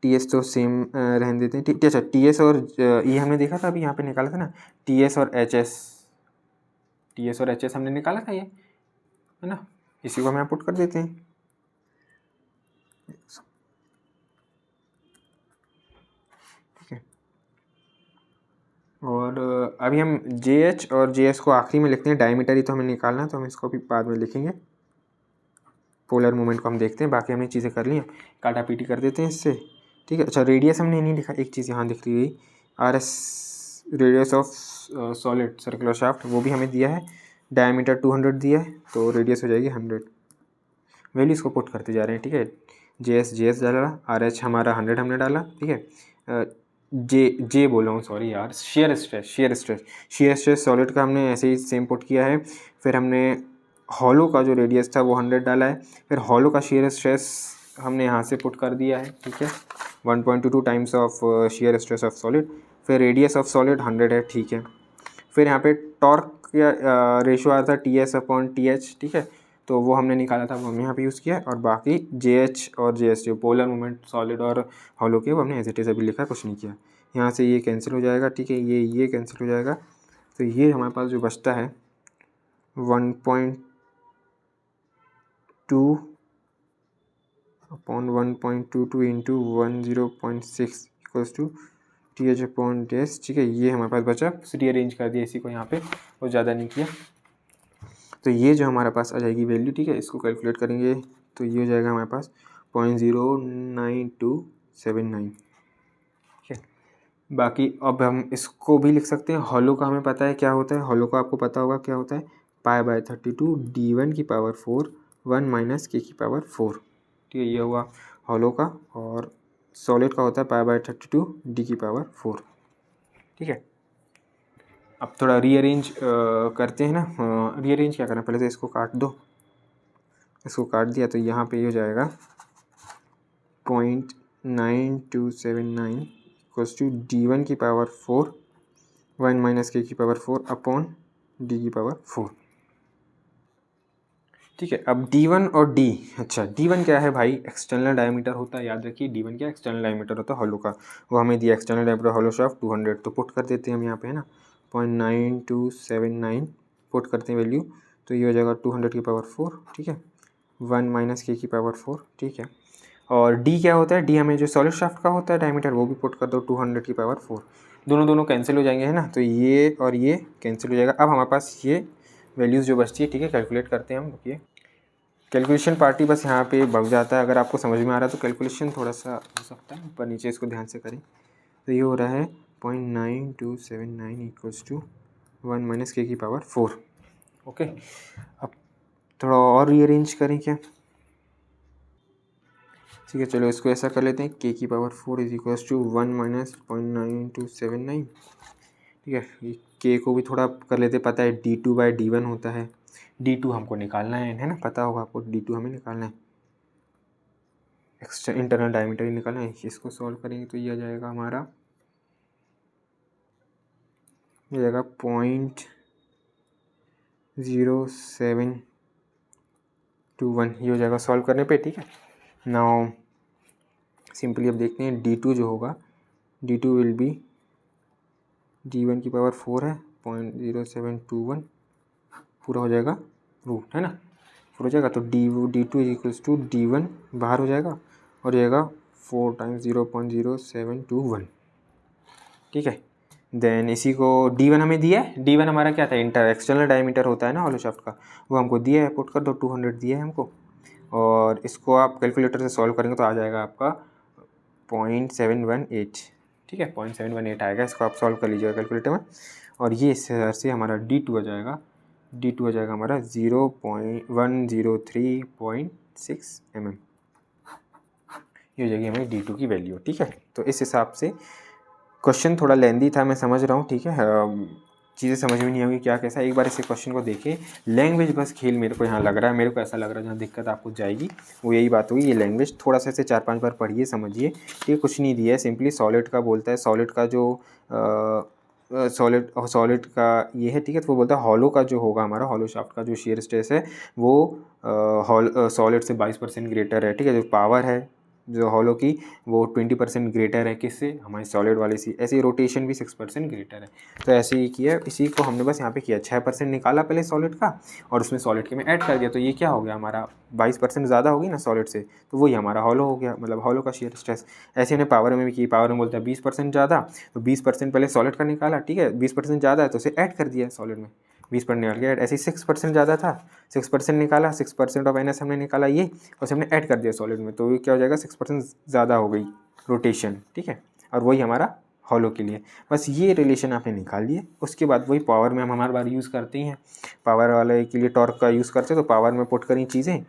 टी एस तो सेम रहने देते हैं। अच्छा, टी एस और ये हमने देखा था, अभी यहाँ पे निकाला था ना, टी एस और एच एस, टी एस और एच एस हमने निकाला था, ये है ना, इसी को हम यहाँ पुट कर देते हैं। ठीक है, और अभी हम जे एच और जे एस को आखिरी में लिखते हैं, डायमीटर ही तो हमें निकालना है, तो हम इसको भी बाद में लिखेंगे। पोलर मूवमेंट को हम देखते हैं, बाकी हमने चीज़ें कर ली हैं, काटा पीटी कर देते हैं इससे। ठीक है, अच्छा रेडियस हमने नहीं लिखा, एक चीज़ यहाँ दिख रही है, R S radius of solid circular shaft, वो भी हमें दिया है, डायमीटर 200 दिया है, तो रेडियस हो जाएगी 100। वैल्यू इसको पुट करते जा रहे हैं। ठीक है, जे एस डाला, आर एच हमारा 100 हमने डाला। ठीक है, जे बोल रहा हूँ, सॉरी यार, शेयर स्ट्रेस सॉलिड का हमने ऐसे ही सेम पुट किया है। फिर हमने हॉलो का जो रेडियस था वो 100 डाला है, फिर हॉलो का शेयर स्ट्रेस हमने यहाँ से पुट कर दिया है। ठीक है, 1.22 times of shear stress of solid, फिर रेडियस ऑफ सॉलिड 100 है। ठीक है, फिर यहाँ पे टॉर्क या रेशो आता था T S upon T H. ठीक है, तो वो हमने निकाला था, वो हमने यहाँ पे यूज़ किया, और बाकी जे एच और जे एस जो पोलर मूवमेंट सॉलिड और हॉलो के, वो हमने एज इट इज़ अभी लिखा, कुछ नहीं किया। यहाँ से ये कैंसिल हो जाएगा। ठीक है, ये कैंसिल हो जाएगा, तो ये हमारे पास जो बचता है 1.2 upon 1.22 into 10.6 equals to T H upon T S. ठीक है, ये हमारे पास बचा, रीअरेंज कर दिया इसी को यहाँ पे, वो ज़्यादा नहीं किया। तो ये जो हमारे पास आ जाएगी वैल्यू। ठीक है, इसको कैलकुलेट करेंगे तो ये हो जाएगा हमारे पास 0.09279। ठीक है, बाकी अब हम इसको भी लिख सकते हैं, हॉलो का हमें पता है क्या होता है, हॉलो का आपको पता होगा क्या होता है, π/32 d1 की पावर 4 1 माइनस के की पावर 4। ठीक है, ये हुआ हॉलो का, और सॉलिड का होता है π/32 d की पावर 4। ठीक है, अब थोड़ा रीअरेंज करते हैं ना, रीअरेंज क्या करना, पहले तो इसको काट दो, इसको काट दिया तो यहाँ पे ये हो जाएगा 0.9279 इक्वल्स टू d1 की पावर 4 1 माइनस के की पावर 4 अपॉन डी की पावर 4। ठीक है। अब D1 और D, अच्छा D1 क्या है भाई, एक्सटर्नल डायमीटर होता है, याद रखिए D1 क्या एक्सटर्नल डायमीटर होता है हॉलो का, वो हमें दिया एक्सटर्नल डायमीटर हॉलो शाफ्ट 200, तो पुट कर देते हैं हम यहाँ पे है ना 0.9279 पुट करते हैं वैल्यू, तो ये हो जाएगा 200 की पावर 4, ठीक है, 1 माइनस k की पावर 4, ठीक है। और D क्या होता है, D हमें जो सॉलिड शाफ्ट का होता है डायमीटर, वो भी पुट कर दो 200 की पावर 4, दोनों दोनों कैंसिल हो जाएंगे है ना, तो ये और ये कैंसिल हो जाएगा। अब हमारे पास ये वैल्यूज़ जो बचती है, ठीक है, कैलकुलेट करते हैं हम, रुकिए। कैलकुलेशन पार्टी बस यहाँ पे बढ़ जाता है, अगर आपको समझ में आ रहा है तो कैलकुलेशन थोड़ा सा हो सकता है ऊपर नीचे, इसको ध्यान से करें। तो ये हो रहा है 0.9279 इक्वल्स टू 1 माइनस के की पावर 4, ओके। अब थोड़ा और रीअरेंज करें क्या, ठीक है, चलो इसको ऐसा कर लेते हैं, के की power 4 is equals to 1 minus 0.9279, ठीक है। ये के को भी थोड़ा कर लेते, पता है D2/D1 होता है, D2 हमको निकालना है ना, पता होगा आपको, D2 हमें निकालना है, एक्स्ट्रा इंटरनल डायमीटर ही निकालना है। इसको सॉल्व करेंगे तो ये आ जाएगा हमारा, ये जाएगा 0.0721, ये हो जाएगा सॉल्व करने पे, ठीक है। नाउ सिंपली अब देखते हैं D2 जो होगा, D2 विल बी D1 की पावर 4 है 0.0721, पूरा हो जाएगा रूट है ना, पूरा हो जाएगा, तो D2 is equals to D1 बाहर हो जाएगा और जाएगा 4 टाइम्स 0.0721, ठीक है। देन इसी को D1 हमें दिया है, D1 हमारा क्या था, इंटर एक्सटर्नल डायमीटर होता है ना हॉलो शाफ्ट का, वो हमको दिया है, पुट कर दो 200 दिया है हमको, और इसको आप कैलकुलेटर से सॉल्व करेंगे तो आ जाएगा आपका 0.718, ठीक है, 0.718 आएगा, इसको आप सॉल्व कर लीजिएगा कैलकुलेटर में, और ये इस तरह से हमारा D2 आ जाएगा, D2 आ जाएगा हमारा 0.103.6 mm, ये हो जाएगी हमारी D2 की वैल्यू, ठीक है। तो इस हिसाब से क्वेश्चन थोड़ा लेंदी था, मैं समझ रहा हूँ, ठीक है, चीज़ें समझ में नहीं आएंगी क्या कैसा, एक बार इसे क्वेश्चन को देखें। लैंग्वेज बस खेल मेरे को यहाँ लग रहा है, मेरे को ऐसा लग रहा है जहाँ दिक्कत आपको जाएगी वो यही बात होगी, ये लैंग्वेज थोड़ा सा इसे 4-5 बार पढ़िए, समझिए, ठीक, कुछ नहीं दिया है, सिंपली सॉलिड का बोलता है, सॉलिड का जो सॉलिड का ये है, ठीक है, तो वो बोलता है हॉलो का जो होगा हमारा, हॉलो शाफ्ट का जो शियर स्ट्रेस है वो सॉलिड से 22% ग्रेटर है, ठीक है, जो पावर है जो हॉलो की वो 20% ग्रेटर है किससे, हमारी सॉलिड वाले से, ऐसे ही रोटेशन भी 6% ग्रेटर है, तो ऐसे ही किया, इसी को हमने बस यहाँ पे किया, 6% निकाला पहले सॉलिड का और उसमें सॉलिड के में ऐड कर दिया, तो ये क्या हो गया हमारा 22% ज़्यादा होगी ना सॉलिड से, तो वही हमारा हॉलो हो गया, मतलब हॉलो का शियर स्ट्रेस। ऐसे हमने पावर में भी की, पावर में बोलता है 20% ज़्यादा, तो 20% पहले सॉलिड का निकाला, ठीक है, 20% ज़्यादा है तो उसे ऐड कर दिया सॉलिड में, 20% निकाल के ऐड, ऐसे ही 6% ज़्यादा था, 6% निकाला, 6% ऑफ NS हमने निकाला ये, और हमने ऐड कर दिया सॉलिड में, तो ये क्या हो जाएगा 6% ज़्यादा हो गई रोटेशन, ठीक है, और वही हमारा हॉलो के लिए, बस ये रिलेशन आपने निकाल लिए। उसके बाद वही पावर में हम हमारे बार यूज़ करते हैं, पावर वाले के लिए टॉर्क का यूज़ करते हैं, तो पावर में पुट करी चीज़ें,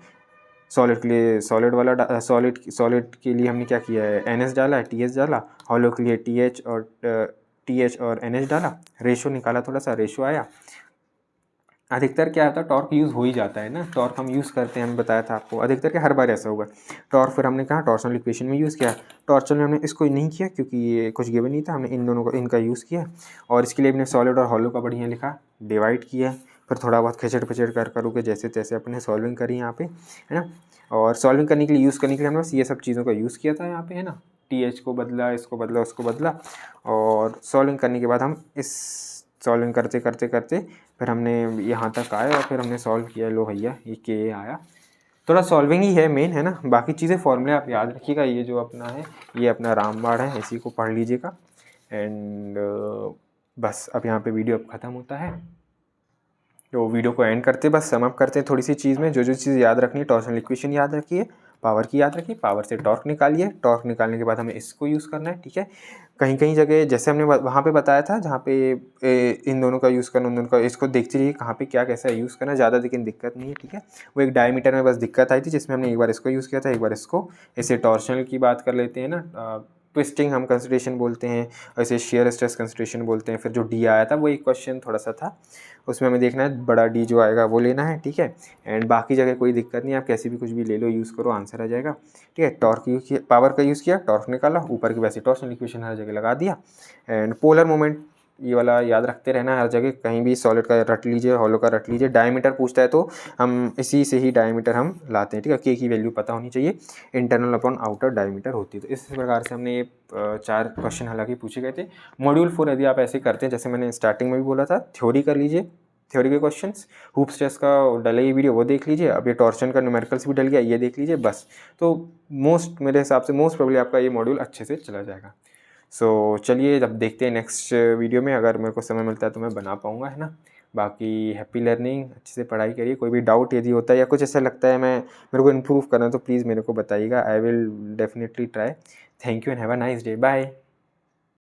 सॉलिड के लिए सॉलिड वाला सॉलिड के लिए हमने क्या किया है, NS डाला है, TH डाला, हॉलो के लिए TH और NH डाला, रेशो निकाला, थोड़ा सा रेशो आया, अधिकतर क्या होता है टॉर्क यूज़ हो ही जाता है ना, टॉर्क हम यूज़ करते हैं, हमने बताया था आपको, अधिकतर क्या हर बार ऐसा होगा टॉर्क, फिर हमने कहा टॉर्शनल इक्वेशन में यूज़ किया, टॉर्शनल में हमने इसको नहीं किया क्योंकि ये कुछ गिवन नहीं था, हमने इन दोनों को इनका यूज़ किया, और इसके लिए हमने सॉलिड और हॉलो का बढ़िया लिखा, डिवाइड किया, फिर थोड़ा बहुत खिचड़ पिचड़ कर के जैसे तैसे अपने सॉल्विंग करी यहाँ पे है ना, और सॉल्विंग करने के लिए यूज़ करने के लिए हमने बस ये सब चीज़ों का यूज़ किया था यहाँ पे है ना, TH को बदला, इसको बदला, उसको बदला, और सॉल्विंग करने के बाद हम इस सॉल्विंग करते करते करते फिर हमने यहाँ तक आए और फिर हमने सॉल्व किया, लो भैया ये के आया, थोड़ा सॉल्विंग ही है मेन है ना, बाकी चीज़ें फॉर्मूले आप याद रखिएगा, ये जो अपना है ये अपना रामबाण है, इसी को पढ़ लीजिएगा, एंड बस अब यहाँ पे वीडियो अब ख़त्म होता है, तो वीडियो को एंड करते बस सम अप करते हैं थोड़ी सी चीज़ में, जो जो चीज़ याद रखनी है, टॉर्शनल इक्वेशन याद रखिए, पावर की याद रखिए, पावर से टॉर्क निकालिए, टॉर्क निकालने के बाद हमें इसको यूज़ करना है, ठीक है। कहीं कहीं जगह जैसे हमने वहाँ पे बताया था जहाँ पे इन दोनों का यूज़ करना, उन दोनों का, इसको देखते रहिए कहाँ पे क्या कैसा यूज़ करना, ज़्यादा लेकिन दिक्कत नहीं है, ठीक है। वो एक डायमीटर में बस दिक्कत आई थी जिसमें हमने एक बार इसको यूज़ किया था, एक बार इसको, ऐसे टॉर्शनल की बात कर लेते हैं ना, ट्विस्टिंग हम कंसिडरेशन बोलते हैं, ऐसे शेयर स्ट्रेस कंसिडरेशन बोलते हैं। फिर जो डी आया था वो एक क्वेश्चन थोड़ा सा था, उसमें हमें देखना है बड़ा डी जो आएगा वो लेना है, ठीक है। एंड बाकी जगह कोई दिक्कत नहीं, आप कैसी भी कुछ भी ले लो, यूज़ करो, आंसर आ जाएगा, ठीक है। टॉर्क यूज़ किया, पावर का यूज़ किया, टॉर्क निकाला, ऊपर की वैसे टॉर्शनल इक्वेशन हर जगह लगा दिया, एंड पोलर मोमेंट ये वाला याद रखते रहना हर जगह, कहीं भी सॉलिड का रट लीजिए, हॉलो का रट लीजिए। डायमीटर पूछता है तो हम इसी से ही डायमीटर हम लाते हैं, ठीक है। के की वैल्यू पता होनी चाहिए, इंटरनल अपॉन आउटर डायमीटर होती है। तो इस प्रकार से हमने ये 4 क्वेश्चन हालांकि पूछे गए थे। मॉड्यूल 4 यदि आप ऐसे करते हैं, जैसे मैंने स्टार्टिंग में भी बोला था, थ्योरी कर लीजिए, थ्योरी के क्वेश्चंस, हूप स्ट्रेस का डला ये वीडियो वो देख लीजिए, अब ये टॉर्शन का न्यूमेरिकल्स भी डल गया, ये देख लीजिए बस। तो मेरे हिसाब से मोस्ट प्रोबेबली आपका ये मॉड्यूल अच्छे से चला जाएगा। सो चलिए अब देखते हैं नेक्स्ट वीडियो में, अगर मेरे को समय मिलता है तो मैं बना पाऊँगा, है ना। बाकी हैप्पी लर्निंग, अच्छे से पढ़ाई करिए। कोई भी डाउट यदि होता है या कुछ ऐसा लगता है मेरे को इम्प्रूव करना है तो प्लीज़ मेरे को बताइएगा, I will definitely try. Thank you and have a nice day, bye.